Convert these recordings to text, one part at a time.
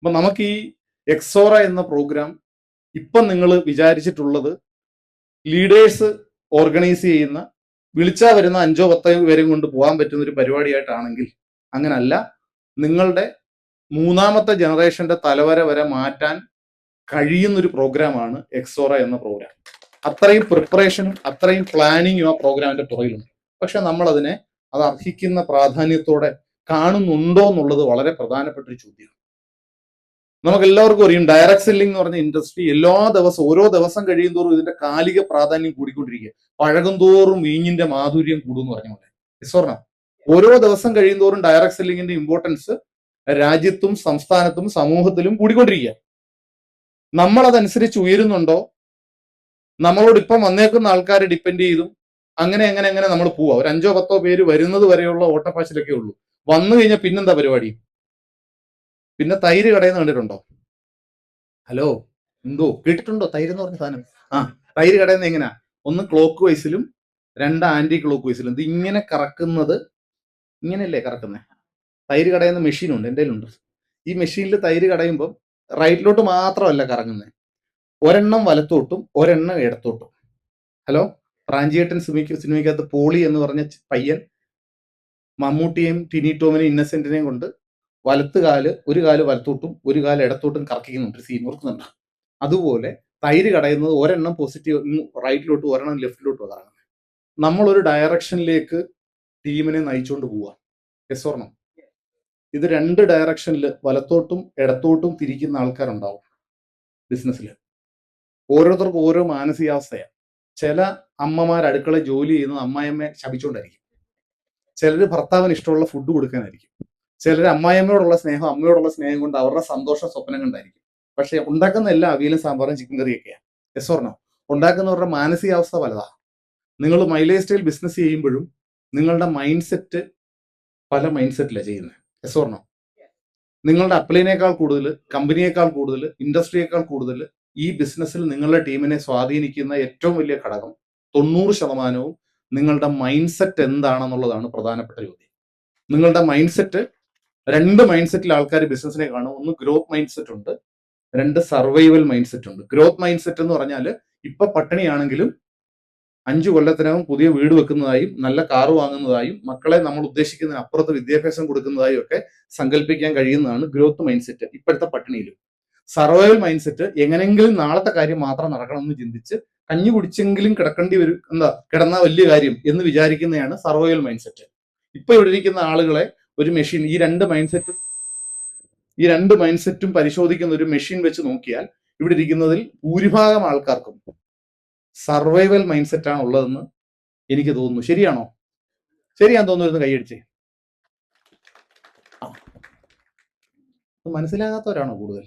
അപ്പൊ നമുക്ക് ഈ എക്സോറ എന്ന പ്രോഗ്രാം ഇപ്പം നിങ്ങൾ വിചാരിച്ചിട്ടുള്ളത് ലീഡേഴ്സ് ഓർഗനൈസ് ചെയ്യുന്ന വിളിച്ചാ വരുന്ന 5-10 പേരും കൊണ്ട് പോകാൻ പറ്റുന്ന ഒരു പരിപാടിയായിട്ടാണെങ്കിൽ അങ്ങനല്ല. നിങ്ങളുടെ മൂന്നാമത്തെ ജനറേഷന്റെ തലവര വരെ മാറ്റാൻ കഴിയുന്ന ഒരു പ്രോഗ്രാമാണ് എക്സോറ എന്ന പ്രോഗ്രാം. അത്രയും പ്രിപ്പറേഷനും അത്രയും പ്ലാനിങ്ങും ആ പ്രോഗ്രാമിന്റെ പുറകിലുണ്ട്. പക്ഷെ നമ്മൾ അതിനെ അത് അർഹിക്കുന്ന പ്രാധാന്യത്തോടെ കാണുന്നുണ്ടോ എന്നുള്ളത് വളരെ പ്രധാനപ്പെട്ട ഒരു ചോദ്യമാണ്. നമുക്ക് എല്ലാവർക്കും അറിയും, ഡയറക്ട് സെല്ലിംഗ് എന്ന് പറഞ്ഞ ഇൻഡസ്ട്രി എല്ലാ ദിവസവും ഓരോ ദിവസം കഴിയും തോറും ഇതിന്റെ കാലിക പ്രാധാന്യം കൂടിക്കൊണ്ടിരിക്കുക. പഴകും തോറും വീഞ്ഞിന്റെ മാധുര്യം കൂടുമെന്ന് പറഞ്ഞ പോലെ വിസ്വർണ ഓരോ ദിവസം കഴിയും തോറും ഡയറക്ട് സെല്ലിങ്ങിന്റെ ഇമ്പോർട്ടൻസ് രാജ്യത്തും സംസ്ഥാനത്തും സമൂഹത്തിലും കൂടിക്കൊണ്ടിരിക്കുക. നമ്മൾ അതനുസരിച്ച് ഉയരുന്നുണ്ടോ? നമ്മളോട് ഇപ്പം വന്നേക്കുന്ന ആൾക്കാരെ ഡിപ്പെൻഡ് ചെയ്തും അങ്ങനെ നമ്മൾ പോവാ. ഒരു 5-10 പേര് വരുന്നത് വരെയുള്ള ഓട്ടപ്പാച്ചിലൊക്കെ ഉള്ളൂ. വന്നു കഴിഞ്ഞാൽ പിന്നെന്താ പരിപാടി? പിന്നെ തൈര് കടയെന്ന് കണ്ടിട്ടുണ്ടോ? ഹലോ, എന്തോ കേട്ടിട്ടുണ്ടോ തൈര് എന്ന് പറഞ്ഞ സാധനം? ആ, തൈര് കടയെന്ന് എങ്ങനെയാ? ഒന്ന് ക്ലോക്ക് വൈസിലും 2 ആന്റി ക്ലോക്ക് വൈസിലും. ഇത് ഇങ്ങനെ കറക്കുന്നത്, ഇങ്ങനെയല്ലേ കറക്കുന്നത്? തൈര് കടയുന്ന മെഷീനുണ്ട്, എൻ്റെ കയ്യിലുണ്ട്. ഈ മെഷീനിൽ തൈര് കടയുമ്പോൾ റൈറ്റിലോട്ട് മാത്രമല്ല കറങ്ങുന്നത്, ഒരെണ്ണം വലത്തോട്ടും ഒരെണ്ണം ഇടത്തോട്ടും. ഹലോ, പ്രാഞ്ചിയേട്ടൻ സിനിമയ്ക്കകത്ത് പോളി എന്ന് പറഞ്ഞ പയ്യൻ മമ്മൂട്ടിയെയും ടിനി ടോമിനെയും ഇന്നസെന്റിനെയും കൊണ്ട് ഒരു കാല് വലത്തോട്ടും ഒരു കാല് ഇടത്തോട്ടും കറക്കിക്കുന്നുണ്ട്. സീൻ ഓർക്കുന്നുണ്ട്? അതുപോലെ തൈര് കടയുന്നത് ഒരെണ്ണം പോസിറ്റീവ് റൈറ്റിലോട്ടും ഒരെണ്ണം ലെഫ്റ്റിലോട്ടും കറങ്ങുന്നത്. നമ്മളൊരു ഡയറക്ഷനിലേക്ക് ടീമിനെ നയിച്ചുകൊണ്ട് പോവുക. Yes or no? ഇത് 2 ഡയറക്ഷനിൽ വലത്തോട്ടും ഇടത്തോട്ടും തിരിക്കുന്ന ആൾക്കാരുണ്ടാവും ബിസിനസ്സിൽ. ഓരോരുത്തർക്കും ഓരോ മാനസികാവസ്ഥയാണ്. ചില അമ്മമാർ അടുക്കള ജോലി ചെയ്യുന്നത് അമ്മായിയമ്മയെ ശപിച്ചുകൊണ്ടായിരിക്കും. ചിലർ ഭർത്താവിന് ഇഷ്ടമുള്ള ഫുഡ് കൊടുക്കാനായിരിക്കും. ചിലർ അമ്മായിയമ്മയോടുള്ള സ്നേഹം, അമ്മയോടുള്ള സ്നേഹം കൊണ്ട് അവരുടെ സന്തോഷ സ്വപ്നം കൊണ്ടായിരിക്കും. പക്ഷെ ഉണ്ടാക്കുന്ന എല്ലാ അവിയലും സാമ്പാറും ചിക്കൻ കറിയൊക്കെയാണ്. Yes or no? ഉണ്ടാക്കുന്നവരുടെ മാനസികാവസ്ഥ പലതാ. നിങ്ങൾ മൈലേജ് സ്റ്റൈൽ ബിസിനസ് ചെയ്യുമ്പോഴും നിങ്ങളുടെ മൈൻഡ് സെറ്റ് പല മൈൻഡ് സെറ്റിലാണ് ചെയ്യുന്നത്. Yes or no? നിങ്ങളുടെ അപ്ലൈനേക്കാൾ കൂടുതൽ, കമ്പനിയേക്കാൾ കൂടുതൽ, ഇൻഡസ്ട്രിയേക്കാൾ കൂടുതൽ ഈ ബിസിനസ്സിൽ നിങ്ങളുടെ ടീമിനെ സ്വാധീനിക്കുന്ന ഏറ്റവും വലിയ ഘടകം 90% നിങ്ങളുടെ മൈൻഡ് സെറ്റ് എന്താണെന്നുള്ളതാണ് പ്രധാനപ്പെട്ട ചോദ്യം. നിങ്ങളുടെ മൈൻഡ് സെറ്റ്, 2 മൈൻഡ് സെറ്റിൽ ആൾക്കാർ ബിസിനസ്സിനെ കാണും. ഒന്ന് ഗ്രോത്ത് മൈൻഡ് സെറ്റ് ഉണ്ട്, 2 സർവൈവൽ മൈൻഡ് സെറ്റ് ഉണ്ട്. ഗ്രോത്ത് മൈൻഡ് സെറ്റ് എന്ന് പറഞ്ഞാൽ ഇപ്പൊ പട്ടിണിയാണെങ്കിലും 5 കൊല്ലത്തിനകം പുതിയ വീട് വെക്കുന്നതായും നല്ല കാറ് വാങ്ങുന്നതായും മക്കളെ നമ്മൾ ഉദ്ദേശിക്കുന്നതിന് അപ്പുറത്ത് വിദ്യാഭ്യാസം കൊടുക്കുന്നതായും ഒക്കെ സങ്കല്പിക്കാൻ കഴിയുന്നതാണ് ഗ്രോത്ത് മൈൻഡ് സെറ്റ് ഇപ്പോഴത്തെ പട്ടിണിയിലും. സർവൈവൽ മൈൻഡ് സെറ്റ് എങ്ങനെങ്കിലും നാളത്തെ കാര്യം മാത്രം നടക്കണമെന്ന് ചിന്തിച്ച് കഞ്ഞി കുടിച്ചെങ്കിലും കിടക്കേണ്ടി വരും, കിടന്ന വലിയ കാര്യം എന്ന് വിചാരിക്കുന്നതാണ് സർവൈവൽ മൈൻഡ് സെറ്റ്. ഇപ്പൊ ഇവിടെ ഇരിക്കുന്ന ആളുകളെ ഒരു മെഷീൻ ഈ രണ്ട് മൈൻഡ് സെറ്റും പരിശോധിക്കുന്ന ഒരു മെഷീൻ വെച്ച് നോക്കിയാൽ ഇവിടെ ഇരിക്കുന്നതിൽ ഭൂരിഭാഗം ആൾക്കാർക്കും സർവൈവൽ മൈൻഡ് സെറ്റാണ് ഉള്ളതെന്ന് എനിക്ക് തോന്നുന്നു. ശരിയാണോ? ശരിയാന്ന് തോന്നുന്നു. കൈയടിച്ചേ. മനസ്സിലാകാത്തവരാണോ കൂടുതൽ?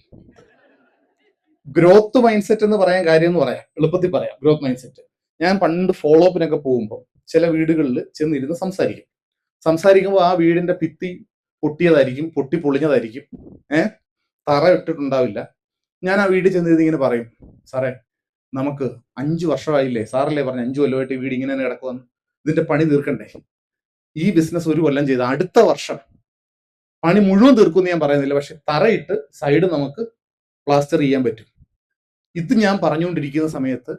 ഗ്രോത്ത് മൈൻഡ് സെറ്റ് എന്ന് പറയാൻ കാര്യം എന്ന് പറയാം, എളുപ്പത്തിൽ പറയാം. ഗ്രോത്ത് മൈൻഡ് സെറ്റ് ഞാൻ പണ്ട് ഫോളോ അപ്പിനൊക്കെ പോകുമ്പോൾ ചില വീടുകളിൽ ചെന്നിരുന്ന് സംസാരിക്കുമ്പോൾ ആ വീടിന്റെ ഭിത്തി പൊട്ടിയതായിരിക്കും, പൊളിഞ്ഞതായിരിക്കും, തറ ഇട്ടിട്ടുണ്ടാവില്ല. ഞാൻ ആ വീട്ടിൽ ചെന്നിരുന്ന് ഇങ്ങനെ പറയും, സാറേ നമുക്ക് 5 വർഷമായില്ലേ, സാറല്ലേ പറഞ്ഞ 5 കൊല്ലമായിട്ട് ഈ വീട് ഇങ്ങനെ തന്നെ കിടക്കുമെന്ന്, ഇതിന്റെ പണി തീർക്കണ്ടേ? ഈ ബിസിനസ് 1 കൊല്ലം ചെയ്ത് അടുത്ത വർഷം പണി മുഴുവൻ തീർക്കുമെന്ന് ഞാൻ പറയുന്നില്ല, പക്ഷെ തറയിട്ട് സൈഡ് നമുക്ക് പ്ലാസ്റ്റർ ചെയ്യാൻ പറ്റും. ഇത് ഞാൻ പറഞ്ഞുകൊണ്ടിരിക്കുന്ന സമയത്ത്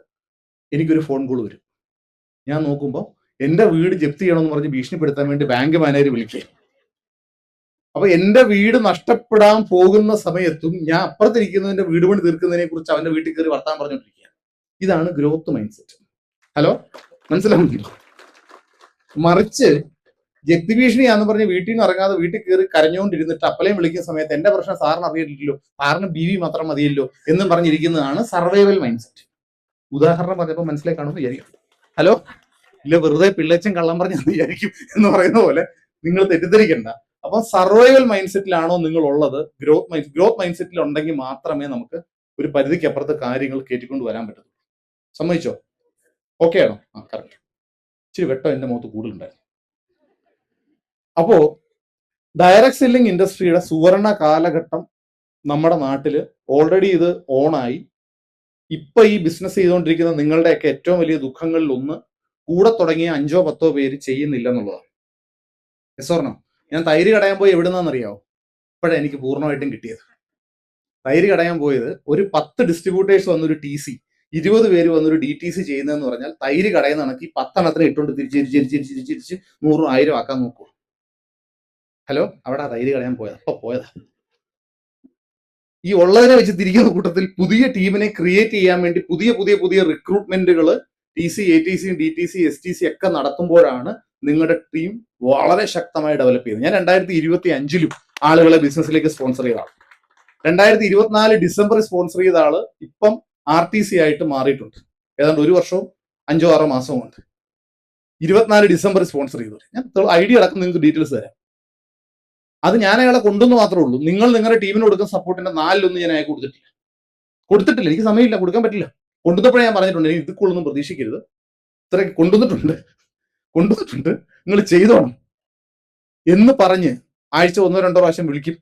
എനിക്കൊരു ഫോൺ കോൾ വരും. ഞാൻ നോക്കുമ്പോൾ എന്റെ വീട് ജപ്തി ചെയ്യണമെന്ന് പറഞ്ഞ് ഭീഷണിപ്പെടുത്താൻ വേണ്ടി ബാങ്ക് മാനേജർ വിളിക്കുക. അപ്പൊ എന്റെ വീട് നഷ്ടപ്പെടാൻ പോകുന്ന സമയത്തും ഞാൻ അപ്പുറത്തിരിക്കുന്നതിന്റെ വീട് പണി തീർക്കുന്നതിനെ കുറിച്ച് അവന്റെ വീട്ടിൽ കയറി വർത്താൻ പറഞ്ഞുകൊണ്ടിരിക്കുക. ഇതാണ് ഗ്രോത്ത് മൈൻഡ് സെറ്റ്. ഹലോ, മനസ്സിലാവുന്നുണ്ടോ? മറിച്ച് ജപ്തി ഭീഷണിയാന്ന് പറഞ്ഞ് വീട്ടിൽ നിന്ന് ഇറങ്ങാതെ വീട്ടിൽ കയറി കരഞ്ഞുകൊണ്ടിരുന്നിട്ട് അപ്പലേയും വിളിക്കുന്ന സമയത്ത് എന്റെ പ്രശ്നം സാറിന് അറിയില്ലല്ലോ, സാറിന് ബി വി മാത്രം മതിയല്ലോ എന്നും പറഞ്ഞിരിക്കുന്നതാണ് സർവൈവൽ മൈൻഡ് സെറ്റ്. ഉദാഹരണം പറഞ്ഞപ്പോൾ മനസ്സിലായി കാണുമെന്ന് വിചാരിക്കും. ഹലോ, ഇല്ല വെറുതെ പിള്ളേച്ചൻ കള്ളം പറഞ്ഞെന്ന് വിചാരിക്കും എന്ന് പറയുന്ന പോലെ നിങ്ങൾ തെറ്റിദ്ധരിക്കണ്ട. അപ്പൊ സർവൈവൽ മൈൻഡ് സെറ്റിലാണോ നിങ്ങൾ ഉള്ളത്? ഗ്രോത്ത് മൈൻഡ് സെറ്റിൽ ഉണ്ടെങ്കിൽ മാത്രമേ നമുക്ക് ഒരു പരിധിക്ക് അപ്പുറത്ത് കാര്യങ്ങൾ കയറ്റിക്കൊണ്ട് വരാൻ പറ്റത്തുള്ളൂ. സമ്മതിച്ചോ? ഓക്കെ ആണോ? ആ, കറക്റ്റ്. ഇച്ചിരി വെട്ടം എന്റെ മുഖത്ത് കൂടുതലുണ്ടായിരുന്നു. അപ്പോ ഡയറക്ട് സെല്ലിംഗ് ഇൻഡസ്ട്രിയുടെ സുവർണ കാലഘട്ടം നമ്മുടെ നാട്ടില് ഓൾറെഡി ഇത് ഓണായി. ഇപ്പൊ ഈ ബിസിനസ് ചെയ്തുകൊണ്ടിരിക്കുന്ന നിങ്ങളുടെയൊക്കെ ഏറ്റവും വലിയ ദുഃഖങ്ങളിൽ ഒന്ന് കൂടെ തുടങ്ങിയ 5-10 പേര് ചെയ്യുന്നില്ല എന്നുള്ളതാണ്. Yes or no? ഞാൻ തൈര് കടയാൻ പോയി എവിടുന്നാന്നറിയാവോ? ഇപ്പോഴാണ് എനിക്ക് പൂർണ്ണമായിട്ടും കിട്ടിയത്. തൈര് കടയാൻ പോയത് ഒരു 10 ഡിസ്ട്രിബ്യൂട്ടേഴ്സ് വന്നൊരു TC, 20 പേര് വന്നൊരു DTC ചെയ്യുന്നതെന്ന് പറഞ്ഞാൽ തൈര് കടയിൽ നിണക്കി 10 എണ്ണത്തിന് ഇട്ടുകൊണ്ട് തിരിച്ച് 100 1000 ആക്കാൻ നോക്കൂ. ഹലോ, അവിടെ തൈര് കടയാൻ പോയത് അപ്പൊ പോയതാ. ഈ ഉള്ളതിനെ വെച്ച് തിരിക്കുന്ന കൂട്ടത്തിൽ പുതിയ ടീമിനെ ക്രിയേറ്റ് ചെയ്യാൻ വേണ്ടി പുതിയ റിക്രൂട്ട്മെന്റുകൾ TC, ATC, DTC, STC ഒക്കെ നടത്തുമ്പോഴാണ് നിങ്ങളുടെ ടീം വളരെ ശക്തമായി ഡെവലപ്പ് ചെയ്യുന്നത്. ഞാൻ 2025 ആളുകളെ ബിസിനസ്സിലേക്ക് സ്പോൺസർ ചെയ്ത ആൾ, 2024 ഡിസംബറിൽ സ്പോൺസർ ചെയ്ത ആള് ഇപ്പം RTC ആയിട്ട് മാറിയിട്ടുണ്ട്. ഏതാണ്ട് 1 വർഷവും 5-6 മാസവും ഉണ്ട്. 24 ഡിസംബറിൽ സ്പോൺസർ ചെയ്തു. ഞാൻ ഐഡിയ അടക്കം നിങ്ങൾക്ക് ഡീറ്റെയിൽസ് തരാം. അത് ഞാൻ അയാളെ കൊണ്ടുവന്ന് മാത്രമേ ഉള്ളൂ. നിങ്ങൾ നിങ്ങളുടെ ടീമിന് കൊടുക്കുന്ന സപ്പോർട്ടിന്റെ 4-1 ഞാൻ അയാൾക്ക് കൊടുത്തിട്ടില്ല. എനിക്ക് സമയമില്ല, കൊടുക്കാൻ പറ്റില്ല. കൊണ്ടുവന്നപ്പോഴേ ഞാൻ പറഞ്ഞിട്ടുണ്ട്, എനിക്ക് ഇതുക്കൊള്ളൊന്നും പ്രതീക്ഷിക്കരുത്, ഇത്ര കൊണ്ടുവന്നിട്ടുണ്ട്, നിങ്ങൾ ചെയ്തോണം എന്ന് പറഞ്ഞ് ആഴ്ച 1-2 പ്രാവശ്യം വിളിക്കും.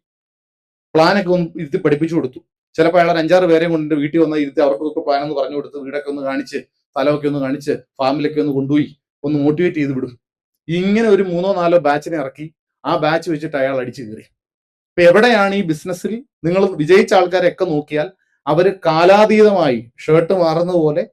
പ്ലാനൊക്കെ ഒന്ന് ഇരുത്തി പഠിപ്പിച്ചു കൊടുത്തു. ചിലപ്പോൾ അയാൾ 5-6 പേരെയും കൊണ്ട് വീട്ടിൽ വന്നാൽ ഇരുത്തി അവർക്കൊക്കെ പ്ലാൻ ഒന്ന് പറഞ്ഞു കൊടുത്ത്, വീടൊക്കെ ഒന്ന് കാണിച്ച്, സ്ഥലമൊക്കെ ഒന്ന് കാണിച്ച്, ഫാമിലൊക്കെ ഒന്ന് കൊണ്ടുപോയി ഒന്ന് മോട്ടിവേറ്റ് ചെയ്ത് വിടും. ഇങ്ങനെ ഒരു 3-4 ബാച്ചിനെ ഇറക്കി ആ ബാച്ച് വെച്ചിട്ട് അയാൾ അടിച്ചു കയറി. ഇപ്പൊ എവിടെയാണ് ഈ ബിസിനസ്സിൽ നിങ്ങൾ വിജയിച്ച ആൾക്കാരെയൊക്കെ നോക്കിയാൽ അവര് കാലാതീതമായി ഷർട്ട് മാറുന്ന പോലെ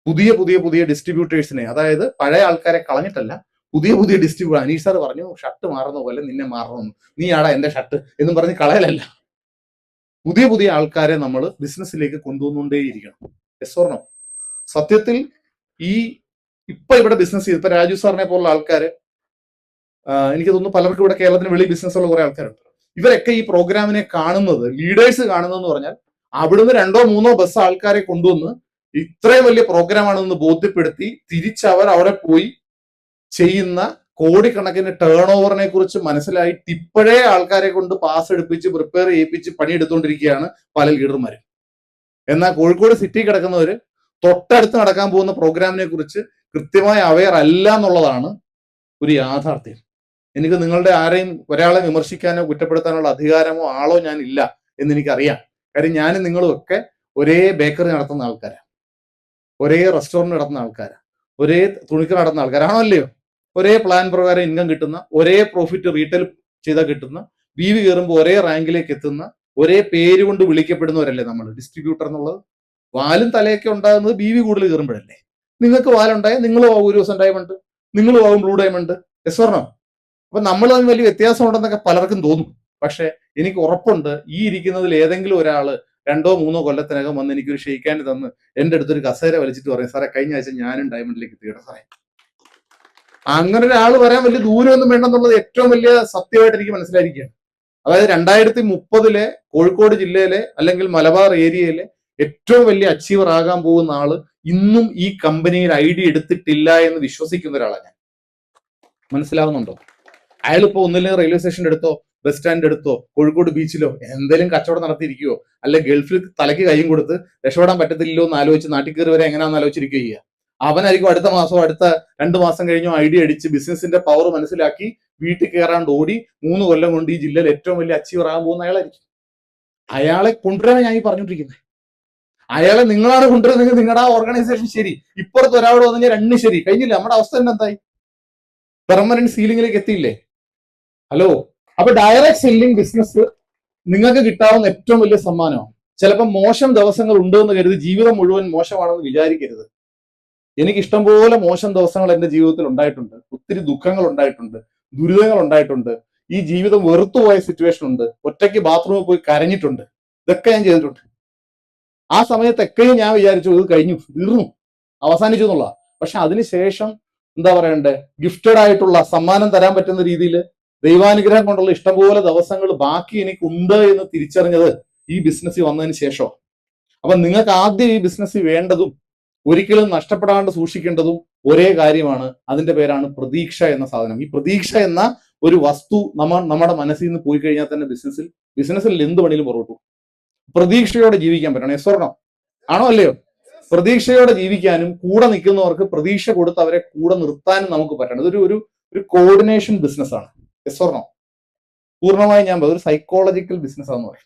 പുതിയ ഡിസ്ട്രിബ്യൂട്ടേഴ്സിനെ, അതായത് പഴയ ആൾക്കാരെ കളഞ്ഞിട്ടല്ല, പുതിയ ഡിസ്ട്രിബ്യൂട്ടർ. അനീഷ് സാർ പറഞ്ഞു ഷർട്ട് മാറുന്ന പോലെ നിന്നെ മാറണമെന്ന്, നീ ആടാ എന്റെ ഷർട്ട് എന്നും പറഞ്ഞ് കളയലല്ല, പുതിയ ആൾക്കാരെ നമ്മൾ ബിസിനസ്സിലേക്ക് കൊണ്ടുവന്നുകൊണ്ടേയിരിക്കണം. Yes or no? സത്യത്തിൽ ഈ ഇപ്പൊ ഇവിടെ ബിസിനസ് ചെയ്ത് ഇപ്പൊ രാജു സാറിനെ പോലുള്ള ആൾക്കാര്, എനിക്ക് തോന്നുന്നു പലർക്കും ഇവിടെ കേരളത്തിന് വെളി ബിസിനസ് ഉള്ള കുറെ ആൾക്കാരുണ്ട്. ഇവരൊക്കെ ഈ പ്രോഗ്രാമിനെ കാണുന്നത്, ലീഡേഴ്സ് കാണുന്നതെന്ന് പറഞ്ഞാൽ അവിടുന്ന് 2-3 ബസ് ആൾക്കാരെ കൊണ്ടുവന്ന് ഇത്രയും വലിയ പ്രോഗ്രാം ആണെന്ന് ബോധ്യപ്പെടുത്തി തിരിച്ചവർ അവിടെ പോയി ചെയ്യുന്ന കോടിക്കണക്കിന് ടേൺ ഓവറിനെ കുറിച്ച് മനസ്സിലായിട്ട് ഇപ്പോഴേ ആൾക്കാരെ കൊണ്ട് പാസ് എടുപ്പിച്ച് പ്രിപ്പയർ ചെയ്യിപ്പിച്ച് പണിയെടുത്തുകൊണ്ടിരിക്കുകയാണ് പല ലീഡർമാരും. എന്നാൽ കോഴിക്കോട് സിറ്റി കിടക്കുന്നവര് തൊട്ടടുത്ത് നടക്കാൻ പോകുന്ന പ്രോഗ്രാമിനെ കുറിച്ച് കൃത്യമായി അവെയർ അല്ല എന്നുള്ളതാണ് ഒരു യാഥാർത്ഥ്യം. എനിക്ക് നിങ്ങളുടെ ആരെയും ഒരാളെ വിമർശിക്കാനോ കുറ്റപ്പെടുത്താനുള്ള അധികാരമോ ആളോ ഞാൻ ഇല്ല എന്ന് എനിക്കറിയാം. കാര്യം ഞാനും നിങ്ങളും ഒക്കെ ഒരേ ബേക്കറി നടത്തുന്ന ആൾക്കാരാണ്, ഒരേ റെസ്റ്റോറൻറ്റ് നടത്തുന്ന ആൾക്കാരാണ്, ഒരേ തുണിക്കട നടത്തുന്ന ആൾക്കാരാണോ അല്ലയോ? ഒരേ പ്ലാൻ പ്രകാരം ഇൻകം കിട്ടുന്ന, ഒരേ പ്രോഫിറ്റ് റീറ്റെയിൽ ചെയ്താൽ കിട്ടുന്ന, BV കയറുമ്പോൾ ഒരേ റാങ്കിലേക്ക് എത്തുന്ന, ഒരേ പേര് കൊണ്ട് വിളിക്കപ്പെടുന്നവരല്ലേ നമ്മൾ ഡിസ്ട്രിബ്യൂട്ടർ എന്നുള്ളത്. വാലും തലയൊക്കെ ഉണ്ടാകുന്നത് BV കൂടുതൽ കയറുമ്പോഴല്ലേ. നിങ്ങൾക്ക് വാലുണ്ടായ നിങ്ങൾ ആവും ഒരു ദിവസം ഡയമണ്ട്, നിങ്ങൾ ആവും blue diamond. Yes or no? അപ്പൊ നമ്മൾ തമ്മിൽ വലിയ വ്യത്യാസം ഉണ്ടെന്നൊക്കെ പലർക്കും തോന്നും. പക്ഷെ എനിക്ക് ഉറപ്പുണ്ട്, ഈ ഇരിക്കുന്നതിൽ ഏതെങ്കിലും ഒരാള് 2-3 കൊല്ലത്തിനകം വന്ന് എനിക്കൊരു ഷെയ്ക്ക് ഹാൻഡ് തന്ന് എന്റെ അടുത്തൊരു കസേര വലിച്ചിട്ട് പറയും, സാറേ കഴിഞ്ഞ ആഴ്ച ഞാനും ഡയമണ്ടിലേക്ക് എത്തിയുടെ സാറേ. അങ്ങനെ ഒരാൾ വരാൻ വലിയ ദൂരമൊന്നും വേണ്ടെന്നുള്ളത് ഏറ്റവും വലിയ സത്യമായിട്ട് എനിക്ക് മനസ്സിലായിരിക്കുകയാണ്. അതായത് 2030 കോഴിക്കോട് ജില്ലയിലെ അല്ലെങ്കിൽ മലബാർ ഏരിയയിലെ ഏറ്റവും വലിയ അച്ചീവർ ആകാൻ പോകുന്ന ആള് ഇന്നും ഈ കമ്പനിയിൽ ഐഡിയ എടുത്തിട്ടില്ല എന്ന് വിശ്വസിക്കുന്ന ഒരാളാണ് ഞാൻ. മനസ്സിലാവുന്നുണ്ടോ? അയാളിപ്പോ ഒന്നില്ലെങ്കിൽ റെയിൽവേ സ്റ്റേഷൻ്റെ അടുത്തോ ബസ് സ്റ്റാൻഡ് എടുത്തോ കോഴിക്കോട് ബീച്ചിലോ എന്തെങ്കിലും കച്ചവടം നടത്തിയിരിക്കുകയോ അല്ലെ ഗൾഫിൽ തലയ്ക്ക് കൈയും കൊടുത്ത് രക്ഷപ്പെടാൻ പറ്റത്തില്ലല്ലോ എന്ന് ആലോചിച്ച് നാട്ടിൽ കയറി വരെ എങ്ങനെയാണെന്ന് ആലോചിച്ചിരിക്കുക ചെയ്യുക. അവനായിരിക്കും അടുത്ത മാസമോ അടുത്ത 2 മാസം കഴിഞ്ഞോ ഐഡിയ അടിച്ച് ബിസിനസിന്റെ പവർ മനസ്സിലാക്കി വീട്ടിൽ കയറാണ്ട് ഓടി 3 കൊല്ലം കൊണ്ട് ഈ ജില്ലയിൽ ഏറ്റവും വലിയ അച്ചീവർ ആകാൻ പോകുന്ന അയാളായിരിക്കും. അയാളെ കൊണ്ടുവരാൻ ഞാൻ ഈ പറഞ്ഞോണ്ടിരിക്കുന്നത്. അയാളെ നിങ്ങളാണ് കൊണ്ടുവരുന്നെങ്കിൽ നിങ്ങളുടെ ആ ഓർഗനൈസേഷൻ ശരി, ഇപ്പുറത്ത് ഒരാൾ വന്നെങ്കിൽ 2 ശരി, കഴിഞ്ഞില്ല. നമ്മുടെ അവസ്ഥ തന്നെ എന്തായി? പെർമനന്റ് സീലിംഗിലേക്ക് എത്തിയില്ലേ? ഹലോ. അപ്പൊ ഡയറക്റ്റ് സെല്ലിംഗ് ബിസിനസ് നിങ്ങൾക്ക് കിട്ടാവുന്ന ഏറ്റവും വലിയ സമ്മാനമാണ്. ചിലപ്പോൾ മോശം ദിവസങ്ങൾ ഉണ്ടെന്ന് കരുതി ജീവിതം മുഴുവൻ മോശമാണെന്ന് വിചാരിക്കരുത്. എനിക്ക് ഇഷ്ടംപോലെ മോശം ദിവസങ്ങൾ എന്റെ ജീവിതത്തിൽ ഉണ്ടായിട്ടുണ്ട്, ഒത്തിരി ദുഃഖങ്ങൾ ഉണ്ടായിട്ടുണ്ട്, ദുരിതങ്ങൾ ഉണ്ടായിട്ടുണ്ട്, ഈ ജീവിതം വെറുത്തുപോയ സിറ്റുവേഷൻ ഉണ്ട്, ഒറ്റയ്ക്ക് ബാത്റൂമിൽ പോയി കരഞ്ഞിട്ടുണ്ട്, ഇതൊക്കെ ഞാൻ ചെയ്തിട്ടുണ്ട്. ആ സമയത്തൊക്കെയും ഞാൻ വിചാരിച്ചു ഇത് കഴിഞ്ഞു, തീർന്നു, അവസാനിച്ചു എന്നുള്ള. പക്ഷെ അതിനുശേഷം എന്താ പറയണ്ടേ, ഗിഫ്റ്റഡ് ആയിട്ടുള്ള സമ്മാനം തരാൻ പറ്റുന്ന രീതിയിൽ ദൈവാനുഗ്രഹം കൊണ്ടുള്ള ഇഷ്ടംപോലെ ദിവസങ്ങൾ ബാക്കി എനിക്കുണ്ട് എന്ന് തിരിച്ചറിഞ്ഞത് ഈ ബിസിനസ്സിൽ വന്നതിന് ശേഷം. അപ്പൊ നിങ്ങൾക്ക് ആദ്യം ഈ ബിസിനസ്സിൽ വേണ്ടതും ഒരിക്കലും നഷ്ടപ്പെടാണ്ട് സൂക്ഷിക്കേണ്ടതും ഒരേ കാര്യമാണ്. അതിന്റെ പേരാണ് പ്രതീക്ഷ എന്ന സാധനം. ഈ പ്രതീക്ഷ എന്ന ഒരു വസ്തു നമ്മുടെ മനസ്സിൽ നിന്ന് പോയി കഴിഞ്ഞാൽ തന്നെ ബിസിനസ്സിൽ എന്ത് പണിയിലും പുറപ്പെട്ടു. പ്രതീക്ഷയോടെ ജീവിക്കാൻ പറ്റണം. യെസ്വർണം ആണോ അല്ലയോ? പ്രതീക്ഷയോടെ ജീവിക്കാനും കൂടെ നിൽക്കുന്നവർക്ക് പ്രതീക്ഷ കൊടുത്ത് അവരെ കൂടെ നിർത്താനും നമുക്ക് പറ്റണം. ഇതൊരു ഒരു കോർഡിനേഷൻ ബിസിനസ്സാണ്. യെസ്വർണം പൂർണ്ണമായി ഞാൻ ഒരു സൈക്കോളജിക്കൽ ബിസിനസ്സാന്ന് പറയും.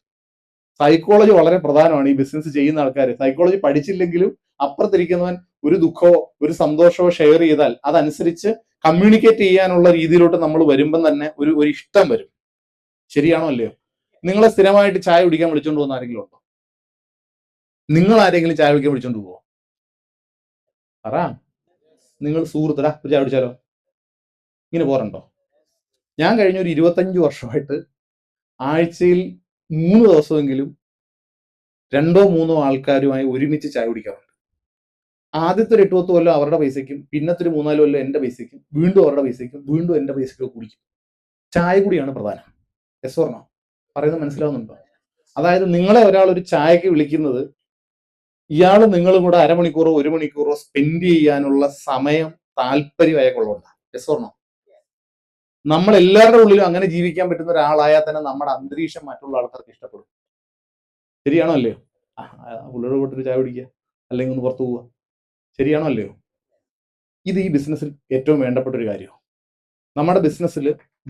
സൈക്കോളജി വളരെ പ്രധാനമാണ് ഈ ബിസിനസ് ചെയ്യുന്ന ആൾക്കാർ. സൈക്കോളജി പഠിച്ചില്ലെങ്കിലും അപ്പുറത്തിരിക്കുന്നവൻ ഒരു ദുഃഖമോ ഒരു സന്തോഷമോ ഷെയർ ചെയ്താൽ അതനുസരിച്ച് കമ്മ്യൂണിക്കേറ്റ് ചെയ്യാനുള്ള രീതിയിലോട്ട് നമ്മൾ വരുമ്പം തന്നെ ഒരു ഇഷ്ടം വരും. ശരിയാണോ അല്ലയോ? നിങ്ങളെ സ്ഥിരമായിട്ട് ചായ കുടിക്കാൻ വിളിച്ചോണ്ട് പോകുന്ന ആരെങ്കിലും ഉണ്ടോ? നിങ്ങൾ ആരെങ്കിലും ചായ കുടിക്കാൻ വിളിച്ചോണ്ട് പോവോ? പറ. നിങ്ങൾ സുഹൃത്തടാ ഒരു ചായ കുടിച്ചാലോ, ഇങ്ങനെ പോറുണ്ടോ? ഞാൻ കഴിഞ്ഞ ഒരു 25 വർഷമായിട്ട് ആഴ്ചയിൽ 3 ദിവസമെങ്കിലും 2-3 ആൾക്കാരുമായി ഒരുമിച്ച് ചായ കുടിക്കാറുണ്ട്. ആദ്യത്തെ ഒരു 8-10 കൊല്ലം അവരുടെ പൈസയ്ക്കും, പിന്നത്തെ ഒരു 3-4 കൊല്ലം എന്റെ പൈസയ്ക്കും, വീണ്ടും അവരുടെ പൈസയ്ക്കും, വീണ്ടും എന്റെ പൈസയ്ക്കും കുടിക്കും. ചായ കുടിയാണ് പ്രധാനം. Yes or no? പറയുന്നത് മനസ്സിലാവുന്നുണ്ടോ? അതായത് നിങ്ങളെ ഒരാൾ ഒരു ചായക്ക് വിളിക്കുന്നത് ഇയാള് നിങ്ങളും കൂടെ അരമണിക്കൂറോ 1 മണിക്കൂറോ സ്പെൻഡ് ചെയ്യാനുള്ള സമയം താല്പര്യം അയാൾക്കുള്ളതുകൊണ്ടാണ്. Yes or no? നമ്മൾ എല്ലാവരുടെ ഉള്ളിലും അങ്ങനെ ജീവിക്കാൻ പറ്റുന്ന ഒരാളായാൽ തന്നെ നമ്മുടെ അന്തരീക്ഷം മറ്റുള്ള ആൾക്കാർക്ക് ഇഷ്ടപ്പെടും. ശരിയാണോ അല്ലയോ? പുള്ളിയുടെ കൂട്ടൊരു ചായ കുടിക്കുക, അല്ലെങ്കിൽ ഒന്ന് പുറത്തു പോവുക. ശരിയാണോ അല്ലയോ? ഇത് ഈ ബിസിനസ്സിൽ ഏറ്റവും വേണ്ടപ്പെട്ട ഒരു കാര്യമാണ്. നമ്മുടെ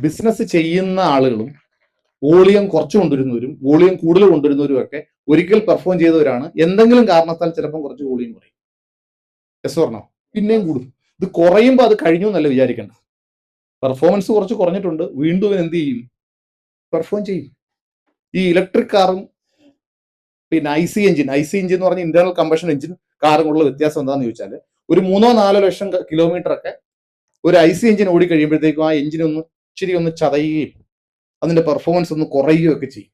ബിസിനസ് ചെയ്യുന്ന ആളുകളും വോളിയം കുറച്ച് കൊണ്ടുവരുന്നവരും വോളിയം കൂടുതൽ കൊണ്ടുവരുന്നവരും ഒക്കെ ഒരിക്കൽ പെർഫോം ചെയ്തവരാണ്. എന്തെങ്കിലും കാരണത്താൽ ചിലപ്പം കുറച്ച് വോളിയം കുറയും. യെസ് പറഞ്ഞോ? പിന്നെയും കൂടും. ഇത് കുറയുമ്പോൾ അത് കഴിഞ്ഞു എന്നല്ല വിചാരിക്കേണ്ടത്. പെർഫോമൻസ് കുറച്ച് കുറഞ്ഞിട്ടുണ്ട്, വീണ്ടും ഇവൻ എന്ത് ചെയ്യും? പെർഫോം ചെയ്യും. ഈ ഇലക്ട്രിക് കാറും പിന്നെ ഐ സി എഞ്ചിൻ എന്ന് പറഞ്ഞ ഇന്റേണൽ കമ്പഷൻ എഞ്ചിൻ കാറുകളുള്ള വ്യത്യാസം എന്താണെന്ന് ചോദിച്ചാൽ, ഒരു 3-4 ലക്ഷം കിലോമീറ്റർ ഒക്കെ ഒരു ഐ സി എഞ്ചിൻ ഓടി കഴിയുമ്പോഴത്തേക്കും ആ എഞ്ചിൻ ഇച്ചിരി ഒന്ന് ചതയുകയും അതിന്റെ പെർഫോമൻസ് ഒന്ന് കുറയുകയും ഒക്കെ ചെയ്യും.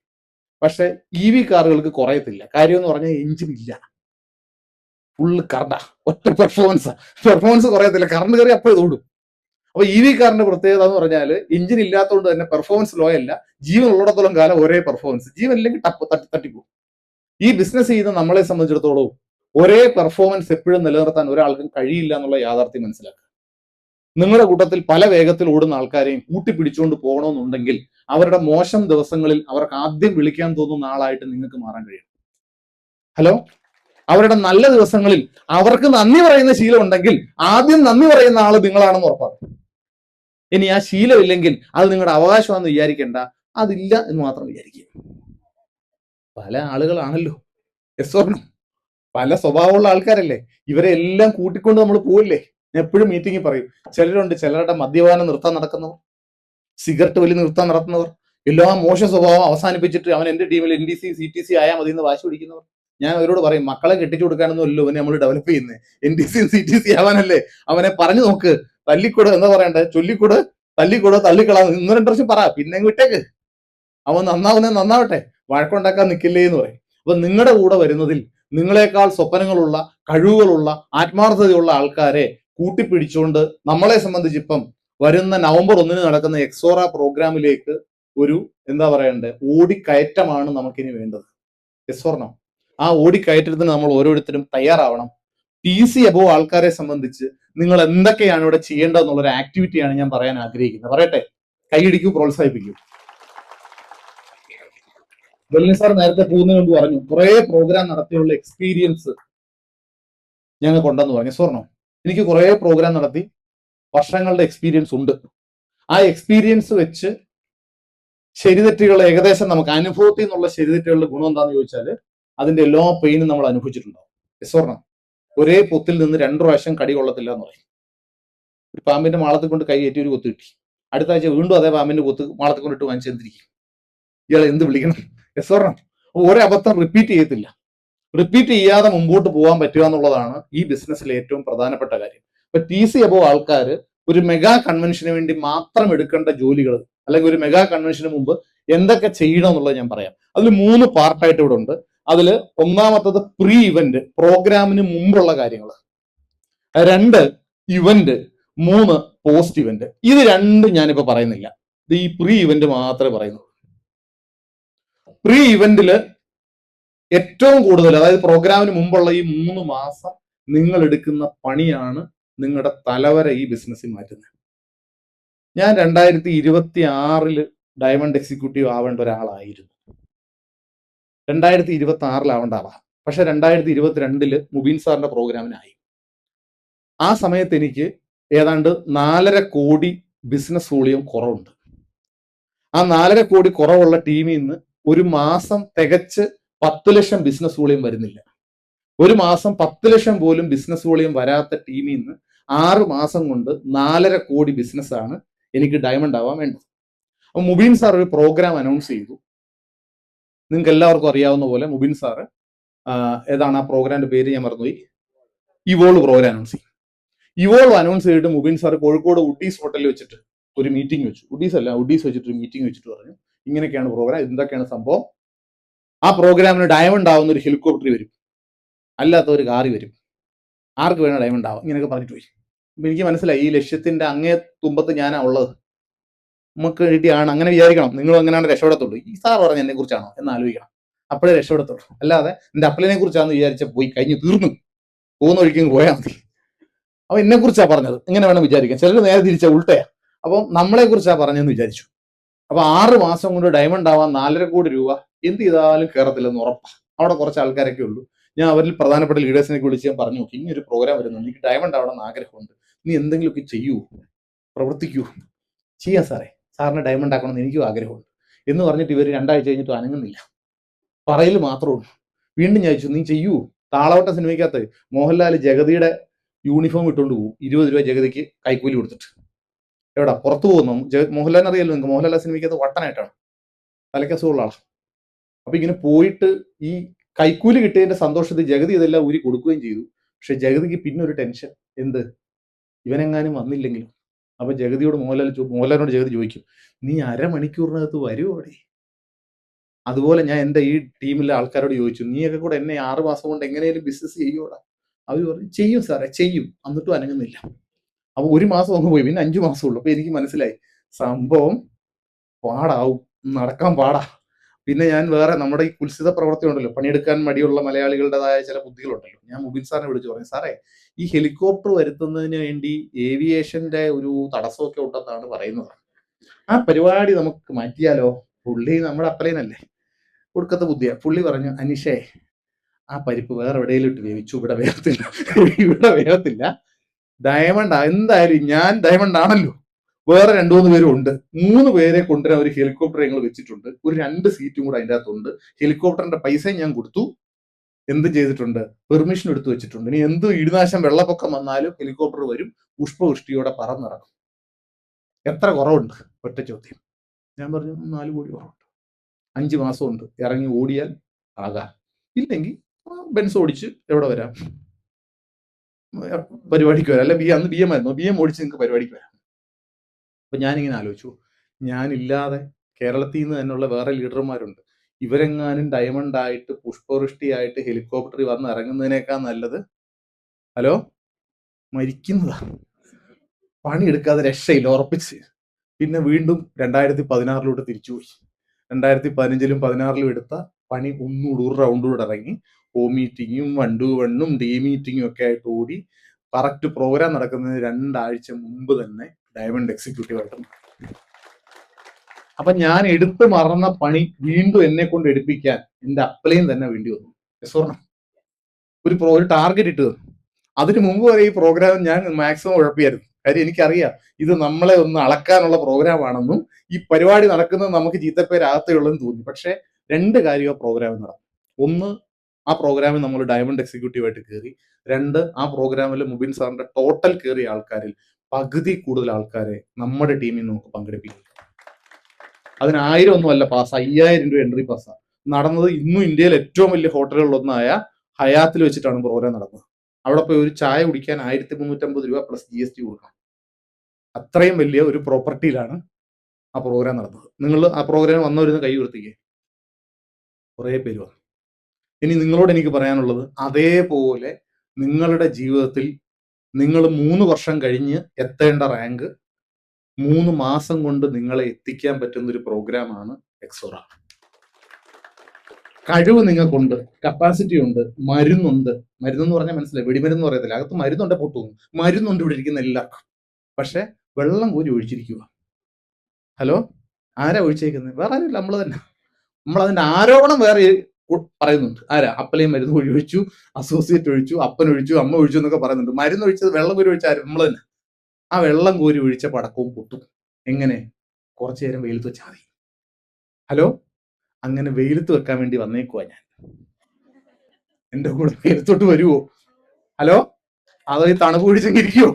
പക്ഷെ EV കാറുകൾക്ക് കുറയത്തില്ല. കാര്യം എന്ന് പറഞ്ഞാൽ എഞ്ചിൻ ഇല്ല, ഫുള്ള് കറണ്ടാ, ഒറ്റ പെർഫോമൻസ് കുറയത്തില്ല. കറണ്ട് കയറി അപ്പോൾ ഇത് ഓടും. അപ്പൊ EV കാറിന്റെ പ്രത്യേകത എന്ന് പറഞ്ഞാൽ എഞ്ചിൻ ഇല്ലാത്തതുകൊണ്ട് തന്നെ പെർഫോമൻസ് ലോ അല്ല. ജീവൻ ഉള്ളിടത്തോളം കാലം ഒരേ പെർഫോമൻസ്, ജീവൻ ഇല്ലെങ്കിൽ തട്ടിപ്പോകും. ഈ ബിസിനസ് ചെയ്യുന്ന നമ്മളെ സംബന്ധിച്ചിടത്തോളം ഒരേ പെർഫോമൻസ് എപ്പോഴും നിലനിർത്താൻ ഒരാൾക്കും കഴിയില്ല എന്നുള്ള യാഥാർത്ഥ്യം മനസ്സിലാക്കുക. നിങ്ങളുടെ കൂട്ടത്തിൽ പല വേഗത്തിൽ ഓടുന്ന ആൾക്കാരെയും കൂട്ടിപ്പിടിച്ചുകൊണ്ട് പോകണമെന്നുണ്ടെങ്കിൽ അവരുടെ മോശം ദിവസങ്ങളിൽ അവർക്ക് ആദ്യം വിളിക്കാൻ തോന്നുന്ന ആളായിട്ട് നിങ്ങൾക്ക് മാറാൻ കഴിയും. ഹലോ? അവരുടെ നല്ല ദിവസങ്ങളിൽ അവർക്ക് നന്ദി പറയുന്ന ശീലം ഉണ്ടെങ്കിൽ ആദ്യം നന്ദി പറയുന്ന ആള് നിങ്ങളാണെന്ന് ഉറപ്പാക്കും. ഇനി ആ ശീലമില്ലെങ്കിൽ അത് നിങ്ങളുടെ അവകാശമാണെന്ന് വിചാരിക്കേണ്ട, അതില്ല എന്ന് മാത്രം വിചാരിക്കുക. പല ആളുകളാണല്ലോ, യെസ് ഓർ നോ? പല സ്വഭാവമുള്ള ആൾക്കാരല്ലേ. ഇവരെ എല്ലാം കൂട്ടിക്കൊണ്ട് നമ്മൾ പോവില്ലേ? ഞാൻ എപ്പോഴും മീറ്റിംഗിൽ പറയും, ചിലരുടെ മദ്യപാനം നിർത്താൻ നടക്കുന്നവർ, സിഗരറ്റ് വലി നിർത്താൻ നടത്തുന്നവർ, എല്ലാ മോശ സ്വഭാവം അവസാനിപ്പിച്ചിട്ട് അവൻ എന്റെ ടീമിൽ NDC CTC ആയാൽ മതി എന്ന് വാശി പിടിക്കുന്നവർ. ഞാൻ അവരോട് പറയും, മക്കളെ കെട്ടിച്ചു കൊടുക്കാനൊന്നും അല്ലോ അവനെ നമ്മൾ ഡെവലപ്പ് ചെയ്യുന്നത്, NDC CTC ആവാനല്ലേ. അവനെ പറഞ്ഞു നോക്ക്, തല്ലിക്കൊട് എന്താ പറയണ്ടേ, ചൊല്ലിക്കൊട്, തല്ലിക്കൊട്, തള്ളിക്കളാ, 1-2 വർഷം പറ, പിന്നെ വിട്ടേക്ക്, അവൻ നന്നാവട്ടെ, വഴക്കുണ്ടാക്കാൻ നിൽക്കില്ലേ എന്ന് പറയും. അപ്പൊ നിങ്ങളുടെ കൂടെ വരുന്നതിൽ നിങ്ങളെക്കാൾ സ്വപ്നങ്ങളുള്ള, കഴിവുകളുള്ള, ആത്മാർത്ഥതയുള്ള ആൾക്കാരെ കൂട്ടിപ്പിടിച്ചുകൊണ്ട് നമ്മളെ സംബന്ധിച്ച് ഇപ്പം വരുന്ന നവംബർ 1 നടക്കുന്ന എക്സോറ പ്രോഗ്രാമിലേക്ക് ഒരു എന്താ പറയണ്ടേ ഓടിക്കയറ്റമാണ് നമുക്കിനി വേണ്ടത്. Yes or no? ആ ഓടിക്കയറ്റത്തിന് നമ്മൾ ഓരോരുത്തരും തയ്യാറാവണം. PC അബോവ് ആൾക്കാരെ സംബന്ധിച്ച് നിങ്ങൾ എന്തൊക്കെയാണ് ഇവിടെ ചെയ്യേണ്ടതെന്നുള്ളൊരു ആക്ടിവിറ്റിയാണ് ഞാൻ പറയാൻ ആഗ്രഹിക്കുന്നത്. പറയട്ടെ? കൈയിടിക്കൂ, പ്രോത്സാഹിപ്പിക്കൂ. വെല്ലി സാർ നേരത്തെ പോകുന്നതിന് മുമ്പ് പറഞ്ഞു കുറെ പ്രോഗ്രാം നടത്തിയുള്ള എക്സ്പീരിയൻസ് ഞങ്ങൾക്കുണ്ടെന്ന് പറഞ്ഞു. സ്വർണം, എനിക്ക് കുറെ പ്രോഗ്രാം നടത്തി വർഷങ്ങളുടെ എക്സ്പീരിയൻസ് ഉണ്ട്. ആ എക്സ്പീരിയൻസ് വെച്ച് ശരിതെറ്റുകൾ ഏകദേശം നമുക്ക് അനുഭവത്തിൽ നിന്നുള്ള ശരിതെറ്റുകളുടെ ഗുണം എന്താണെന്ന് ചോദിച്ചാൽ അതിന്റെ എല്ലാ പെയിനും നമ്മൾ അനുഭവിച്ചിട്ടുണ്ടാവും. സ്വർണം, ഒരേ പൊത്തിൽ നിന്ന് 2 പ്രാവശ്യം കടി കൊള്ളത്തില്ല എന്ന് പറയും. ഒരു പാമ്പിന്റെ മാളത്തിൽ കൊണ്ട് കൈ ഏറ്റി ഒരു കൊത്ത് കിട്ടി, അടുത്ത ആഴ്ച വീണ്ടും അതേ പാമ്പിന്റെ കൊത്ത് മാളത്തിൽ കൊണ്ടിട്ട് വാങ്ങിച്ചെന്തിരിക്കും. ഇയാൾ എന്ത് വിളിക്കണം? സ്വർണം, ഒരേ അബദ്ധം റിപ്പീറ്റ് ചെയ്യത്തില്ല. റിപ്പീറ്റ് ചെയ്യാതെ മുമ്പോട്ട് പോകാൻ പറ്റുക എന്നുള്ളതാണ് ഈ ബിസിനസ്സിലെ ഏറ്റവും പ്രധാനപ്പെട്ട കാര്യം. ഇപ്പൊ TC അബോവ് ആൾക്കാർ ഒരു മെഗാ കൺവെൻഷന് വേണ്ടി മാത്രം എടുക്കേണ്ട ജോലികൾ, അല്ലെങ്കിൽ ഒരു മെഗാ കൺവെൻഷന് മുമ്പ് എന്തൊക്കെ ചെയ്യണം എന്നുള്ളത് ഞാൻ പറയാം. അതിൽ 3 പാർട്ടായിട്ട് ഇവിടെ ഉണ്ട്. അതിൽ ഒന്നാമത്തത് പ്രീ ഇവന്റ്, പ്രോഗ്രാമിന് മുമ്പുള്ള കാര്യങ്ങൾ. 2 ഇവന്റ്, 3 പോസ്റ്റ് ഇവന്റ്. ഇത് രണ്ടും ഞാനിപ്പോ പറയുന്നില്ല, ഇത് ഈ പ്രീ ഇവന്റ് മാത്രമേ പറയുന്നുള്ളൂ. പ്രീ ഇവന്റില് ഏറ്റവും കൂടുതൽ, അതായത് പ്രോഗ്രാമിന് മുമ്പുള്ള ഈ 3 മാസം നിങ്ങൾ എടുക്കുന്ന പണിയാണ് നിങ്ങളുടെ തലവര ഈ ബിസിനസ്സിൽ മാറ്റുന്നത്. ഞാൻ 2026 ഡയമണ്ട് എക്സിക്യൂട്ടീവ് ആവേണ്ട ഒരാളായിരുന്നു. 2026 ആവേണ്ട ആളാ. പക്ഷെ 2022 മുബീൻ സാറിന്റെ പ്രോഗ്രാമിനായി. ആ സമയത്ത് എനിക്ക് ഏതാണ്ട് 4.5 കോടി ബിസിനസ് വോളിയം കുറവുണ്ട്. ആ 4.5 കോടി കുറവുള്ള ടീമിൽ നിന്ന് ഒരു മാസം തികച്ച് 10 ലക്ഷം ബിസിനസ് വോളിയം വരുന്നില്ല. ഒരു മാസം 10 ലക്ഷം പോലും ബിസിനസ് വോളിയം വരാത്ത ടീമിൽ നിന്ന് 6 മാസം കൊണ്ട് 4.5 കോടി ബിസിനസ്സാണ് എനിക്ക് ഡയമണ്ട് ആവാൻ വേണ്ടത്. അപ്പൊ മുബീൻ സാർ ഒരു പ്രോഗ്രാം അനൗൺസ് ചെയ്തു. നിങ്ങൾക്ക് എല്ലാവർക്കും അറിയാവുന്ന പോലെ മുബിൻ സാറ് ഏതാണ് ആ പ്രോഗ്രാമിന്റെ പേര് ഞാൻ മറന്നുപോയി, ഇവോൾവ് പ്രോഗ്രാം അനൗൺസ് ചെയ്യും. ഇവോൾവ് അനൗൺസ് ചെയ്തിട്ട് മുബിൻ സാർ കോഴിക്കോട് ഉഡീസ് ഹോട്ടലിൽ വെച്ചിട്ട് ഒരു മീറ്റിംഗ് വെച്ചു. ഉഡീസ് വെച്ചിട്ട് ഒരു മീറ്റിംഗ് വെച്ചിട്ട് പറഞ്ഞു, ഇങ്ങനെയൊക്കെയാണ് പ്രോഗ്രാം, എന്തൊക്കെയാണ് സംഭവം. ആ പ്രോഗ്രാമിന് ഡയമണ്ട് ആവുന്ന ഒരു ഹെലികോപ്റ്റർ വരും, അല്ലാത്ത ഒരു കാറി വരും, ആർക്ക് വേണം ഡയമണ്ട് ആവും, ഇങ്ങനെയൊക്കെ പറഞ്ഞിട്ട് പോയി. അപ്പൊ എനിക്ക് മനസ്സിലായി ഈ ലക്ഷ്യത്തിന്റെ അങ്ങേ തുമ്പത്ത് ഞാനാ ഉള്ളത്. നമുക്ക് വേണ്ടിയാണ്, അങ്ങനെ വിചാരിക്കണം. നിങ്ങൾ അങ്ങനെയാണ് രക്ഷപ്പെടത്തുള്ളൂ. ഈ സാർ പറഞ്ഞ എന്നെ കുറിച്ചാണോ എന്ന് ആലോചിക്കണം, അപ്പോഴേ രക്ഷപ്പെടത്തുള്ളൂ. അല്ലാതെ എന്റെ അപ്പലിനെ കുറിച്ചാണെന്ന് വിചാരിച്ച പോയി കഴിഞ്ഞ് തീർന്നു, പോകുന്ന ഒഴിക്കും പോയാൽ മതി. അപ്പൊ എന്നെ കുറിച്ചാ പറഞ്ഞത്, ഇങ്ങനെ വേണം വിചാരിക്കാൻ. ചിലർ നേരെ തിരിച്ച ഉൾട്ടയാ. അപ്പം നമ്മളെ കുറിച്ചാ പറഞ്ഞെന്ന് വിചാരിച്ചു. അപ്പൊ 6 മാസം കൊണ്ട് ഡയമണ്ട് ആവാൻ 4.5 കോടി രൂപ എന്ത് ചെയ്താലും കയറത്തില്ലെന്ന് ഉറപ്പാ. അവിടെ കുറച്ച് ആൾക്കാരൊക്കെ ഉള്ളൂ. ഞാൻ അവരിൽ പ്രധാനപ്പെട്ട ലീഡേഴ്സിനെ വിളിച്ച് ഞാൻ പറഞ്ഞു നോക്കി, ഇങ്ങനെ ഒരു പ്രോഗ്രാം വരുന്നുണ്ട്, എനിക്ക് ഡയമണ്ട് ആവണമെന്ന് ആഗ്രഹമുണ്ട്, നീ എന്തെങ്കിലുമൊക്കെ ചെയ്യൂ, പ്രവർത്തിക്കൂ. ചെയ്യാം സാറേ, സാറിന് ഡയമണ്ട് ആക്കണമെന്ന് എനിക്കും ആഗ്രഹമുണ്ട് എന്ന് പറഞ്ഞിട്ട് ഇവർ 2 ആഴ്ച കഴിഞ്ഞിട്ട് അനങ്ങുന്നില്ല, പറയൽ മാത്രമേ ഉള്ളൂ. വീണ്ടും ഞാൻ ചോദിച്ചു, നീ ചെയ്യൂ. താളവട്ട സിനിമയ്ക്കകത്ത് മോഹൻലാൽ ജഗതിയുടെ യൂണിഫോം ഇട്ടുകൊണ്ട് പോകും, 20 രൂപ ജഗതിക്ക് കൈക്കൂലി കൊടുത്തിട്ട്. എവിടാ പുറത്തു പോകുന്നു? മോഹൻലാലിന് അറിയാലോ നിങ്ങൾക്ക്, മോഹൻലാൽ സിനിമയ്ക്കകത്ത് വട്ടനായിട്ടാണ്, തലക്കസുള്ള ആളാണ്. അപ്പൊ ഇങ്ങനെ പോയിട്ട് ഈ കൈക്കൂലി കിട്ടിയതിന്റെ സന്തോഷത്തിൽ ജഗതി ഇതെല്ലാം ഊരി കൊടുക്കുകയും ചെയ്തു. പക്ഷെ ജഗതിക്ക് പിന്നെ ഒരു ടെൻഷൻ, എന്ത്, ഇവനെങ്ങാനും വന്നില്ലെങ്കിലും. അപ്പൊ മോഹൻലാലിനോട് ജഗതി ചോദിക്കും, നീ അരമണിക്കൂറിനകത്ത് വരുമോ അവിടെ? അതുപോലെ ഞാൻ എൻ്റെ ഈ ടീമിലെ ആൾക്കാരോട് ചോദിച്ചു, നീയൊക്കെ കൂടെ എന്നെ 6 മാസം കൊണ്ട് എങ്ങനെയും ബിസിനസ് ചെയ്യൂടാ? അവർ പറഞ്ഞു, ചെയ്യും സാറേ ചെയ്യും. എന്നിട്ടും അനങ്ങുന്നില്ല. അപ്പൊ 1 മാസം അങ്ങ് പോയി, പിന്നെ 5 മാസം ഉള്ളു. അപ്പൊ എനിക്ക് മനസ്സിലായി സംഭവം പാടാവും, നടക്കാൻ പാടാ. പിന്നെ ഞാൻ വേറെ നമ്മുടെ ഈ കുൽസിത പ്രവൃത്തി ഉണ്ടല്ലോ, പണിയെടുക്കാൻ മടിയുള്ള മലയാളികളുടേതായ ചില ബുദ്ധികളുണ്ടല്ലോ. ഞാൻ മുബിൻ സാറിനെ വിളിച്ചു പറഞ്ഞു, സാറേ ഈ ഹെലികോപ്റ്റർ വരുത്തുന്നതിന് വേണ്ടി ഏവിയേഷന്റെ ഒരു തടസ്സമൊക്കെ ഉണ്ടെന്നാണ് പറയുന്നത്, ആ പരിപാടി നമുക്ക് മാറ്റിയാലോ? പുള്ളി നമ്മുടെ അപ്പലേനല്ലേ, കൊടുക്കത്തെ ബുദ്ധിയാ. പുള്ളി പറഞ്ഞു, അനീഷേ ആ പരിപ്പ് വേറെ എവിടെയെങ്കിലും ഇട്ട് വേവിച്ചു, ഇവിടെ വേഗത്തില്ല, ഇവിടെ വേഗത്തില്ല. ഡയമണ്ട് എന്തായാലും ഞാൻ ഡയമണ്ട് ആണല്ലോ, വേറെ 2-3 പേരും ഉണ്ട്, 3 പേരെ കൊണ്ടുവരാൻ ഒരു ഹെലികോപ്റ്റർ ഞങ്ങൾ വെച്ചിട്ടുണ്ട്, ഒരു 2 സീറ്റും കൂടെ അതിൻ്റെ അകത്തുണ്ട്. ഹെലികോപ്റ്ററിന്റെ പൈസയും ഞാൻ കൊടുത്തു, എന്ത് ചെയ്തിട്ടുണ്ട്, പെർമിഷൻ എടുത്തു വെച്ചിട്ടുണ്ട്. ഇനി എന്ത് ഇടിനാശം വെള്ളപ്പൊക്കം വന്നാലും ഹെലികോപ്റ്റർ വരും, പുഷ്പവൃഷ്ടിയോടെ പറന്നിറങ്ങും. എത്ര കുറവുണ്ട്? ഒറ്റ ചോദ്യം. ഞാൻ പറഞ്ഞു, 4 കോടി കുറവുണ്ട്. 5 മാസമുണ്ട്, ഇറങ്ങി ഓടിയാൽ ആകാം, ഇല്ലെങ്കിൽ ബെൻസ് ഓടിച്ച് എവിടെ വരാം, പരിപാടിക്ക് വരാം. അല്ലെ അന്ന് BM ആയിരുന്നു, BM ഓടിച്ച് നിങ്ങൾക്ക് പരിപാടിക്ക് വരാം. അപ്പൊ ഞാനിങ്ങനെ ആലോചിച്ചു, ഞാനില്ലാതെ കേരളത്തിൽ നിന്ന് തന്നെയുള്ള വേറെ ലീഡർമാരുണ്ട്, ഇവരെങ്ങാനും ഡയമണ്ട് ആയിട്ട് പുഷ്പവൃഷ്ടിയായിട്ട് ഹെലികോപ്റ്ററിൽ വന്ന് ഇറങ്ങുന്നതിനേക്കാൾ നല്ലത് ഹലോ മരിക്കുന്നതാ. പണിയെടുക്കാതെ രക്ഷയില്ല, ഉറപ്പിച്ച്. പിന്നെ വീണ്ടും 2016 തിരിച്ചുപോയി. 2015-ലും 2016-ലും എടുത്ത പണി ഒന്നുകൂടെ ഒരു റൗണ്ടുകൂടെ ഇറങ്ങി, O മീറ്റിങ്ങും 1 to 1-ഉം ഡേ മീറ്റിങ്ങും ഒക്കെ ആയിട്ട് ഓടി കറക്റ്റ് പ്രോഗ്രാം നടക്കുന്നതിന് 2 ആഴ്ച മുമ്പ് തന്നെ ഡയമണ്ട് എക്സിക്യൂട്ടീവ് ആയിട്ട്. അപ്പൊ ഞാൻ എടുത്തു മറന്ന പണി വീണ്ടും എന്നെ കൊണ്ട് എടുപ്പിക്കാൻ എന്റെ അപ്പലയും തന്നെ വേണ്ടി വന്നു. ഒരു ടാർഗറ്റ് ഇട്ടു. അതിനു മുമ്പ് വരെ ഈ പ്രോഗ്രാം ഞാൻ മാക്സിമം ഉഴപ്പിയായിരുന്നു. കാര്യം എനിക്കറിയാം ഇത് നമ്മളെ ഒന്ന് അളക്കാനുള്ള പ്രോഗ്രാം ആണെന്നും ഈ പരിപാടി നടക്കുന്നത് നമുക്ക് ചീത്തപ്പേരാകത്തേയുള്ളെന്ന് തോന്നി. പക്ഷെ 2 കാര്യം ആ പ്രോഗ്രാമിൽ നടന്നു. ഒന്ന്, ആ പ്രോഗ്രാമിൽ നമ്മൾ ഡയമണ്ട് എക്സിക്യൂട്ടീവ് ആയിട്ട് കയറി. 2, ആ പ്രോഗ്രാമിൽ മുബിൻ സാറിന്റെ ടോട്ടൽ കയറിയ ആൾക്കാരിൽ പകുതി കൂടുതൽ ആൾക്കാരെ നമ്മുടെ ടീമിൽ നമുക്ക് പങ്കെടുപ്പിക്കും. അതിന് 1000 ഒന്നുമല്ല പാസ്, 5000 രൂപ എൻട്രി പാസ്സാ നടന്നത്. ഇന്നും ഇന്ത്യയിൽ ഏറ്റവും വലിയ ഹോട്ടലുകളിലൊന്നായ ഹയാത്തിൽ വെച്ചിട്ടാണ് പ്രോഗ്രാം നടന്നത്. അവിടെ പോയി ഒരു ചായ കുടിക്കാൻ 1350 രൂപ പ്ലസ് GST കൊടുക്കണം. അത്രയും വലിയ ഒരു പ്രോപ്പർട്ടിയിലാണ് ആ പ്രോഗ്രാം നടന്നത്. നിങ്ങൾ ആ പ്രോഗ്രാം വന്നവരുന്ന് കൈ ഉയർത്തിക്കേ, കുറേ പേര് വന്നു. ഇനി നിങ്ങളോട് എനിക്ക് പറയാനുള്ളത്, അതേപോലെ നിങ്ങളുടെ ജീവിതത്തിൽ നിങ്ങൾ 3 വർഷം കഴിഞ്ഞ് എത്തേണ്ട റാങ്ക് 3 മാസം കൊണ്ട് നിങ്ങളെ എത്തിക്കാൻ പറ്റുന്ന ഒരു പ്രോഗ്രാമാണ് എക്സോറ. കഴിവ് നിങ്ങൾക്കുണ്ട്, കപ്പാസിറ്റി ഉണ്ട്, മരുന്നുണ്ട്. മരുന്നെന്ന് പറഞ്ഞാൽ മനസ്സിലായി, വെടിമരുന്ന് പറയത്തില്ല, അകത്ത് മരുന്നുണ്ട്, പൊട്ടുന്നു മരുന്നുണ്ട് ഇവിടെ ഇരിക്കുന്ന എല്ലാവർക്കും. പക്ഷെ വെള്ളം കോരി ഒഴിച്ചിരിക്കുക. ഹലോ, ആരാ ഒഴിച്ചേക്കുന്നത്? വേറെ ആരുമില്ല, നമ്മൾ തന്നെ. നമ്മൾ അതിന്റെ ആരോപണം വേറെ പറയുന്നുണ്ട്. ആരാ? അപ്പലയും മരുന്ന് കോരി ഒഴിച്ചു, അസോസിയേറ്റ് ഒഴിച്ചു, അപ്പൻ ഒഴിച്ചു, അമ്മ ഒഴിച്ചു എന്നൊക്കെ പറയുന്നുണ്ട്. മരുന്ന് ഒഴിച്ചത്, വെള്ളം കോരി ഒഴിച്ച ആരും നമ്മൾ തന്നെ. ആ വെള്ളം കോരി ഒഴിച്ച പടക്കവും പൊട്ടും. എങ്ങനെ? കുറച്ചു നേരം വെയിലത്ത് വെച്ചാൽ മതി. ഹലോ, അങ്ങനെ വെയിലത്ത് വെക്കാൻ വേണ്ടി വന്നേക്കുവാ ഞാൻ. എന്റെ കൂടെ വെയിലത്തോട്ട് വരുവോ? ഹലോ, അതോ ഈ തണുപ്പ് പിടിച്ചെങ്കിരിക്കുവോ?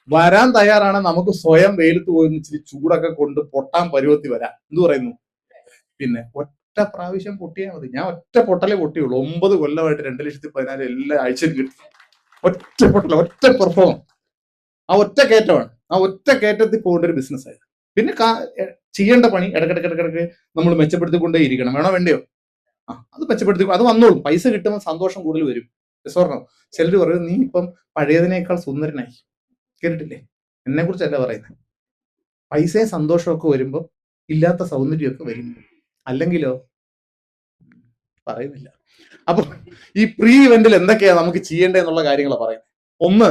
വരാൻ തയ്യാറാണ്. നമുക്ക് സ്വയം വെയിലത്ത് പോയി ഇച്ചിരി ചൂടൊക്കെ കൊണ്ട് പൊട്ടാൻ പരുവത്തി വരാം. എന്തു പറയുന്നു? പിന്നെ ഒറ്റ ഒറ്റ പ്രാവശ്യം പൊട്ടിയാൽ മതി. ഞാൻ ഒറ്റ പൊട്ടലേ പൊട്ടിയുള്ളൂ. 9 കൊല്ലമായിട്ട് 2,14,000 എല്ലാ ആഴ്ചയും കിട്ടും. ഒറ്റ പൊട്ടല, ഒറ്റ പെർഫോം. ആ ഒറ്റ കയറ്റമാണ്. ആ ഒറ്റ കയറ്റത്തിൽ പോകേണ്ട ഒരു ബിസിനസ് ആയിരുന്നു. പിന്നെ ചെയ്യേണ്ട പണി ഇടക്കിടക്ക് നമ്മൾ മെച്ചപ്പെടുത്തിക്കൊണ്ടേ ഇരിക്കണം. വേണോ വേണ്ടയോ? അത് മെച്ചപ്പെടുത്തി, അത് വന്നോളും. പൈസ കിട്ടുമ്പോൾ സന്തോഷം കൂടുതൽ വരും. സ്വർണ്ണം ചിലർ പറയും നീ ഇപ്പം പഴയതിനേക്കാൾ സുന്ദരനായി. കേട്ടിട്ടില്ലേ? എന്നെ കുറിച്ചല്ല പറയുന്നത്. പൈസയും സന്തോഷമൊക്കെ വരുമ്പോൾ ഇല്ലാത്ത സൗന്ദര്യമൊക്കെ വരും. അല്ലെങ്കിലോ? പറയുന്നില്ല. അപ്പൊ ഈ പ്രീ ഇവന്റിൽ എന്തൊക്കെയാ നമുക്ക് ചെയ്യേണ്ടതെന്നുള്ള കാര്യങ്ങളാണ് പറയുന്നത്. ഒന്ന്,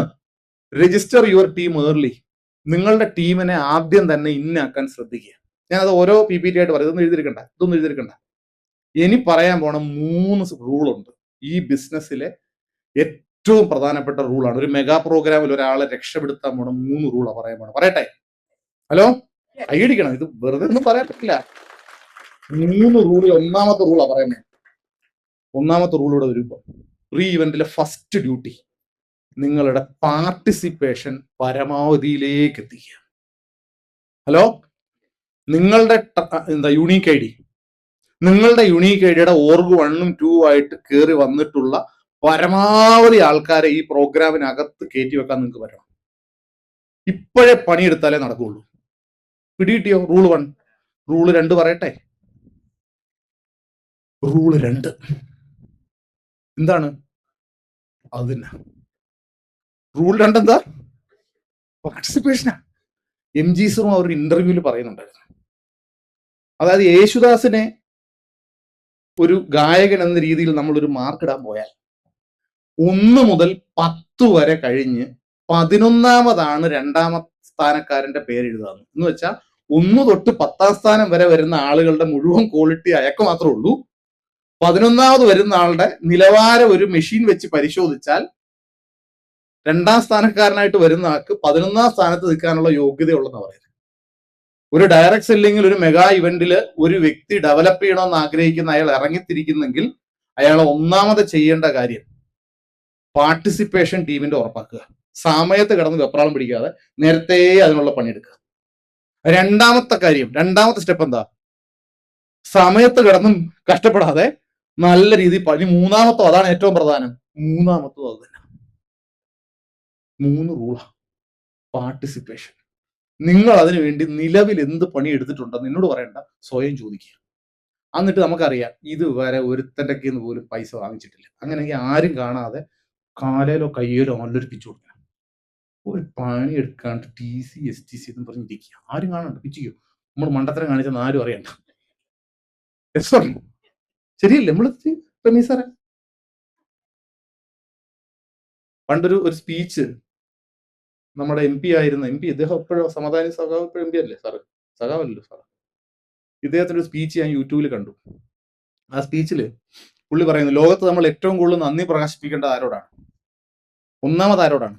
രജിസ്റ്റർ യുവർ ടീം ഏർലി. നിങ്ങളുടെ ടീമിനെ ആദ്യം തന്നെ ഇന്നാക്കാൻ ശ്രദ്ധിക്കുക. ഞാനത് ഓരോ PPT ആയിട്ട് പറയും. ഇതൊന്നും എഴുതിയിരിക്കണ്ട. ഇനി പറയാൻ പോണ 3 റൂളുണ്ട്. ഈ ബിസിനസ്സിലെ ഏറ്റവും പ്രധാനപ്പെട്ട റൂളാണ്. ഒരു മെഗാ പ്രോഗ്രാമിൽ ഒരാളെ രക്ഷപ്പെടുത്താൻ പോണ 3 റൂളാണ് പറയാൻ പോണം. പറയട്ടെ? ഹലോ, കൈയടിക്കണം. ഇത് വെറുതെ ഒന്നും പറയാൻ പറ്റില്ല. 3 റൂളിൽ ഒന്നാമത്തെ റൂളാണ് പറയുന്നത്. ഒന്നാമത്തെ റൂൾ ഇവിടെ വരുമ്പോൾ പ്രീ ഇവന്റിലെ ഫസ്റ്റ് ഡ്യൂട്ടി, നിങ്ങളുടെ പാർട്ടിസിപ്പേഷൻ പരമാവധിയിലേക്ക് എത്തിക്കുക. ഹലോ, നിങ്ങളുടെ യുണീക്ക് ഐ ഡി, നിങ്ങളുടെ യുണീക്ക് ഐഡിയുടെ ഓർഗ് 1ഉം 2ഉം ആയിട്ട് കയറി വന്നിട്ടുള്ള പരമാവധി ആൾക്കാരെ ഈ പ്രോഗ്രാമിനകത്ത് കയറ്റി വെക്കാൻ നിങ്ങൾക്ക് പറ്റണം. ഇപ്പോഴേ പണിയെടുത്താലേ നടക്കുകയുള്ളൂ. പിടികിട്ടിയോ? റൂൾ 1. റൂൾ 2 പറയട്ടെ? റൂൾ 2 എന്താണ്? അത് തന്നെ. റൂൾ 2 എന്താ? പാർട്ടിസിപ്പേഷനാ. MG സറും അവർ ഇന്റർവ്യൂവിൽ പറയുന്നുണ്ടായിരുന്നു. അതായത് യേശുദാസിനെ ഒരു ഗായകൻ എന്ന രീതിയിൽ നമ്മൾ ഒരു മാർക്ക് ഇടാൻ പോയാൽ 1 മുതൽ 10 വരെ കഴിഞ്ഞ് 11ാമതാണ് 2ാമത്തെ സ്ഥാനക്കാരന്റെ പേര് എഴുതുക. എന്ന് വെച്ചാൽ 1 തൊട്ട് 10ാം സ്ഥാനം വരെ വരുന്ന ആളുകളുടെ മുഴുവൻ ക്വാളിറ്റി അയാൾക്ക് മാത്രമേ ഉള്ളൂ. 11ാമത് വരുന്ന ആളുടെ നിലവാരം ഒരു മെഷീൻ വെച്ച് പരിശോധിച്ചാൽ 2ാം സ്ഥാനക്കാരനായിട്ട് വരുന്ന ആൾക്ക് 11ാം സ്ഥാനത്ത് നിൽക്കാനുള്ള യോഗ്യതയുള്ളതെന്ന് പറയുന്നത്. ഒരു ഡയറക്ട് സെല്ലിങ്ങിൽ, ഒരു മെഗാ ഇവന്റില് ഒരു വ്യക്തി ഡെവലപ്പ് ചെയ്യണമെന്ന് ആഗ്രഹിക്കുന്ന അയാൾ ഇറങ്ങിത്തിരിക്കുന്നെങ്കിൽ അയാൾ ഒന്നാമത് ചെയ്യേണ്ട കാര്യം പാർട്ടിസിപ്പേഷൻ ടീമിന്റെ ഉറപ്പാക്കുക. സമയത്ത് കിടന്ന് വെപ്രാളം പിടിക്കാതെ നേരത്തെ അതിനുള്ള പണിയെടുക്കുക. 2ാമത്തെ കാര്യം, 2ാമത്തെ സ്റ്റെപ്പ് എന്താ? സമയത്ത് കിടന്നും കഷ്ടപ്പെടാതെ നല്ല രീതിയിൽ പണി. 3ാമത്തോ, അതാണ് ഏറ്റവും പ്രധാനം. 3ാമത്തോ അത് തന്നെ. 3 റൂളാ പാർട്ടിസിപ്പേഷൻ. നിങ്ങൾ അതിനു വേണ്ടി നിലവിൽ എന്ത് പണി എടുത്തിട്ടുണ്ടെന്ന് എന്നോട് പറയണ്ട, സ്വയം ചോദിക്കുക. എന്നിട്ട് നമുക്കറിയാം ഇതുവരെ ഒരുത്തൻ്റെ കയ്യിൽ പോലും പൈസ വാങ്ങിച്ചിട്ടില്ല. അങ്ങനെയെങ്കിൽ ആരും കാണാതെ കാലയിലോ കയ്യിലോ നല്ലൊരു പിച്ചു കൊടുക്കണം. ഒരു പണി എടുക്കാണ്ട് TC STC എന്ന് പറഞ്ഞിരിക്കുക. ആരും കാണണ്ട, പിച്ചിക്കോ. നമ്മൾ മണ്ടത്തരം കാണിച്ചെന്ന് ആരും അറിയണ്ട. ശരിയല്ലേ? നമ്മൾ സാറേ പണ്ടൊരു സ്പീച്ച് നമ്മുടെ MP ആയിരുന്ന ഇദ്ദേഹം എപ്പോഴും സമാധാനി സഖാവ്, ഇപ്പോഴും MP അല്ലേ സാറ്? സഖാവല്ലോ സാറ്. ഇദ്ദേഹത്തിന്റെ ഒരു സ്പീച്ച് ഞാൻ യൂട്യൂബിൽ കണ്ടു. ആ സ്പീച്ചിൽ പുള്ളി പറയുന്നു, ലോകത്ത് നമ്മൾ ഏറ്റവും കൂടുതൽ നന്ദി പ്രകാശിപ്പിക്കേണ്ടത് ആരോടാണ്? 1ാമത് ആരോടാണ്?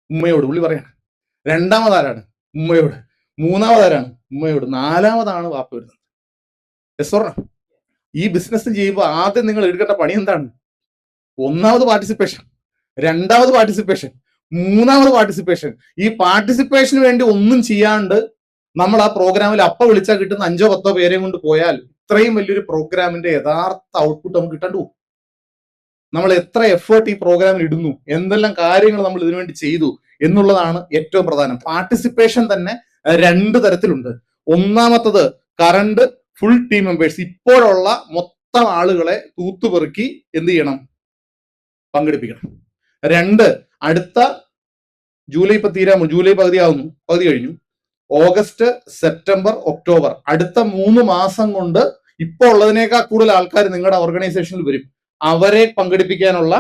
ഉമ്മയോട്. പുള്ളി പറയാണ്. 2ാമത് ആരാണ്? ഉമ്മയോട്. 3ാമത് ആരാണ്? ഉമ്മയോട്. 4ാമതാണ് വാപ്പ വരുന്നത്. ഈ ബിസിനസ് ചെയ്യുമ്പോൾ ആദ്യം നിങ്ങൾ എടുക്കേണ്ട പണി എന്താണ്? 1ാമത് പാർട്ടിസിപ്പേഷൻ, 2ാമത് പാർട്ടിസിപ്പേഷൻ, 3ാമത് പാർട്ടിസിപ്പേഷൻ. ഈ പാർട്ടിസിപ്പേഷന് വേണ്ടി ഒന്നും ചെയ്യാണ്ട് നമ്മൾ ആ പ്രോഗ്രാമിൽ വിളിച്ചാൽ കിട്ടുന്ന 5ഓ 10ഓ പേരെയും കൊണ്ട് പോയാൽ ഇത്രയും വലിയൊരു പ്രോഗ്രാമിന്റെ യഥാർത്ഥ ഔട്ട്പുട്ട് നമുക്ക് കിട്ടണ്ടു. നമ്മൾ എത്ര എഫേർട്ട് ഈ പ്രോഗ്രാമിൽ ഇടുന്നു, എന്തെല്ലാം കാര്യങ്ങൾ നമ്മൾ ഇതിനുവേണ്ടി ചെയ്തു എന്നുള്ളതാണ് ഏറ്റവും പ്രധാനം. പാർട്ടിസിപ്പേഷൻ തന്നെ 2 തരത്തിലുണ്ട്. 1ാമത്തത് കറണ്ട് ഫുൾ ടീം മെമ്പേഴ്സ്, ഇപ്പോഴുള്ള മൊത്തം ആളുകളെ തൂത്തുപെറുക്കി എന്ത് ചെയ്യണം? പങ്കെടുപ്പിക്കണം. 2, അടുത്ത ജൂലൈ പകുതി കഴിഞ്ഞു. ഓഗസ്റ്റ്, സെപ്റ്റംബർ, ഒക്ടോബർ, അടുത്ത 3 മാസം കൊണ്ട് ഇപ്പോൾ ഉള്ളതിനേക്കാൾ കൂടുതൽ ആൾക്കാർ നിങ്ങളുടെ ഓർഗനൈസേഷനിൽ വരും. അവരെ പങ്കെടുപ്പിക്കാനുള്ള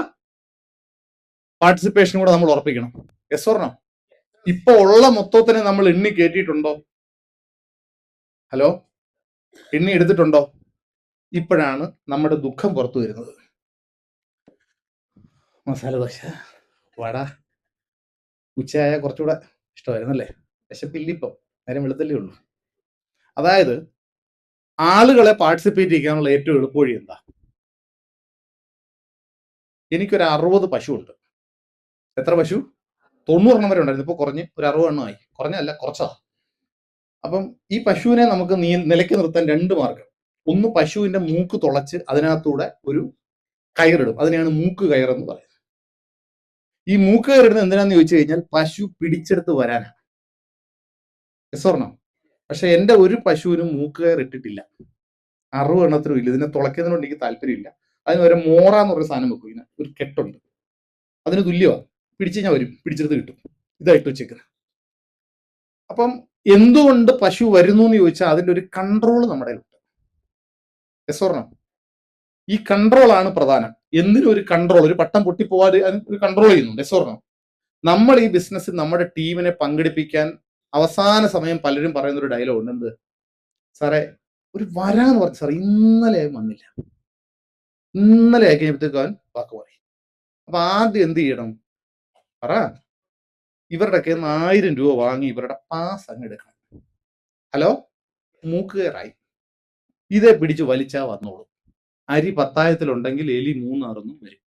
പാർട്ടിസിപ്പേഷൻ കൂടെ നമ്മൾ ഉറപ്പിക്കണം. Yes or no? ഇപ്പൊ ഉള്ള മൊത്തത്തിനെ നമ്മൾ എണ്ണി കയറ്റിയിട്ടുണ്ടോ? ഹലോ, എണ്ണി എടുത്തിട്ടുണ്ടോ? ഇപ്പോഴാണ് നമ്മുടെ ദുഃഖം പുറത്തു വരുന്നത്. മസാല ദോശ, വട, ഉച്ചയായ കുറച്ചുകൂടെ ഇഷ്ടമായിരുന്നല്ലേ? വിശപ്പില്ലിപ്പം, നേരം വെളുത്തല്ലേ ഉള്ളൂ. അതായത് ആളുകളെ പാർട്ടിസിപ്പേറ്റ് ചെയ്യാനുള്ള ഏറ്റവും എളുപ്പവഴി എന്താ? എനിക്കൊരു 60 പശു ഉണ്ട്. എത്ര പശു? 90 വരെ ഉണ്ടായിരുന്നു. ഇപ്പൊ കുറഞ്ഞ് ഒരു 60 കുറഞ്ഞല്ല, കുറച്ചതാ. അപ്പം ഈ പശുവിനെ നമുക്ക് നിലയ്ക്ക് നിർത്താൻ 2 മാർഗം. ഒന്ന് പശുവിന്റെ മൂക്ക് തുളച്ച് അതിനകത്തൂടെ ഒരു കയറിടും. അതിനെയാണ് മൂക്ക് കയറെന്ന് പറയുന്നത്. ഈ മൂക്ക് കയറിടുന്നത് എന്തിനാന്ന് ചോദിച്ചു കഴിഞ്ഞാൽ പശു പിടിച്ചെടുത്ത് വരാനാണ്. സ്വർണം. പക്ഷെ എന്റെ ഒരു പശുവിനും മൂക്ക് കയർ ഇട്ടിട്ടില്ല, 60 എണ്ണത്തിനും ഇല്ല. ഇതിനെ തുളയ്ക്കുന്നതിനോട് എനിക്ക് താല്പര്യമില്ല. അതിന് വരെ മോറ എന്ന് പറഞ്ഞ സാധനം വെക്കും. ഇതിന് ഒരു കെട്ടുണ്ട്, അതിന് തുല്യമാണ്. പിടിച്ചു കഴിഞ്ഞാൽ വരും, പിടിച്ചെടുത്ത് കിട്ടും. ഇതായിട്ട് വെച്ചേക്കുന്നത്. അപ്പം എന്തുകൊണ്ട് പശു വരുന്നു എന്ന് ചോദിച്ചാൽ അതിന്റെ ഒരു കൺട്രോൾ നമ്മുടെ ഉണ്ട്. സ്വർണം. ഈ കൺട്രോളാണ് പ്രധാനം. എന്തിനും ഒരു കൺട്രോൾ, ഒരു പട്ടം പൊട്ടിപ്പോവാതെ ഒരു കൺട്രോൾ ചെയ്യുന്നുണ്ട്. സ്വർണം. നമ്മൾ ഈ ബിസിനസ്സിൽ നമ്മുടെ ടീമിനെ പങ്കെടുപ്പിക്കാൻ അവസാന സമയം പലരും പറയുന്ന ഒരു ഡയലോഗ് ഉണ്ട്. എന്ത് സാറേ, ഒരു വരാന്ന് പറഞ്ഞു സാർ, ഇന്നലെ വന്നില്ല, ഇന്നലെ ആയി കഴിഞ്ഞപ്പോഴത്തേക്ക് അവൻ വാക്ക് പറയും. അപ്പൊ ആദ്യം എന്ത് ചെയ്യണം പറ, ഇവരുടെ ഒക്കെ 1000 രൂപ വാങ്ങി ഇവരുടെ പാസ് അങ്ങ് എടുക്കണം. ഹലോ, മൂക്കുകയറായി, ഇതേ പിടിച്ച് വലിച്ചാ വന്നോളൂ. അരി 10,000-ത്തിലുണ്ടെങ്കിൽ എലി 3-6 വരും.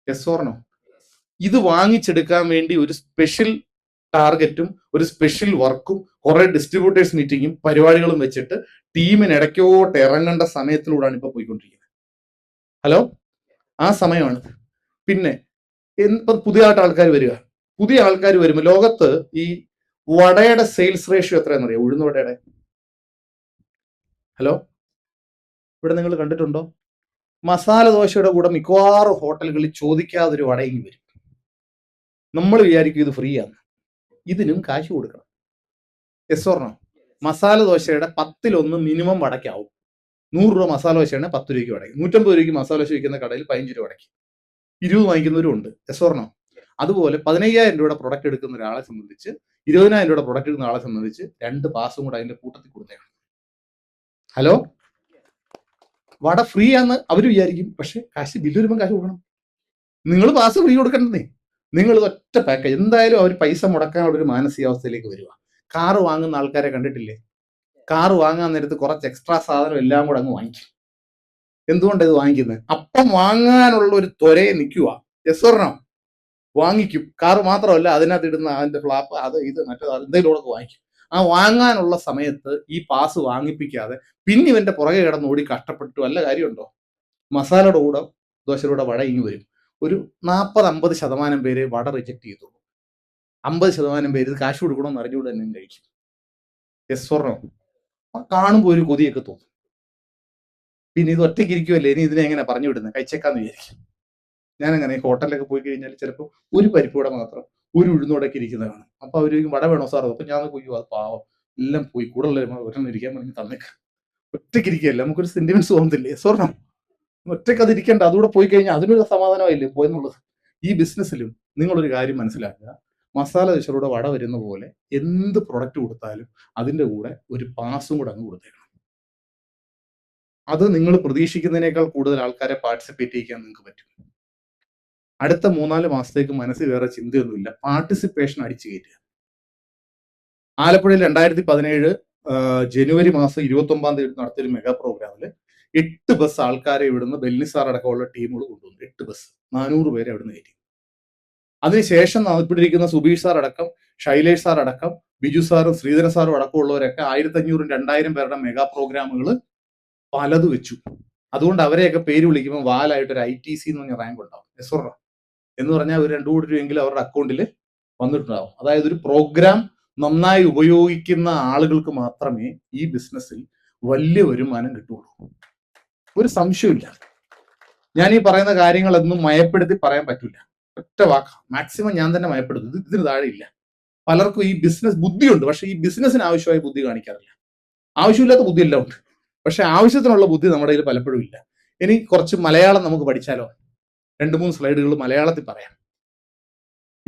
എസ്സോർണോ. ഇത് വാങ്ങിച്ചെടുക്കാൻ വേണ്ടി ഒരു സ്പെഷ്യൽ ടാർഗറ്റും ഒരു സ്പെഷ്യൽ വർക്കും കുറെ ഡിസ്ട്രിബ്യൂട്ടേഴ്സ് മീറ്റിങ്ങും പരിപാടികളും വെച്ചിട്ട് ടീമിന് ഇടയ്ക്കോട്ട് ഇറങ്ങേണ്ട സമയത്തിലൂടെയാണ് ഇപ്പൊ പോയിക്കൊണ്ടിരിക്കുന്നത്. ഹലോ, ആ സമയമാണ്. പിന്നെ ഇപ്പൊ പുതിയതായിട്ട് ആൾക്കാർ വരിക. പുതിയ ആൾക്കാർ വരുമ്പോൾ ലോകത്ത് ഈ വടയുടെ സെയിൽസ് റേഷ്യോ എത്രയാണെന്ന് അറിയാം? ഉഴുന്ന വടയുടെ. ഹലോ, ഇവിടെ നിങ്ങൾ കണ്ടിട്ടുണ്ടോ? മസാല ദോശയുടെ കൂടെ മിക്കവാറും ഹോട്ടലുകളിൽ ചോദിക്കാതൊരു വടയും വരും. നമ്മൾ വിചാരിക്കും ഇത് ഫ്രീ ആണ്. ഇതിനും കാശ് കൊടുക്കണം. എസ്സോർണോ. മസാല ദോശയുടെ 10-1 മിനിമം വടക്കാവും. 100 രൂപ മസാല ദോശയാണ് 10 രൂപയ്ക്ക് വടക്ക്. 150 രൂപയ്ക്ക് മസാല ദോശ വിൽക്കുന്ന കടയിൽ 15 രൂപ വടക്ക്. 20 വാങ്ങിക്കുന്നവരും ഉണ്ട്. എസ്സോർണോ. അതുപോലെ 15,000 രൂപയുടെ പ്രൊഡക്റ്റ് എടുക്കുന്ന ഒരാളെ സംബന്ധിച്ച് 20,000 രൂപയുടെ പ്രൊഡക്റ്റ് എടുക്കുന്ന ആളെ സംബന്ധിച്ച് 2 പാസും കൂടെ അതിന്റെ കൂട്ടത്തിൽ കൊടുത്തേക്കണം. ഹലോ, വട ഫ്രീ ആണെന്ന് അവർ വിചാരിക്കും. പക്ഷെ കാശ് ബില്ല് വരുമ്പോൾ കാശ് കൊടുക്കണം. നിങ്ങൾ പാസ് ഫ്രീ കൊടുക്കണ്ടേ? നിങ്ങൾ ഒറ്റ പാക്കേജ്. എന്തായാലും അവർ പൈസ മുടക്കാനുള്ള ഒരു മാനസികാവസ്ഥയിലേക്ക് വരിക. കാറ് വാങ്ങുന്ന ആൾക്കാരെ കണ്ടിട്ടില്ലേ? കാറ് വാങ്ങാൻ നേരത്ത് കുറച്ച് എക്സ്ട്രാ സാധനം എല്ലാം കൂടെ അങ്ങ് വാങ്ങിക്കും. എന്തുകൊണ്ട് ഇത് വാങ്ങിക്കുന്നത്? അപ്പം വാങ്ങാനുള്ള ഒരു ത്വരയെ നിൽക്കുക. എസ്വർണം വാങ്ങിക്കും. കാറ് മാത്രമല്ല, അതിനകത്ത് ഇടുന്ന അതിന്റെ ഫ്ലാപ്പ്, അത് ഇത് മറ്റേത് എന്തെങ്കിലും ഒക്കെ വാങ്ങിക്കും. ആ വാങ്ങാനുള്ള സമയത്ത് ഈ പാസ് വാങ്ങിപ്പിക്കാതെ പിന്നെ ഇവന്റെ പുറകെ കിടന്ന് ഓടി കഷ്ടപ്പെട്ടു വല്ല കാര്യമുണ്ടോ? മസാലയുടെ കൂടെ ദോശയുടെ കൂടെ വട ഇങ്ങ് വരും. ഒരു 40-50% പേര് വട റിജക്ട് ചെയ്തോളൂ. 50% പേര് ഇത് കാശ് കൊടുക്കണമെന്ന് അറിഞ്ഞുകൊണ്ട് തന്നെ കഴിക്കും. എസ്വർണം. കാണുമ്പോൾ ഒരു കൊതിയൊക്കെ തോന്നും. പിന്നെ ഇത് ഒറ്റയ്ക്ക് ഇരിക്കുമല്ലേ, ഇനി ഇതിനെ എങ്ങനെ പറഞ്ഞു വിടുന്നത്? കഴിച്ചേക്കാന്ന് വിചാരിക്കും. ഞാനങ്ങനെ ഹോട്ടലിലൊക്കെ പോയി കഴിഞ്ഞാൽ ചിലപ്പോൾ ഒരു പരിപ്പൂടെ മാത്രം ഒരു ഉഴുന്നോടൊക്കെ ഇരിക്കുന്നതാണ്. അപ്പൊ അവർ വട വേണോ സാറോ? അപ്പൊ ഞാൻ കൊയ്യോ, അത് പാവം എല്ലാം പോയി, കൂടുതൽ ഒരെണ്ണം ഇരിക്കാൻ പറഞ്ഞ് തന്നേക്ക. ഒറ്റയ്ക്ക് ഇരിക്കുകയല്ലേ, നമുക്കൊരു സെന്റിമെന്റ്സ് തോന്നത്തില്ലേ? സ്വർണം. ഒറ്റയ്ക്ക് അത് ഇരിക്കേണ്ട, അതുകൂടെ പോയി കഴിഞ്ഞാൽ അതിനൊരു സമാധാനമായില്ലേ പോയെന്നുള്ളത്. ഈ ബിസിനസ്സിലും നിങ്ങളൊരു കാര്യം മനസ്സിലാക്കുക. മസാല ദോശയുടെ വട വരുന്ന പോലെ എന്ത് പ്രൊഡക്റ്റ് കൊടുത്താലും അതിന്റെ കൂടെ ഒരു പാസും കൂടെ അങ്ങ് കൊടുത്തേക്കണം. അത് നിങ്ങൾ പ്രതീക്ഷിക്കുന്നതിനേക്കാൾ കൂടുതൽ ആൾക്കാരെ പാർട്ടിസിപ്പേറ്റ് ചെയ്യിക്കാൻ നിങ്ങൾക്ക് പറ്റും. അടുത്ത 3-4 മാസത്തേക്ക് മനസ്സിൽ വേറെ ചിന്തയൊന്നുമില്ല. പാർട്ടിസിപ്പേഷൻ അടിച്ചു കയറ്റുക. ആലപ്പുഴയിൽ 2017 ജനുവരി മാസം 29-ാം തീയതി നടത്തിയൊരു മെഗാ പ്രോഗ്രാമില് 8 ബസ് ആൾക്കാരെ ഇവിടുന്ന് ബെല്ലിസാർ അടക്കമുള്ള ടീമുകൾ കൊണ്ടുവന്നു. 8 ബസ് 400 പേരെ അവിടുന്ന് കയറ്റി. അതിനുശേഷം ഇവിടെ ഇരിക്കുന്ന സുബീഷ് സാർ അടക്കം, ശൈലേഷ് സാർ അടക്കം, ബിജു സാറും ശ്രീധരൻ സാറും അടക്കമുള്ളവരൊക്കെ 1500-2000 പേരുടെ മെഗാ പ്രോഗ്രാമുകൾ പലത് വെച്ചു. അതുകൊണ്ട് അവരെയൊക്കെ പേര് വിളിക്കുമ്പോൾ വാലായിട്ട് ഒരു ITC എന്ന് പറഞ്ഞ റാങ്ക് ഉണ്ടാവും. എസ്വർണം എന്ന് പറഞ്ഞാൽ ഒരു 2 കോടി രൂപയെങ്കിലും അവരുടെ അക്കൗണ്ടിൽ വന്നിട്ടുണ്ടാവും. അതായത് ഒരു പ്രോഗ്രാം നന്നായി ഉപയോഗിക്കുന്ന ആളുകൾക്ക് മാത്രമേ ഈ ബിസിനസ്സിൽ വലിയ വരുമാനം കിട്ടുള്ളൂ. ഒരു സംശയമില്ല. ഞാൻ ഈ പറയുന്ന കാര്യങ്ങളൊന്നും മയപ്പെടുത്തി പറയാൻ പറ്റില്ല. ഒറ്റ വാക്ക് മാക്സിമം ഞാൻ തന്നെ മയപ്പെടുത്തും. ഇതിന് താഴെയില്ല. പലർക്കും ഈ ബിസിനസ് ബുദ്ധിയുണ്ട്, പക്ഷെ ഈ ബിസിനസ്സിന് ആവശ്യമായ ബുദ്ധി കാണിക്കാറില്ല. ആവശ്യമില്ലാത്ത ബുദ്ധി എല്ലാം ഉണ്ട്, പക്ഷെ ആവശ്യത്തിനുള്ള ബുദ്ധി നമ്മുടെ കയ്യിൽ പലപ്പോഴും ഇല്ല. ഇനി കുറച്ച് മലയാളം നമുക്ക് പഠിച്ചാലോ? 2-3 സ്ലൈഡുകൾ മലയാളത്തിൽ പറയാം.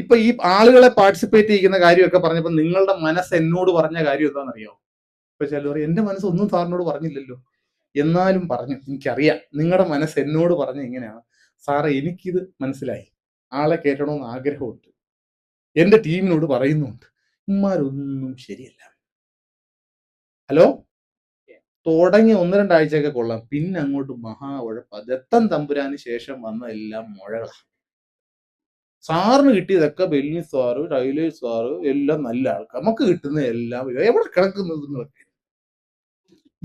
ഇപ്പൊ ഈ ആളുകളെ പാർട്ടിസിപ്പേറ്റ് ചെയ്യുന്ന കാര്യമൊക്കെ പറഞ്ഞപ്പോൾ നിങ്ങളുടെ മനസ്സ് എന്നോട് പറഞ്ഞ കാര്യം എന്താണെന്നറിയാമോ? ഇപ്പൊ ചിലർ പറയും, എന്റെ മനസ്സ് ഒന്നും സാറിനോട് പറഞ്ഞില്ലല്ലോ. എന്നാലും പറഞ്ഞു. എനിക്കറിയാം നിങ്ങളുടെ മനസ്സ് എന്നോട് പറഞ്ഞ എങ്ങനെയാണ് സാറേ, എനിക്കിത് മനസ്സിലായി. ആളെ കയറ്റണമെന്ന് ആഗ്രഹമുണ്ട്, എന്റെ ടീമിനോട് പറയുന്നുണ്ട്, ഇമാരൊന്നും ശരിയല്ല. ഹലോ, തുടങ്ങി 1-2 ആഴ്ചയൊക്കെ കൊള്ളാം, പിന്നെ അങ്ങോട്ട് മഹാ ഉഴപ്പ. ദത്തൻ തമ്പുരാന് ശേഷം വന്ന എല്ലാം മുഴകളാണ്. സാറിന് കിട്ടിയതൊക്കെ ബെന്നി സാറ്, ശൈലേഷ് സാറ് എല്ലാം നല്ല ആൾക്കാർ. നമുക്ക് കിട്ടുന്ന എല്ലാം എവിടെ കിടക്കുന്നത്?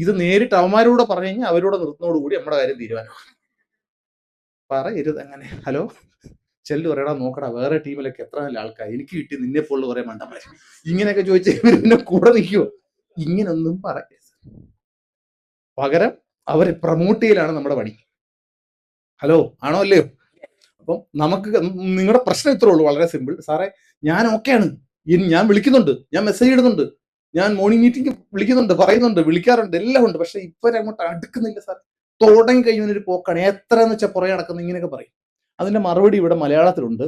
ഇത് നേരിട്ട് അവന്മാരോട് പറഞ്ഞു കഴിഞ്ഞാൽ അവരോട് നിർത്തുന്നതോടുകൂടി നമ്മുടെ കാര്യം തീരുമാനമാണ്. പറയരുത് അങ്ങനെ. ഹലോ, ചെല്ലു പറയടാ, നോക്കടാ വേറെ ടീമിലൊക്കെ എത്ര നല്ല ആൾക്കാർ, എനിക്ക് കിട്ടി നിന്നെ പോലുള്ള കുറെ മണ്ടന്മാർ, ഇങ്ങനെയൊക്കെ ചോദിച്ചാൽ ഇവരെന്നെ കൂടെ നിൽക്കുമോ? ഇങ്ങനൊന്നും പറയരുത്. പകരം അവരെ പ്രൊമോട്ട് ചെയ്യലാണ് നമ്മുടെ പണി. ഹലോ, ആണോ അല്ലയോ? അപ്പം നമുക്ക് നിങ്ങളുടെ പ്രശ്നം ഇത്രേ ഉള്ളൂ, വളരെ സിമ്പിൾ. സാറേ ഞാൻ ഓക്കെയാണ്, ഞാൻ വിളിക്കുന്നുണ്ട്, ഞാൻ മെസ്സേജ് ഇടുന്നുണ്ട്, ഞാൻ മോർണിംഗ് മീറ്റിംഗ് വിളിക്കുന്നുണ്ട്, പറയുന്നുണ്ട്, വിളിക്കാറുണ്ട്, എല്ലാം ഉണ്ട്, പക്ഷെ ഇവരങ്ങോട്ട് അടുക്കുന്നില്ല സാർ. തുടങ്ങി കഴിഞ്ഞൊരു പോക്കാണ്, എത്ര എന്ന് വെച്ചാൽ പുറകെ നടക്കുന്നത്, ഇങ്ങനെയൊക്കെ പറയും. അതിന്റെ മറുപടി ഇവിടെ മലയാളത്തിലുണ്ട്.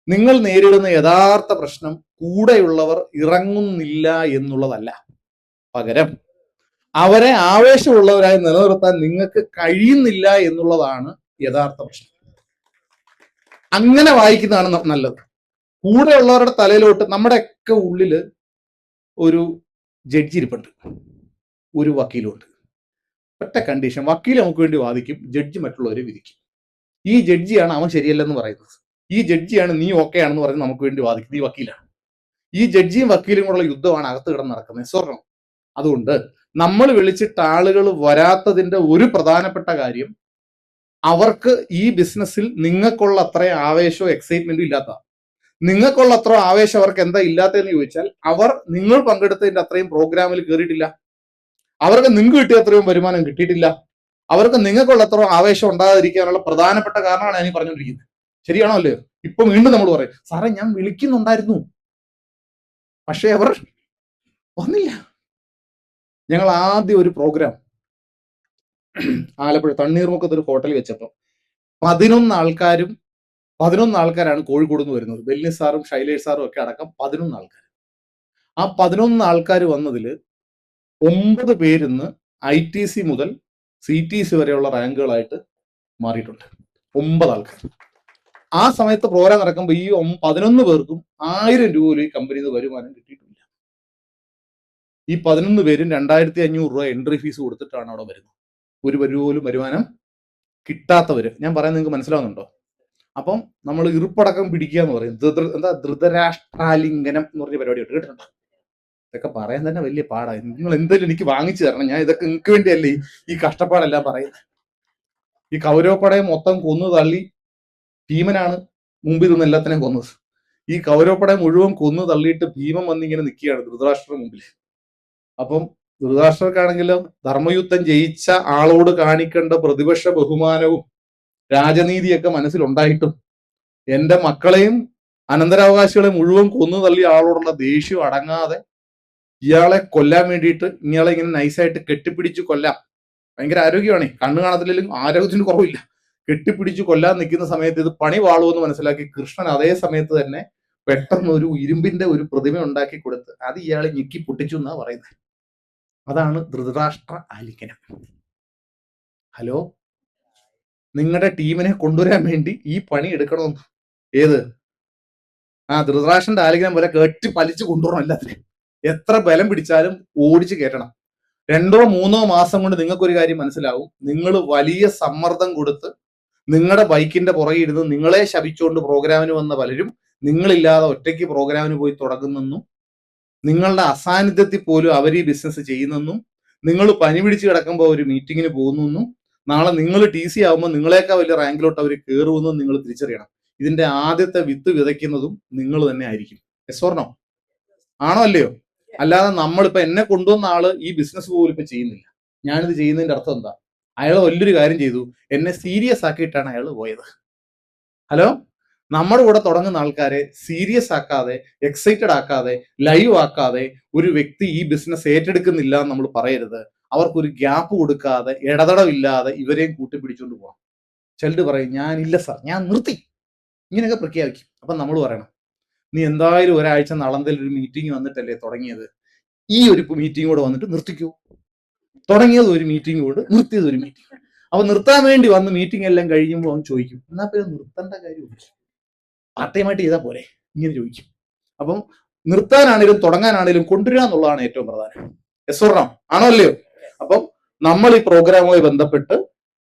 നിങ്ങൾ നേരിടുന്ന യഥാർത്ഥ പ്രശ്നം കൂടെയുള്ളവർ ഇറങ്ങുന്നില്ല എന്നുള്ളതല്ല, പകരം അവരെ ആവേശമുള്ളവരായി നിലനിർത്താൻ നിങ്ങൾക്ക് കഴിയുന്നില്ല എന്നുള്ളതാണ് യഥാർത്ഥ പ്രശ്നം. അങ്ങനെ വായിക്കുന്നതാണ് നല്ലത്. കൂടെയുള്ളവരുടെ തലയിലോട്ട്, നമ്മുടെയൊക്കെ ഉള്ളില് ഒരു ജഡ്ജി ഇരിപ്പുണ്ട്, ഒരു വക്കീലുണ്ട്. ഒറ്റ കണ്ടീഷൻ, വക്കീൽ നമുക്ക് വേണ്ടി വാദിക്കും, ജഡ്ജി മറ്റുള്ളവരെ വിധിക്കും. ഈ ജഡ്ജിയാണ് അവൻ ശരിയല്ലെന്ന് പറയുന്നത്, ഈ ജഡ്ജിയാണ് നീ ഓക്കെ ആണെന്ന് പറഞ്ഞ് നമുക്ക് വേണ്ടി വാദിക്കുന്നത് ഈ വക്കീലാണ്. ഈ ജഡ്ജിയും വക്കീലും കൂടെയുള്ള യുദ്ധമാണ് അകത്ത് കിടന്ന് നടക്കുന്നത്, സ്വർണം. അതുകൊണ്ട് നമ്മൾ വിളിച്ചിട്ട് ആളുകൾ വരാത്തതിന്റെ ഒരു പ്രധാനപ്പെട്ട കാര്യം, അവർക്ക് ഈ ബിസിനസ്സിൽ നിങ്ങൾക്കുള്ള അത്രയും ആവേശവും എക്സൈറ്റ്മെന്റും ഇല്ലാത്ത. നിങ്ങൾക്കുള്ള അത്ര ആവേശം അവർക്ക് എന്താ ഇല്ലാത്തതെന്ന് ചോദിച്ചാൽ, അവർ നിങ്ങൾ പങ്കെടുത്തതിന്റെ അത്രയും പ്രോഗ്രാമിൽ കയറിയിട്ടില്ല, അവർക്ക് നിങ്ങൾക്ക് കിട്ടിയ അത്രയും വരുമാനം കിട്ടിയിട്ടില്ല, അവർക്ക് നിങ്ങൾക്കുള്ള അത്ര ആവേശം ഉണ്ടാകാതിരിക്കാനുള്ള പ്രധാനപ്പെട്ട കാരണമാണ് ഞാൻ പറഞ്ഞുകൊണ്ടിരിക്കുന്നത്. ശരിയാണോ അല്ലയോ? ഇപ്പൊ വീണ്ടും നമ്മൾ പറയും, സാറേ ഞാൻ വിളിക്കുന്നുണ്ടായിരുന്നു, പക്ഷെ അവർ വന്നില്ല. ഞങ്ങൾ ആദ്യം ഒരു പ്രോഗ്രാം ആലപ്പുഴ തണ്ണീർമുക്കത്ത് ഒരു ഹോട്ടലിൽ വെച്ചപ്പോൾ 11 ആൾക്കാരാണ് കോഴിക്കോട് നിന്ന് വരുന്നത്. ബെല്ലിസ് സാറും ഷൈലേഷ് സാറും ഒക്കെ അടക്കം 11 ആൾക്കാർ. ആ 11 ആൾക്കാർ വന്നതിൽ 9 പേരിന്ന് ITC മുതൽ CTC വരെയുള്ള റാങ്കുകളായിട്ട് മാറിയിട്ടുണ്ട്. 9 ആൾക്കാർ. ആ സമയത്ത് പ്രോഗ്രാം നടക്കുമ്പോൾ ഈ 11 പേർക്കും 1000 രൂപ പോലും ഈ കമ്പനിയിൽ നിന്ന് വരുമാനം കിട്ടിയിട്ടില്ല. ഈ 11 പേരും 2500 രൂപ എൻട്രി ഫീസ് കൊടുത്തിട്ടാണ് അവിടെ വരുന്നത്. ഒരു രൂപ പോലും വരുമാനം കിട്ടാത്തവര്. ഞാൻ പറയുന്നത് നിങ്ങൾക്ക് മനസ്സിലാവുന്നുണ്ടോ? അപ്പം നമ്മൾ ഇറുപ്പടക്കം പിടിക്കുക എന്ന് പറയും, ധൃതരാഷ്ട്രാലിംഗനം എന്ന് പറഞ്ഞ പരിപാടി ഉണ്ട്, കേട്ടിട്ടുണ്ടോ? ഇതൊക്കെ പറയാൻ തന്നെ വലിയ പാടാണ്. നിങ്ങൾ എന്തെങ്കിലും എനിക്ക് വാങ്ങിച്ചു തരണം, ഞാൻ ഇതൊക്കെ നിങ്ങൾക്ക് വേണ്ടിയല്ലേ ഈ കഷ്ടപ്പാടെല്ലാം പറയുന്നത്. ഈ കൗരവപ്പടയെ മൊത്തം കൊന്നു തള്ളി ഭീമനാണ് മുമ്പിൽ നിന്ന് എല്ലാത്തിനെയും കൊന്നത്. ഈ കൗരവപ്പടയെ മുഴുവൻ കൊന്നു തള്ളിയിട്ട് ഭീമൻ വന്നിങ്ങനെ നിൽക്കുകയാണ് ധൃതരാഷ്ട്ര മുമ്പിൽ. അപ്പം ധൃതരാഷ്ട്രക്കാണെങ്കിലും ധർമ്മയുദ്ധം ജയിച്ച ആളോട് കാണിക്കേണ്ട പ്രതിപക്ഷ ബഹുമാനവും രാജനീതിയൊക്കെ മനസ്സിലുണ്ടായിട്ടും എന്റെ മക്കളെയും അനന്തരാവകാശികളെ മുഴുവൻ കൊന്നു തള്ളിയ ആളോടുള്ള ദേഷ്യം അടങ്ങാതെ ഇയാളെ കൊല്ലാൻ വേണ്ടിയിട്ട് ഇയാളെ ഇങ്ങനെ നൈസായിട്ട് കെട്ടിപ്പിടിച്ച് കൊല്ലാം. ഭയങ്കര ആരോഗ്യമാണ്, കണ്ണു കാണത്തില്ലെങ്കിലും ആരോഗ്യത്തിന് കുറവില്ല. കെട്ടിപ്പിടിച്ച് കൊല്ലാൻ നിൽക്കുന്ന സമയത്ത് ഇത് പണി വാളുമെന്ന് മനസ്സിലാക്കി കൃഷ്ണൻ അതേ സമയത്ത് തന്നെ പെട്ടെന്ന് ഒരു ഇരുമ്പിന്റെ ഒരു പ്രതിമ ഉണ്ടാക്കി കൊടുത്ത് അത് ഇയാളെ ഞെക്കി പൊട്ടിച്ചു എന്നാ പറയുന്നത്. അതാണ് ധൃതരാഷ്ട്ര ആലിംഗനം. ഹലോ, നിങ്ങളുടെ ടീമിനെ കൊണ്ടുവരാൻ വേണ്ടി ഈ പണി എടുക്കണമെന്ന് ഏത് ധൃതരാഷ്ട്രന്റെ ആലിംഗനം പോലെ കെട്ടി പലിച്ച് കൊണ്ടുവരണം. എല്ലാത്തിനും എത്ര ബലം പിടിച്ചാലും ഓടിച്ച് കയറ്റണം. 2-3 മാസം കൊണ്ട് നിങ്ങൾക്കൊരു കാര്യം മനസ്സിലാവും. നിങ്ങൾ വലിയ സമ്മർദ്ദം കൊടുത്ത് നിങ്ങളുടെ ബൈക്കിന്റെ പുറകെ ഇരുന്ന് നിങ്ങളെ ശപിച്ചുകൊണ്ട് പ്രോഗ്രാമിന് വന്ന പലരും നിങ്ങളില്ലാതെ ഒറ്റയ്ക്ക് പ്രോഗ്രാമിന് പോയി തുടങ്ങുന്നെന്നും, നിങ്ങളുടെ അസാന്നിധ്യത്തിൽ പോലും അവർ ഈ ബിസിനസ് ചെയ്യുന്നെന്നും, നിങ്ങൾ പനി പിടിച്ച് കിടക്കുമ്പോൾ ഒരു മീറ്റിങ്ങിന് പോകുന്നെന്നും, നാളെ നിങ്ങൾ TC ആവുമ്പോൾ നിങ്ങളെക്കാൾ വലിയ റാങ്കിലോട്ട് അവർ കയറുമെന്നും നിങ്ങൾ തിരിച്ചറിയണം. ഇതിന്റെ ആദ്യത്തെ വിത്ത് വിതയ്ക്കുന്നതും നിങ്ങൾ തന്നെ ആയിരിക്കും. Yes or no? ആണോ അല്ലയോ? അല്ലാതെ നമ്മളിപ്പോ എന്നെ കൊണ്ടുവന്ന ആള് ഈ ബിസിനസ് പോലും ഇപ്പൊ ചെയ്യുന്നില്ല. ഞാനിത് ചെയ്യുന്നതിന്റെ അർത്ഥം എന്താ? അയാൾ വലിയൊരു കാര്യം ചെയ്തു, എന്നെ സീരിയസ് ആക്കിയിട്ടാണ് അയാൾ പോയത്. ഹലോ, നമ്മുടെ കൂടെ തുടങ്ങുന്ന ആൾക്കാരെ സീരിയസ് ആക്കാതെ, എക്സൈറ്റഡ് ആക്കാതെ, ലൈവ് ആക്കാതെ ഒരു വ്യക്തി ഈ ബിസിനസ് ഏറ്റെടുക്കുന്നില്ല എന്ന് നമ്മൾ പറയരുത്. അവർക്കൊരു ഗ്യാപ്പ് കൊടുക്കാതെ, ഇടതടവില്ലാതെ ഇവരെയും കൂട്ടിപ്പിടിച്ചുകൊണ്ട് പോകാം. ചിലര് പറയും ഞാനില്ല സാർ, ഞാൻ നിർത്തി, ഇങ്ങനെയൊക്കെ പ്രഖ്യാപിക്കും. അപ്പൊ നമ്മൾ പറയണം, നീ എന്തായാലും ഒരാഴ്ച നളന്തയിൽ ഒരു മീറ്റിംഗ് വന്നിട്ടല്ലേ തുടങ്ങിയത്, ഈ ഒരു മീറ്റിംഗ് കൂടെ വന്നിട്ട് നിർത്തിക്കൂ. തുടങ്ങിയത് ഒരു മീറ്റിംഗ് കൊണ്ട് നിർത്തിയത് ഒരു മീറ്റിംഗ്. അപ്പൊ നിർത്താൻ വേണ്ടി വന്ന് മീറ്റിംഗ് എല്ലാം കഴിയുമ്പോൾ അവൻ ചോദിക്കും, എന്നാ പിന്നെ നിർത്തേണ്ട കാര്യം പാർട്ട് ടൈമായിട്ട് ചെയ്താൽ പോരെ, ഇങ്ങനെ ചോദിക്കും. അപ്പം നിർത്താനാണേലും തുടങ്ങാനാണേലും കൊണ്ടുവരിക എന്നുള്ളതാണ് ഏറ്റവും പ്രധാനം. Yes or no? ആണോ അല്ലയോ? അപ്പം നമ്മൾ ഈ പ്രോഗ്രാമുമായി ബന്ധപ്പെട്ട്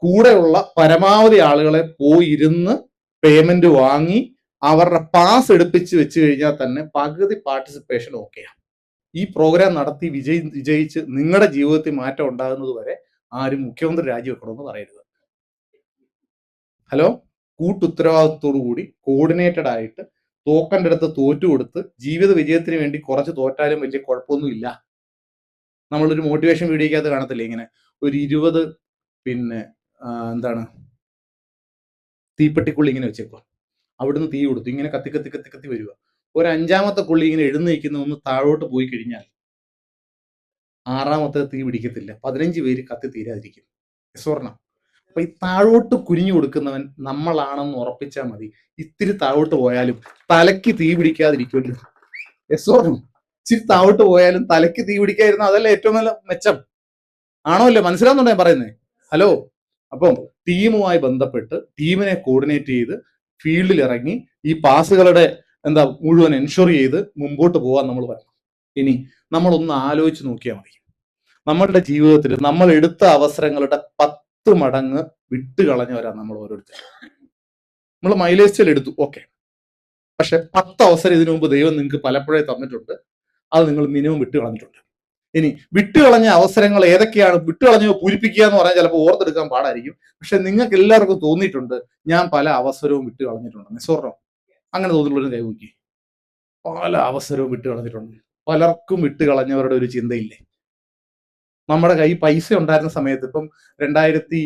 കൂടെയുള്ള പരമാവധി ആളുകളെ പോയിരുന്ന് പേയ്മെന്റ് വാങ്ങി അവരുടെ പാസ് എടുപ്പിച്ച് വെച്ച് കഴിഞ്ഞാൽ തന്നെ പകുതി പാർട്ടിസിപ്പേഷൻ ഓക്കെയാണ്. ഈ പ്രോഗ്രാം നടത്തി വിജയിച്ച് നിങ്ങളുടെ ജീവിതത്തിൽ മാറ്റം ഉണ്ടാകുന്നത് വരെ ആരും മുഖ്യമന്ത്രി രാജിവെക്കണമെന്ന് പറയരുത്. ഹലോ, കൂട്ടുത്തരവാദിത്തോടു കൂടി കോർഡിനേറ്റഡ് ആയിട്ട് തോക്കൻ്റെ അടുത്ത് തോറ്റുകൊടുത്ത് ജീവിത വിജയത്തിന് വേണ്ടി കുറച്ച് തോറ്റാലും വലിയ കുഴപ്പമൊന്നുമില്ല. നമ്മളൊരു മോട്ടിവേഷൻ വീഡിയോക്കകത്ത് കാണത്തില്ലേ ഇങ്ങനെ ഒരു 20 എന്താണ് തീപ്പെട്ടിക്കുള്ളി ഇങ്ങനെ വെച്ചേക്കുക, അവിടുന്ന് തീ കൊടുത്തു ഇങ്ങനെ കത്തി കത്തി കത്തി കത്തി വരിക. ഒരു 5ാമത്തെ കുള്ളി ഇങ്ങനെ എഴുന്നേൽക്കുന്ന ഒന്ന് താഴോട്ട് പോയി കഴിഞ്ഞാൽ 6ാമത്തെ തീ പിടിക്കത്തില്ല, 15 പേര് കത്തി തീരാതിരിക്കും. സ്വർണം. അപ്പൊ ഈ താഴോട്ട് കുനിഞ്ഞു കൊടുക്കുന്നവൻ നമ്മളാണെന്ന് ഉറപ്പിച്ചാൽ മതി. ഇത്തിരി താഴോട്ട് പോയാലും തലയ്ക്ക് തീ പിടിക്കാതിരിക്കുമല്ലോ. സ്വർണം. ഇച്ചിരി താഴോട്ട് പോയാലും തലയ്ക്ക് തീ പിടിക്കാതിരുന്ന അതല്ലേ ഏറ്റവും നല്ല മെച്ചം. ആണോ അല്ലേ? മനസ്സിലാവുന്നുണ്ടോ ഞാൻ പറയുന്നത്? ഹലോ. അപ്പം ടീമുമായി ബന്ധപ്പെട്ട് ടീമിനെ കോർഡിനേറ്റ് ചെയ്ത് ഫീൽഡിൽ ഇറങ്ങി ഈ പാസുകളുടെ മുഴുവൻ എൻഷുർ ചെയ്ത് മുമ്പോട്ട് പോകാൻ നമ്മൾ പറയണം. ഇനി നമ്മളൊന്ന് ആലോചിച്ച് നോക്കിയാൽ മതി. നമ്മളുടെ ജീവിതത്തിൽ നമ്മൾ എടുത്ത അവസരങ്ങളുടെ 10 മടങ്ങ് വിട്ടുകളഞ്ഞവരാണ് നമ്മൾ ഓരോരുത്തർ. നമ്മൾ മൈലേജ് എടുത്തു, ഓക്കെ, പക്ഷെ 10 അവസരം ഇതിനു മുമ്പ് ദൈവം നിങ്ങൾക്ക് പലപ്പോഴേ തന്നിട്ടുണ്ട്. അത് നിങ്ങൾ മിനിമം വിട്ടുകളഞ്ഞിട്ടുണ്ട്. ഇനി വിട്ടുകളഞ്ഞ അവസരങ്ങൾ ഏതൊക്കെയാണ്? വിട്ടുകളഞ്ഞവ പൂരിപ്പിക്കുക എന്ന് പറഞ്ഞാൽ ചിലപ്പോൾ ഓർത്തെടുക്കാൻ പാടായിരിക്കും. പക്ഷെ നിങ്ങൾക്ക് എല്ലാവർക്കും തോന്നിയിട്ടുണ്ട് ഞാൻ പല അവസരവും വിട്ടുകളഞ്ഞിട്ടുണ്ട്. നിസ്വർണം. അങ്ങനെ തോന്നിയുള്ളൊരു കൈവക്കി. പല അവസരവും വിട്ടുകളഞ്ഞിട്ടുണ്ട്. പലർക്കും വിട്ടുകളഞ്ഞവരുടെ ഒരു ചിന്തയില്ലേ? നമ്മുടെ കൈ പൈസ ഉണ്ടായിരുന്ന സമയത്ത്, ഇപ്പം 2020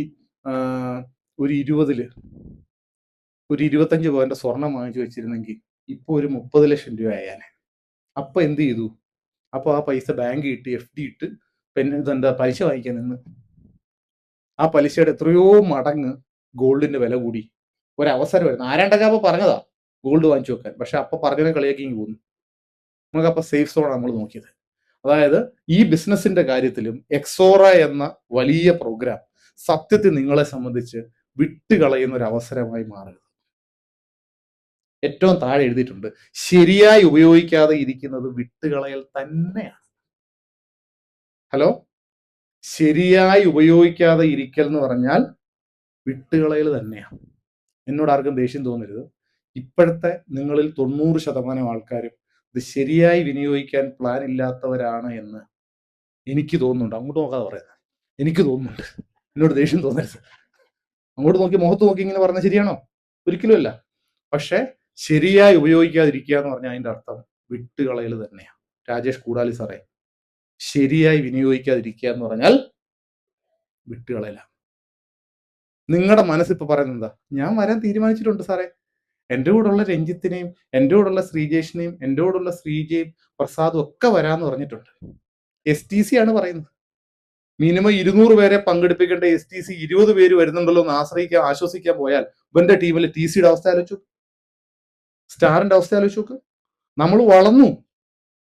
ഒരു 25 പവന്റെ സ്വർണം വാങ്ങിച്ചു വെച്ചിരുന്നെങ്കിൽ ഇപ്പൊ ഒരു 30 ലക്ഷം രൂപ ആയാനെ. അപ്പൊ എന്ത് ചെയ്തു? അപ്പൊ ആ പൈസ ബാങ്ക് ഇട്ട് FD ഇട്ട് പലിശ വാങ്ങിക്കാൻ നിന്ന്. ആ പലിശയുടെ എത്രയോ മടങ്ങ് ഗോൾഡിന്റെ വില കൂടി. ഒരവസരമായിരുന്നു. ആരാണ്ടൊക്കെ പറഞ്ഞതാ ഗോൾഡ് വാങ്ങിച്ചു വെക്കാൻ. പക്ഷെ അപ്പൊ പറഞ്ഞതിനെ കളിയാക്കി പോകുന്നു. നമുക്ക് അപ്പൊ സേഫ് സോണാണ് നമ്മൾ നോക്കിയത്. അതായത് ഈ ബിസിനസിന്റെ കാര്യത്തിലും എക്സോറ എന്ന വലിയ പ്രോഗ്രാം സത്യത്തിൽ നിങ്ങളെ സംബന്ധിച്ച് വിട്ടുകളയുന്ന ഒരു അവസരമായി മാറുന്നത്. ഏറ്റവും താഴെ എഴുതിയിട്ടുണ്ട്, ശരിയായി ഉപയോഗിക്കാതെ ഇരിക്കുന്നത് വിട്ടുകളയൽ തന്നെയാണ്. ഹലോ, ശരിയായി ഉപയോഗിക്കാതെ ഇരിക്കൽ എന്ന് പറഞ്ഞാൽ വിട്ടുകളയൽ തന്നെയാണ്. എന്നോട് ആർക്കും ദേഷ്യം തോന്നരുത്. ഇപ്പോഴത്തെ നിങ്ങളിൽ 90% ആൾക്കാരും ഇത് ശരിയായി വിനിയോഗിക്കാൻ പ്ലാൻ ഇല്ലാത്തവരാണ് എന്ന് എനിക്ക് തോന്നുന്നുണ്ട്. അങ്ങോട്ട് നോക്കാതെ പറയുന്നത് എനിക്ക് തോന്നുന്നുണ്ട്. എന്നോട് ദേഷ്യം തോന്നരുത്. അങ്ങോട്ട് നോക്കി മുഖത്ത് നോക്കി ഇങ്ങനെ പറഞ്ഞാൽ ശരിയാണോ? ഒരിക്കലും അല്ല. പക്ഷെ ശരിയായി ഉപയോഗിക്കാതിരിക്കുക എന്ന് പറഞ്ഞാൽ അതിന്റെ അർത്ഥം വിട്ടുകളയൽ തന്നെയാണ്. രാജേഷ് കൂടാലി സാറേ, ശരിയായി വിനിയോഗിക്കാതിരിക്കുക എന്ന് പറഞ്ഞാൽ വിട്ടുകളയല. നിങ്ങളുടെ മനസ്സിപ്പോ പറയുന്നത് എന്താ? ഞാൻ വരാൻ തീരുമാനിച്ചിട്ടുണ്ട് സാറേ. എൻ്റെ കൂടെയുള്ള രഞ്ജിത്തിനെയും എൻ്റെ കൂടെയുള്ള ശ്രീജേഷിനെയും എൻ്റെ കൂടെയുള്ള ശ്രീജയും പ്രസാദും ഒക്കെ വരാന്ന് പറഞ്ഞിട്ടുണ്ട്. STC ആണ് പറയുന്നത്. മിനിമം 200 പേരെ പങ്കെടുപ്പിക്കേണ്ട STC 20 പേര് വരുന്നുണ്ടല്ലോ എന്ന് ആശ്വസിക്കാൻ പോയാൽ ഇവന്റെ ടീമിൽ TCയുടെ അവസ്ഥ ആലോചിച്ചു, സ്റ്റാറിന്റെ അവസ്ഥ ആലോചിച്ചു നോക്ക്. നമ്മൾ വളർന്നു,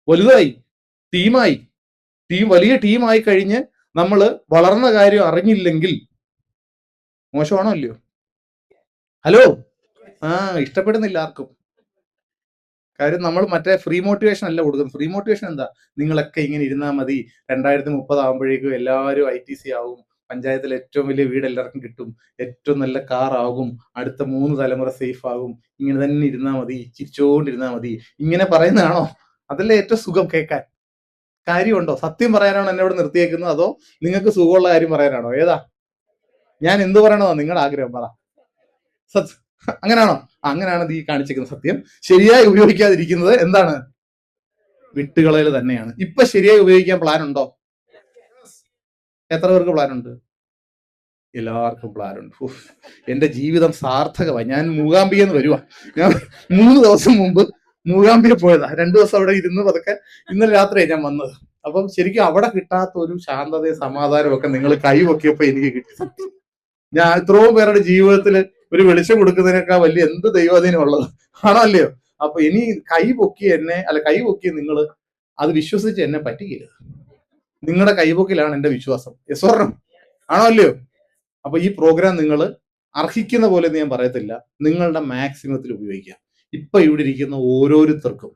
വലുതായി, വലിയ ടീമായി കഴിഞ്ഞ് നമ്മൾ വളർന്ന കാര്യം അറിഞ്ഞില്ലെങ്കിൽ മോശമാണോ അല്ലയോ? ഹലോ, ഇഷ്ടപ്പെടുന്നില്ല ആർക്കും. കാര്യം നമ്മൾ മറ്റേ ഫ്രീ മോട്ടിവേഷൻ അല്ല കൊടുക്കുന്നത്. ഫ്രീ മോട്ടിവേഷൻ എന്താ? നിങ്ങളൊക്കെ ഇങ്ങനെ ഇരുന്നാൽ മതി, 2030 ആകുമ്പോഴേക്കും എല്ലാവരും ITC ആവും, പഞ്ചായത്തിൽ ഏറ്റവും വലിയ വീട് എല്ലാവർക്കും കിട്ടും, ഏറ്റവും നല്ല കാർ ആകും, അടുത്ത 3 തലമുറ സേഫ് ആകും, ഇങ്ങനെ തന്നെ ഇരുന്നാൽ മതി, ചിരിച്ചോണ്ടിരുന്നാൽ മതി, ഇങ്ങനെ പറയുന്നതാണോ? അതല്ലേ ഏറ്റവും സുഖം കേൾക്കാൻ? കാര്യമുണ്ടോ? സത്യം പറയാനാണോ എന്നെ ഇവിടെ നിർത്തിയേക്കുന്നത്, അതോ നിങ്ങൾക്ക് സുഖമുള്ള കാര്യം പറയാനാണോ? ഏതാ? ഞാൻ എന്ത് പറയണോ നിങ്ങളുടെ ആഗ്രഹം? പറ. അങ്ങനാണോ? അങ്ങനെയാണ് ഈ കാണിച്ചിരിക്കുന്നത്. സത്യം ശരിയായി ഉപയോഗിക്കാതിരിക്കുന്നത് എന്താണ്? വിട്ടുകളയൽ തന്നെയാണ്. ഇപ്പൊ ശരിയായി ഉപയോഗിക്കാൻ പ്ലാൻ ഉണ്ടോ? എത്ര പേർക്ക് പ്ലാൻ ഉണ്ട്? എല്ലാവർക്കും പ്ലാൻ ഉണ്ട്. എന്റെ ജീവിതം സാർത്ഥകമായി. ഞാൻ മൂകാംബികന്ന് വരുവാ. ഞാൻ 3 ദിവസം മുമ്പ് മൂകാംബിക പോയതാ. 2 ദിവസം അവിടെ ഇരുന്ന് പതുക്കെ ഇന്നലെ രാത്രിയാണ് ഞാൻ വന്നത്. അപ്പം ശരിക്കും അവിടെ കിട്ടാത്ത ഒരു ശാന്തതയും സമാധാനവും ഒക്കെ നിങ്ങൾ കൈവക്കിയപ്പോ എനിക്ക് കിട്ടി. ഞാൻ ഇത്രയും പേരുടെ ജീവിതത്തിൽ ഒരു വെളിച്ചം കൊടുക്കുന്നതിനേക്കാൾ വലിയ എന്ത് ദൈവാധീനം ഉള്ളത് ആണോ അല്ലയോ? അപ്പൊ ഇനി കൈ പൊക്കി നിങ്ങൾ അത് വിശ്വസിച്ച് എന്നെ പറ്റിക്കരുത്. നിങ്ങളുടെ കൈപൊക്കിലാണ് എന്റെ വിശ്വാസം. യസ്വർണം ആണോ അല്ലയോ? അപ്പൊ ഈ പ്രോഗ്രാം നിങ്ങൾ അർഹിക്കുന്ന പോലെ ഞാൻ പറയത്തില്ല, നിങ്ങളുടെ മാക്സിമത്തിൽ ഉപയോഗിക്കാം. ഇപ്പൊ ഇവിടെ ഇരിക്കുന്ന ഓരോരുത്തർക്കും,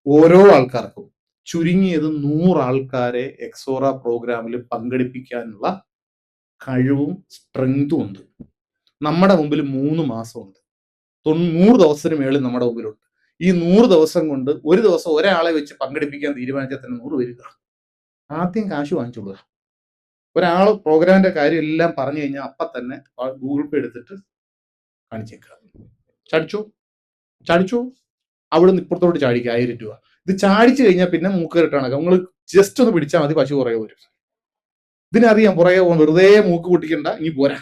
ഓരോ ആൾക്കാർക്കും ചുരുങ്ങിയത് 100 ആൾക്കാരെ എക്സോറ പ്രോഗ്രാമിൽ പങ്കെടുപ്പിക്കാനുള്ള കഴിവും സ്ട്രെങ്തും ഉണ്ട്. നമ്മുടെ മുമ്പിൽ 3 മാസമുണ്ട്. 100 ദിവസത്തിന് മേളിൽ നമ്മുടെ മുമ്പിലുണ്ട്. ഈ 100 ദിവസം കൊണ്ട് ഒരു ദിവസം ഒരാളെ വെച്ച് പങ്കെടുപ്പിക്കാൻ തീരുമാനിച്ചാൽ തന്നെ 100 പേര് കാണും. ആദ്യം കാശ് വാങ്ങിച്ചോളുക. ഒരാൾ പ്രോഗ്രാമിന്റെ കാര്യം എല്ലാം പറഞ്ഞു കഴിഞ്ഞാൽ അപ്പം തന്നെ ഗൂഗിൾ പേ എടുത്തിട്ട് കാണിച്ചേക്കുക. ചാടിച്ചോ അവിടെ ഇപ്പുറത്തോട്ട് ചാടിക്കുക 1000 രൂപ. ഇത് ചാടിച്ചു കഴിഞ്ഞാൽ പിന്നെ മൂക്കേറിട്ടാണ് നിങ്ങൾ ജസ്റ്റ് ഒന്ന് പിടിച്ചാൽ മതി, പശു പുറകെ വരും. ഇതിനറിയാം പുറകെ പോകാൻ, വെറുതെ മൂക്ക് പൊട്ടിക്കണ്ട, ഇനി പോരാ.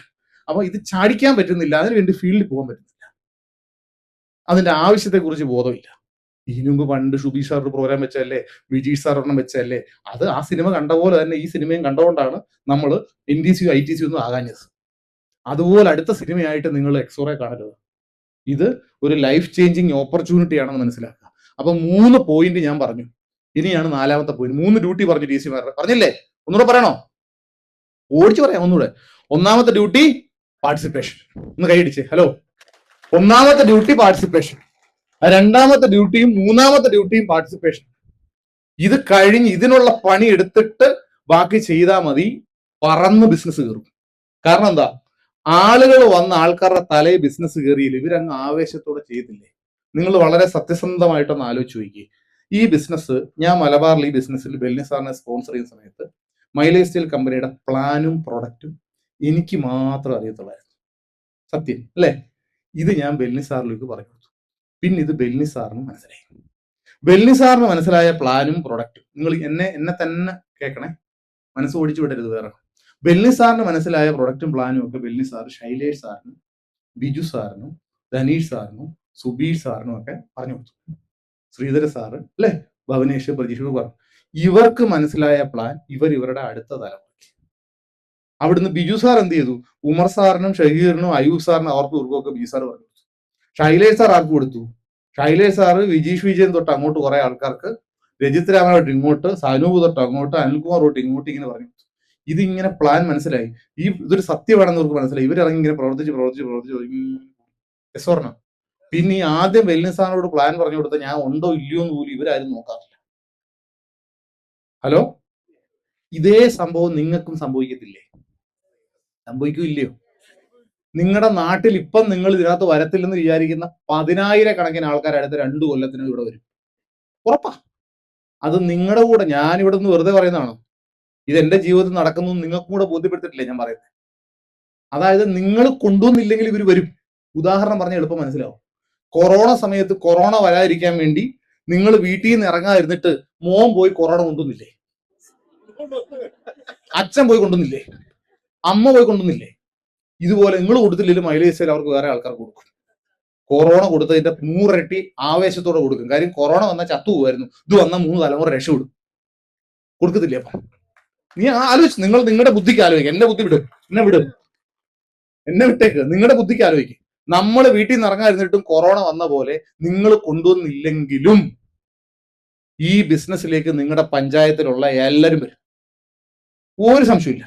അപ്പൊ ഇത് ചാടിക്കാൻ പറ്റുന്നില്ല, അതിന് വേണ്ടി ഫീൽഡിൽ പോകാൻ പറ്റുന്നില്ല, അതിന്റെ ആവശ്യത്തെ കുറിച്ച് ബോധമില്ല. ഇതിനു മുമ്പ് പണ്ട് ഷുബി സാർ ഒരു പ്രോഗ്രാം വെച്ചല്ലേ, വിജയ് സാർ ഒരെണ്ണം വെച്ചല്ലേ, അത് ആ സിനിമ കണ്ട പോലെ തന്നെ ഈ സിനിമയും കണ്ടുകൊണ്ടാണ് നമ്മൾ NTC ITC ഒന്നും ആകാഞ്ഞത്. അതുപോലെ അടുത്ത സിനിമയായിട്ട് നിങ്ങൾ എക്സോറെ കാണരുത്. ഇത് ഒരു ലൈഫ് ചേഞ്ചിങ് ഓപ്പർച്യൂണിറ്റി ആണെന്ന് മനസ്സിലാക്കുക. അപ്പൊ 3 പോയിന്റ് ഞാൻ പറഞ്ഞു. ഇനിയാണ് 4ാമത്തെ പോയിന്റ്. 3 ഡ്യൂട്ടി പറഞ്ഞു DC മാരുടെ, പറഞ്ഞില്ലേ? ഒന്നുകൂടെ പറയണോ? ഓടിച്ചു പറയാം ഒന്നുകൂടെ. 1ാമത്തെ ഡ്യൂട്ടി പാർട്ടിസിപ്പേഷൻ. ഒന്ന് കൈയടിച്ചേ. ഹലോ. 1ാമത്തെ ഡ്യൂട്ടി പാർട്ടിസിപ്പേഷൻ, 2ാമത്തെ ഡ്യൂട്ടിയും 3ാമത്തെ ഡ്യൂട്ടിയും പാർട്ടിസിപ്പേഷൻ. ഇത് കഴിഞ്ഞ് ഇതിനുള്ള പണി എടുത്തിട്ട് ബാക്കി ചെയ്താൽ മതി, പറന്ന് ബിസിനസ് കയറും. കാരണം എന്താ? ആളുകൾ വന്ന ആൾക്കാരുടെ തലയിൽ ബിസിനസ് കയറിയില്ല, ഇവരങ്ങ് ആവേശത്തോടെ ചെയ്തില്ലേ? നിങ്ങൾ വളരെ സത്യസന്ധമായിട്ടൊന്ന് ആലോചിച്ച് നോക്കി. ഈ ബിസിനസ് ഞാൻ മലബാറിൽ ഈ ബിസിനസ്സിൽ ബെല്ലി സാറിനെ സ്പോൺസർ ചെയ്യുന്ന സമയത്ത് മൈലേജ് സ്റ്റൈൽ കമ്പനിയുടെ പ്ലാനും പ്രൊഡക്റ്റും എനിക്ക് മാത്രം അറിയത്തുള്ളായിരുന്നു. സത്യം അല്ലേ? ഇത് ഞാൻ ബെല്ലി സാറിലേക്ക് പറഞ്ഞു കൊടുത്തു. പിന്നെ ഇത് ബെല്ലി സാറിന് മനസ്സിലായി. ബെല്ലി സാറിന് മനസ്സിലായ പ്ലാനും പ്രൊഡക്റ്റും, നിങ്ങൾ എന്നെ തന്നെ കേൾക്കണേ, മനസ്സ് ഓടിച്ചു വിടരുത് വേറെ. ബെല്ലി സാറിന് മനസ്സിലായ പ്രൊഡക്റ്റും പ്ലാനും ഒക്കെ ബെല്ലി സാർ ശൈലേഷ് സാറിനും ബിജു സാറിനും ധനീഷ് സാറിനും സുബീർ സാറിനും ഒക്കെ പറഞ്ഞു കൊടുത്തു. ശ്രീധര സാറ് അല്ലെ, ഭവനേഷ്, പ്രജീഷ് പറഞ്ഞു. ഇവർക്ക് മനസ്സിലായ പ്ലാൻ ഇവരുടെ അടുത്ത തലമുറയ്ക്ക്. അവിടുന്ന് ബിജു സാർ എന്ത് ചെയ്തു? ഉമർ സാറിനും ഷഹീറിനും അയൂബ് സാറിനും ഇവർക്കൊക്കെ ബിജു സാർ പറഞ്ഞു കൊടുത്തു. ശൈലേഷ് സാർ ആർക്ക് കൊടുത്തു? ശൈലേഷ് സാറ് വിജീഷ് വിജയൻ തൊട്ട് അങ്ങോട്ട് കുറെ ആൾക്കാർക്ക്, രജിത് രാമൻ തൊട്ട് ഇങ്ങോട്ട്, സനൂപ് തൊട്ട് അങ്ങോട്ട്, അനിൽകുമാർ തൊട്ട് ഇങ്ങോട്ട് ഇങ്ങനെ പറഞ്ഞു. ഇതിങ്ങനെ പ്ലാൻ മനസ്സിലായി. ഇതൊരു സത്യമാണെന്ന് അവർക്ക് മനസ്സിലായി. ഇവരിറങ്ങി ഇങ്ങനെ പ്രവർത്തിച്ച് സ്വർണം. പിന്നെ ഈ ആദ്യം വെല്ലിൻ സാറിനോട് പ്ലാൻ പറഞ്ഞു കൊടുത്ത ഞാൻ ഉണ്ടോ ഇല്ലയോ എന്ന് പോലും ഇവരാരും നോക്കാറില്ല. ഹലോ, ഇതേ സംഭവം നിങ്ങൾക്കും സംഭവിക്കത്തില്ലേ? സംഭവിക്കൂല്ലയോ? നിങ്ങളുടെ നാട്ടിൽ ഇപ്പം നിങ്ങൾ ഇതിനകത്ത് വരത്തില്ലെന്ന് വിചാരിക്കുന്ന 10,000 കണക്കിന് ആൾക്കാർ അടുത്ത 2 കൊല്ലത്തിനും ഇവിടെ വരും, ഉറപ്പാ. അത് നിങ്ങളുടെ കൂടെ, ഞാൻ ഇവിടെ നിന്ന് വെറുതെ പറയുന്നതാണോ? ഇത് എന്റെ ജീവിതത്തിൽ നടക്കുന്നു നിങ്ങൾക്കും കൂടെ ബോധ്യപ്പെടുത്തിട്ടില്ലേ ഞാൻ പറയുന്നത്? അതായത് നിങ്ങൾ കൊണ്ടുവന്നില്ലെങ്കിൽ ഇവർ വരും. ഉദാഹരണം പറഞ്ഞാൽ എളുപ്പം മനസ്സിലാവും. കൊറോണ സമയത്ത് കൊറോണ വരാതിരിക്കാൻ വേണ്ടി നിങ്ങൾ വീട്ടിൽ നിന്ന് ഇറങ്ങാതിരുന്നിട്ട് മോൻ പോയി കൊറോണ കൊണ്ടുവന്നില്ലേ? അച്ഛൻ പോയി കൊണ്ടുവന്നില്ലേ? അമ്മ പോയി കൊണ്ടുവന്നില്ലേ? ഇതുപോലെ നിങ്ങൾ കൊടുത്തില്ലെങ്കിലും മൈലേജ് അവർക്ക് വേറെ ആൾക്കാർ കൊടുക്കും. കൊറോണ കൊടുത്തതിന്റെ 100 ഇരട്ടി ആവേശത്തോടെ കൊടുക്കും. കാര്യം കൊറോണ വന്നാൽ ചത്തു പോകുമായിരുന്നു, ഇത് വന്നാൽ 3 തലമുറ രക്ഷപ്പെടും. കൊടുക്കത്തില്ലേ? അപ്പം നീ ആലോചിച്ച്, നിങ്ങളുടെ ബുദ്ധിക്ക് ആലോചിക്കുക. എന്റെ ബുദ്ധി വിടും, എന്നെ വിട്ടേക്ക്. നിങ്ങളുടെ ബുദ്ധിക്ക് ആലോചിക്കും. നമ്മൾ വീട്ടിൽ നിന്ന് ഇറങ്ങാതിരുന്നിട്ടും കൊറോണ വന്ന പോലെ നിങ്ങൾ കൊണ്ടുവന്നില്ലെങ്കിലും ഈ ബിസിനസ്സിലേക്ക് നിങ്ങളുടെ പഞ്ചായത്തിലുള്ള എല്ലാവരും വരും, ഒരു സംശയമില്ല.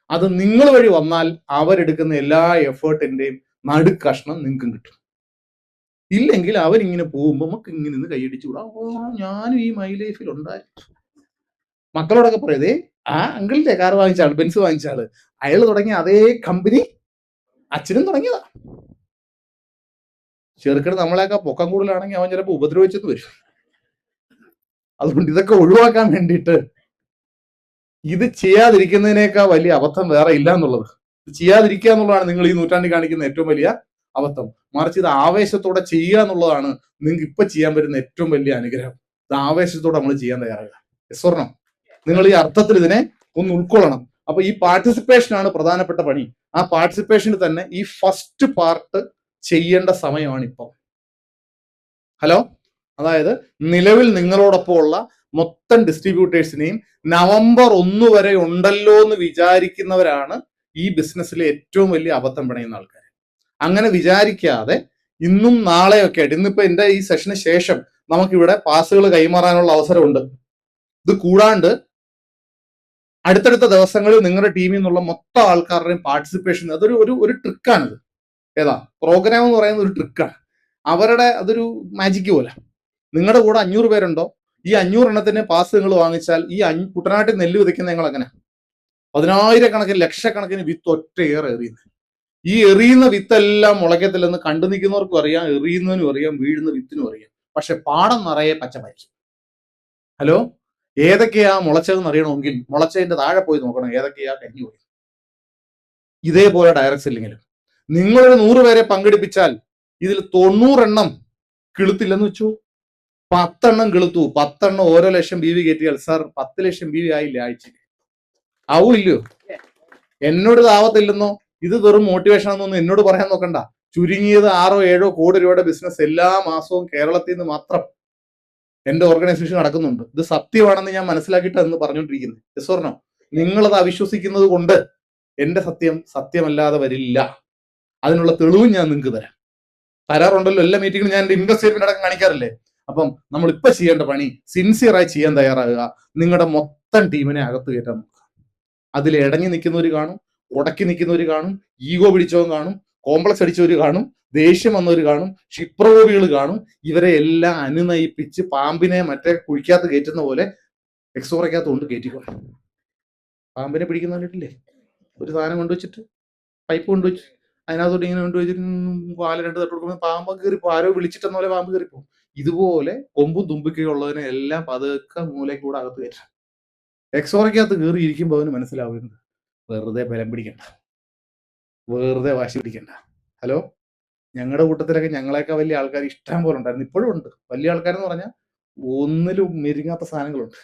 അത് നിങ്ങൾ വഴി വന്നാൽ അവരെടുക്കുന്ന എല്ലാ എഫേർട്ടിന്റെയും നടുക്കഷ്ണം നിങ്ങൾക്കും കിട്ടും. ഇല്ലെങ്കിൽ അവരിങ്ങനെ പോകുമ്പോൾ നമുക്ക് ഇങ്ങനെ നിന്ന് കൈയടിച്ചു കൂടാ, ഞാനും ഈ മൈ ലൈഫിൽ ഉണ്ടായി. മക്കളോടൊക്കെ പറയതേ, ആ അങ്കിളിന്റെ കാർ വാങ്ങിച്ച ആള്, ബെൻസ് വാങ്ങിച്ച ആള്, അയാൾ തുടങ്ങിയ അതേ കമ്പനി അച്ഛനും തുടങ്ങിയതാ. ചെറുക്കന് നമ്മളെയൊക്കെ പൊക്കം കൂടുതലാണെങ്കിൽ അവൻ ചിലപ്പോൾ ഉപദ്രവിച്ചെന്ന് വരും. അതുകൊണ്ട് ഇതൊക്കെ ഒഴിവാക്കാൻ വേണ്ടിയിട്ട് ഇത് ചെയ്യാതിരിക്കുന്നതിനേക്കാൾ വലിയ അബദ്ധം വേറെ ഇല്ല എന്നുള്ളത്. ഇത് ചെയ്യാതിരിക്കുക എന്നുള്ളതാണ് നിങ്ങൾ ഈ നൂറ്റാണ്ടിൽ കാണിക്കുന്ന ഏറ്റവും വലിയ അബദ്ധം. മറിച്ച് ഇത് ആവേശത്തോടെ ചെയ്യുക എന്നുള്ളതാണ് നിങ്ങൾക്ക് ഇപ്പൊ ചെയ്യാൻ പറ്റുന്ന ഏറ്റവും വലിയ അനുഗ്രഹം. ഇത് ആവേശത്തോടെ നമ്മൾ ചെയ്യാൻ തയ്യാറാകുക. സ്വർണം, നിങ്ങൾ ഈ അർത്ഥത്തിൽ ഇതിനെ ഒന്ന് ഉൾക്കൊള്ളണം. അപ്പൊ ഈ പാർട്ടിസിപ്പേഷൻ ആണ് പ്രധാനപ്പെട്ട പണി. ആ പാർട്ടിസിപ്പേഷന് തന്നെ ഈ ഫസ്റ്റ് പാർട്ട് ചെയ്യേണ്ട സമയമാണ് ഇപ്പം. ഹലോ, അതായത് നിലവിൽ നിങ്ങളോടൊപ്പം ഉള്ള മൊത്തം ഡിസ്ട്രിബ്യൂട്ടേഴ്സിനെയും നവംബർ 1 വരെ ഉണ്ടല്ലോ എന്ന് വിചാരിക്കുന്നവരാണ് ഈ ബിസിനസ്സിലെ ഏറ്റവും വലിയ അബദ്ധം പണയുന്ന ആൾക്കാർ. അങ്ങനെ വിചാരിക്കാതെ ഇന്നും നാളെയൊക്കെ ആയിട്ട്, ഇന്നിപ്പോ എന്റെ ഈ സെഷന് ശേഷം നമുക്കിവിടെ പാസുകൾ കൈമാറാനുള്ള അവസരമുണ്ട്. ഇത് കൂടാണ്ട് അടുത്തടുത്ത ദിവസങ്ങളിൽ നിങ്ങളുടെ ടീമിൽ നിന്നുള്ള മൊത്തം ആൾക്കാരുടെയും പാർട്ടിസിപ്പേഷൻ, അതൊരു ഒരു ട്രിക്കാണിത്. ഏതാ പ്രോഗ്രാം എന്ന് പറയുന്നത് ഒരു ട്രിക്കാണ്. അതൊരു മാജിക് പോലെ. നിങ്ങളുടെ കൂടെ 500 പേരുണ്ടോ, ഈ 500 എണ്ണത്തിന് പാസ് നിങ്ങൾ വാങ്ങിച്ചാൽ ഈ കുട്ടനാട്ടിൽ നെല്ല് വിതയ്ക്കുന്ന നിങ്ങൾ അങ്ങനെ 10,000 കണക്കിന് ലക്ഷക്കണക്കിന് വിത്ത് ഒറ്റ എറിയുന്നത്. ഈ എറിയുന്ന വിത്തെല്ലാം മുളയ്ക്കത്തില്ലെന്ന് കണ്ടു നിൽക്കുന്നവർക്കും അറിയാം, എറിയുന്നതിനും അറിയാം, വീഴുന്ന വിത്തിനും അറിയാം. പക്ഷെ പാടം നിറയെ പച്ചപ്പായിരിക്കും. ഹലോ, ഏതൊക്കെയാ മുളച്ചതെന്ന് അറിയണമെങ്കിൽ മുളച്ചതിന്റെ താഴെ പോയി നോക്കണം ഏതൊക്കെയാ കരിഞ്ഞു പോയി. ഇതേപോലെ ഡയറക്ട് സെല്ലിങ്ങിലും നിങ്ങളൊരു 100 പേരെ പങ്കെടുപ്പിച്ചാൽ ഇതിൽ 90 എണ്ണം കിളുത്തില്ലെന്ന് വെച്ചു, 10 എണ്ണം കിളുത്തു, 10 എണ്ണം ഓരോ ലക്ഷം BV കയറ്റിയാൽ സാർ 10 ലക്ഷം BV ആയില്ലേ ആഴ്ചക്ക്? ആവൂല്ലയോ? എന്നോട് ഇത് ആവത്തില്ലെന്നോ, ഇത് വെറും മോട്ടിവേഷൻ എന്നൊന്നും എന്നോട് പറയാൻ നോക്കണ്ട. ചുരുങ്ങിയത് 6-7 കോടി രൂപയുടെ ബിസിനസ് എല്ലാ മാസവും കേരളത്തിൽ നിന്ന് മാത്രം എന്റെ ഓർഗനൈസേഷൻ നടക്കുന്നുണ്ട്. ഇത് സത്യമാണെന്ന് ഞാൻ മനസ്സിലാക്കിയിട്ടാണ് പറഞ്ഞുകൊണ്ടിരിക്കുന്നത്. Yes or no? നിങ്ങളത് അവിശ്വസിക്കുന്നത് കൊണ്ട് എന്റെ സത്യം സത്യമല്ലാതെ വരില്ല. അതിനുള്ള തെളിവും ഞാൻ നിങ്ങൾക്ക് തരാറുണ്ടല്ലോ. എല്ലാ മീറ്റിങ്ങിലും ഞാൻ എന്റെ ഇൻകം സ്റ്റേറ്റ്മെന്റ് അടക്കം കാണിക്കാറില്ലേ? അപ്പം നമ്മൾ ഇപ്പൊ ചെയ്യേണ്ട പണി സിൻസിയറായി ചെയ്യാൻ തയ്യാറാകുക. നിങ്ങളുടെ മൊത്തം ടീമിനെ അകത്ത് കയറ്റാൻ നോക്കുക. അതിൽ ഇടഞ്ഞു നിൽക്കുന്നവർ കാണും, ഉടക്കി നിൽക്കുന്നവർ കാണും, ഈഗോ പിടിച്ചവൻ കാണും, കോംപ്ലക്സ് അടിച്ചവർ കാണും, ദേഷ്യം വന്നവർ കാണും, ക്ഷിപ്രകോപികൾ കാണും. ഇവരെ എല്ലാം അനുനയിപ്പിച്ച് പാമ്പിനെ മറ്റേ കുഴിക്കകത്ത് കയറ്റുന്ന പോലെ എക്സോറയ്ക്കകത്ത് കൊണ്ട് കയറ്റിക്കോളും. പാമ്പിനെ പിടിക്കുന്നവരിട്ടില്ലേ, ഒരു സാധനം കൊണ്ടുവച്ചിട്ട് പൈപ്പ് കൊണ്ടുവച്ച് അതിനകത്തോട്ട് ഇങ്ങനെ കൊണ്ടുവച്ചിട്ട് പാല് 2 തട്ട് കൊടുക്കുമ്പോൾ പാമ്പ് കയറിപ്പോ, ആരോ വിളിച്ചിട്ടെന്ന പോലെ പാമ്പ് കയറിപ്പോ. ഇതുപോലെ കൊമ്പും തുമ്പിക്കയുള്ളതിനെ എല്ലാം പതുക്കെ മൂലയ്ക്ക് കൂടെ അകത്ത് കയറ്റാം. എക്സോറയ്ക്കകത്ത് കയറി ഇരിക്കുമ്പോൾ അവന് മനസ്സിലാവുന്നത് വെറുതെ ബലം പിടിക്കണ്ട, വെറുതെ വാശി പിടിക്കണ്ട. ഹലോ, ഞങ്ങളുടെ കൂട്ടത്തിലൊക്കെ ഞങ്ങളെയൊക്കെ വലിയ ആൾക്കാർ ഇഷ്ടം പോലെ ഉണ്ടായിരുന്നു, ഇപ്പോഴും ഉണ്ട്. വലിയ ആൾക്കാരെന്ന് പറഞ്ഞാൽ ഒന്നിലും മെരുങ്ങാത്ത സാധനങ്ങളുണ്ട്,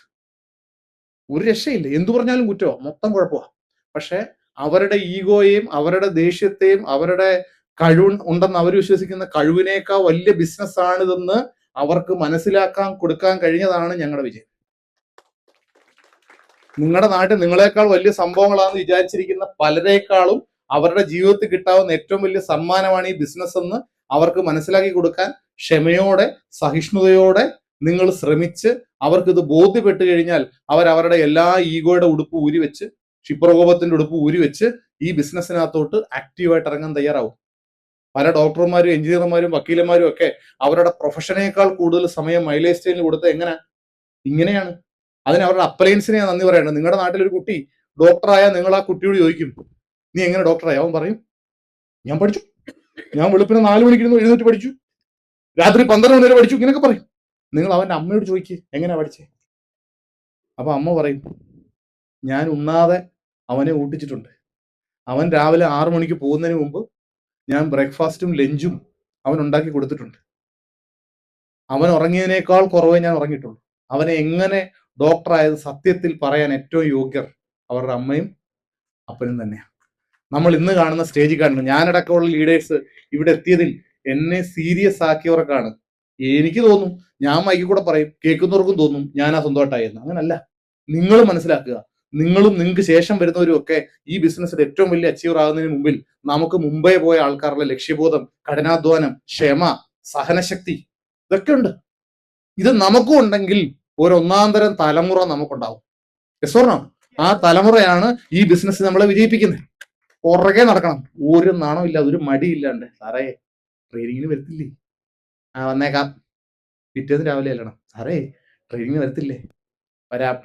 ഒരു രക്ഷയില്ല. എന്തു പറഞ്ഞാലും കുറ്റമോ, മൊത്തം കുഴപ്പമാണ്. പക്ഷെ അവരുടെ ഈഗോയെയും അവരുടെ ദേഷ്യത്തെയും അവരുടെ കഴിവ് ഉണ്ടെന്ന് അവർ വിശ്വസിക്കുന്ന കഴിവിനേക്കാൾ വലിയ ബിസിനസ് ആണിതെന്ന് അവർക്ക് മനസ്സിലാക്കാൻ കൊടുക്കാൻ കഴിഞ്ഞതാണ് ഞങ്ങളുടെ വിജയം. നിങ്ങളുടെ നാട്ടിൽ നിങ്ങളെക്കാൾ വലിയ സംഭവങ്ങളാണെന്ന് വിചാരിച്ചിരിക്കുന്ന പലരേക്കാളും അവരുടെ ജീവിതത്തിൽ കിട്ടാവുന്ന ഏറ്റവും വലിയ സമ്മാനമാണ് ഈ ബിസിനസ് എന്ന് അവർക്ക് മനസ്സിലാക്കി കൊടുക്കാൻ ക്ഷമയോടെ സഹിഷ്ണുതയോടെ നിങ്ങൾ ശ്രമിച്ച് അവർക്ക് ഇത് ബോധ്യപ്പെട്ട് കഴിഞ്ഞാൽ അവരുടെ എല്ലാ ഈഗോയുടെ ഉടുപ്പ് ഊരി വെച്ച്, ക്ഷിപ്രകോപത്തിന്റെ ഉടുപ്പ് ഊരി വെച്ച് ഈ ബിസിനസ്സിനകത്തോട്ട് ആക്റ്റീവായിട്ട് ഇറങ്ങാൻ തയ്യാറാവും. പല ഡോക്ടർമാരും എഞ്ചിനീയർമാരും വക്കീലന്മാരും ഒക്കെ അവരുടെ പ്രൊഫഷനേക്കാൾ കൂടുതൽ സമയം മൈലേജ് സ്റ്റൈലിൽ കൊടുത്ത് ഇങ്ങനെയാണ്. അതിന് അവരുടെ അപ്ലയൻസിനെ നന്ദി പറയണം. നിങ്ങളുടെ നാട്ടിലൊരു കുട്ടി ഡോക്ടറായ നിങ്ങൾ ആ കുട്ടിയോട് ചോദിക്കും, നീ എങ്ങനെ ഡോക്ടറായി? അവൻ പറയും, ഞാൻ പഠിച്ചു, ഞാൻ വെളുപ്പിന് 4 മണിക്ക് എഴുന്നേറ്റ് പഠിച്ചു, രാത്രി 12 മണി വരെ പഠിച്ചു, ഇങ്ങനെയൊക്കെ പറയും. നിങ്ങൾ അവന്റെ അമ്മയോട് ചോദിക്കുക, എങ്ങനെയാ പഠിച്ചേ? അപ്പൊ അമ്മ പറയും, ഞാൻ ഉണ്ണാതെ അവനെ ഊട്ടിച്ചിട്ടുണ്ട്. അവൻ രാവിലെ 6 മണിക്ക് പോകുന്നതിന് മുമ്പ് ഞാൻ ബ്രേക്ക്ഫാസ്റ്റും ലഞ്ചും അവൻ ഉണ്ടാക്കി കൊടുത്തിട്ടുണ്ട്. അവൻ ഉറങ്ങിയതിനേക്കാൾ കുറവേ ഞാൻ ഉറങ്ങിയിട്ടുള്ളൂ. അവനെ എങ്ങനെ ഡോക്ടറായത് സത്യത്തിൽ പറയാൻ ഏറ്റവും യോഗ്യർ അവരുടെ അമ്മയും അപ്പനും തന്നെയാണ്. നമ്മൾ ഇന്ന് കാണുന്ന സ്റ്റേജിൽ കാണുന്നത്, ഞാനടക്കമുള്ള ലീഡേഴ്സ് ഇവിടെ എത്തിയതിൽ എന്നെ സീരിയസ് ആക്കിയവർക്കാണ്. എനിക്ക് തോന്നും, ഞാൻ മൈക്കിൽ കൂടെ പറയും, കേൾക്കുന്നവർക്കും തോന്നും ഞാനാ സ്വന്തമായിട്ടായിരുന്നു. അങ്ങനല്ല. നിങ്ങൾ മനസ്സിലാക്കുക, നിങ്ങളും നിങ്ങൾക്ക് ശേഷം വരുന്നവരും ഒക്കെ ഈ ബിസിനസ്സിൽ ഏറ്റവും വലിയ അച്ചീവർ ആകുന്നതിന് മുമ്പിൽ നമുക്ക് മുമ്പേ പോയ ആൾക്കാരുടെ ലക്ഷ്യബോധം, കഠിനാധ്വാനം, ക്ഷമ, സഹനശക്തി ഇതൊക്കെ ഉണ്ട്. ഇത് നമുക്കും ഉണ്ടെങ്കിൽ ഒരു ഒന്നാം തരം തലമുറ നമുക്കുണ്ടാവും. യെസ്. ആ തലമുറയാണ് ഈ ബിസിനസ് നമ്മളെ വിജയിപ്പിക്കുന്നത്. പുറകെ നടക്കണം, ഒരു നാണമില്ല, ഒരു മടിയില്ലാണ്ട്. സാറേ ട്രെയിനിങ്ങിന് വരത്തില്ലേ? ആ വന്നേക്കാം. പിറ്റേന്ന് രാവിലെ അല്ലണം, സാറേ ട്രെയിനിങ്ങിന് വരത്തില്ലേ? വരാം.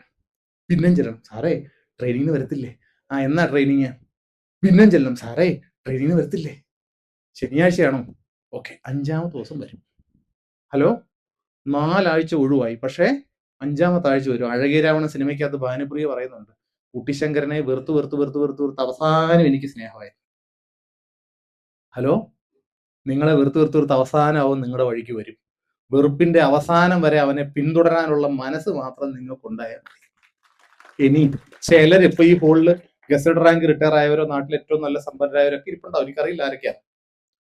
പിന്നെയും ചെല്ലണം, സാറേ ട്രെയിനിങ്ങിന് വരത്തില്ലേ? ആ എന്നാ ട്രെയിനിങ്? പിന്നെയും ചെല്ലണം, സാറേ ട്രെയിനിങ്ങിന് വരത്തില്ലേ? ശനിയാഴ്ചയാണോ? ഓക്കെ, 5-ാമത്തെ ദിവസം വരും. ഹലോ, 4 ആഴ്ച ഒഴിവായി, പക്ഷേ 5-ാമത്തെ ആഴ്ച വരും. അഴകിയ സിനിമയ്ക്കകത്ത് ഭാനുപ്രിയ പറയുന്നുണ്ട്, കുട്ടിശങ്കരനെ വെറുത്ത് വെറുത്ത് വെറുത്ത് വെറുത്ത് വെറുത്ത് അവസാനം എനിക്ക് സ്നേഹമായി. ഹലോ, നിങ്ങളെ വെറുത്ത് വെറുത്ത് വെറുത്ത് അവസാനമാവും നിങ്ങളുടെ വഴിക്ക് വരും. വെറുപ്പിന്റെ അവസാനം വരെ അവനെ പിന്തുടരാനുള്ള മനസ്സ് മാത്രം നിങ്ങൾക്കുണ്ടായാൽ മതി. ഇനി ചിലരിപ്പോ ഈ ഹോളില് ഗസറ്റ് റാങ്ക് റിട്ടയർ ആയവരോ നാട്ടിൽ ഏറ്റവും നല്ല സമ്പന്നരായവരൊക്കെ ഇരിപ്പുണ്ടാവും, എനിക്കറിയില്ല ആരൊക്കെയാണ്.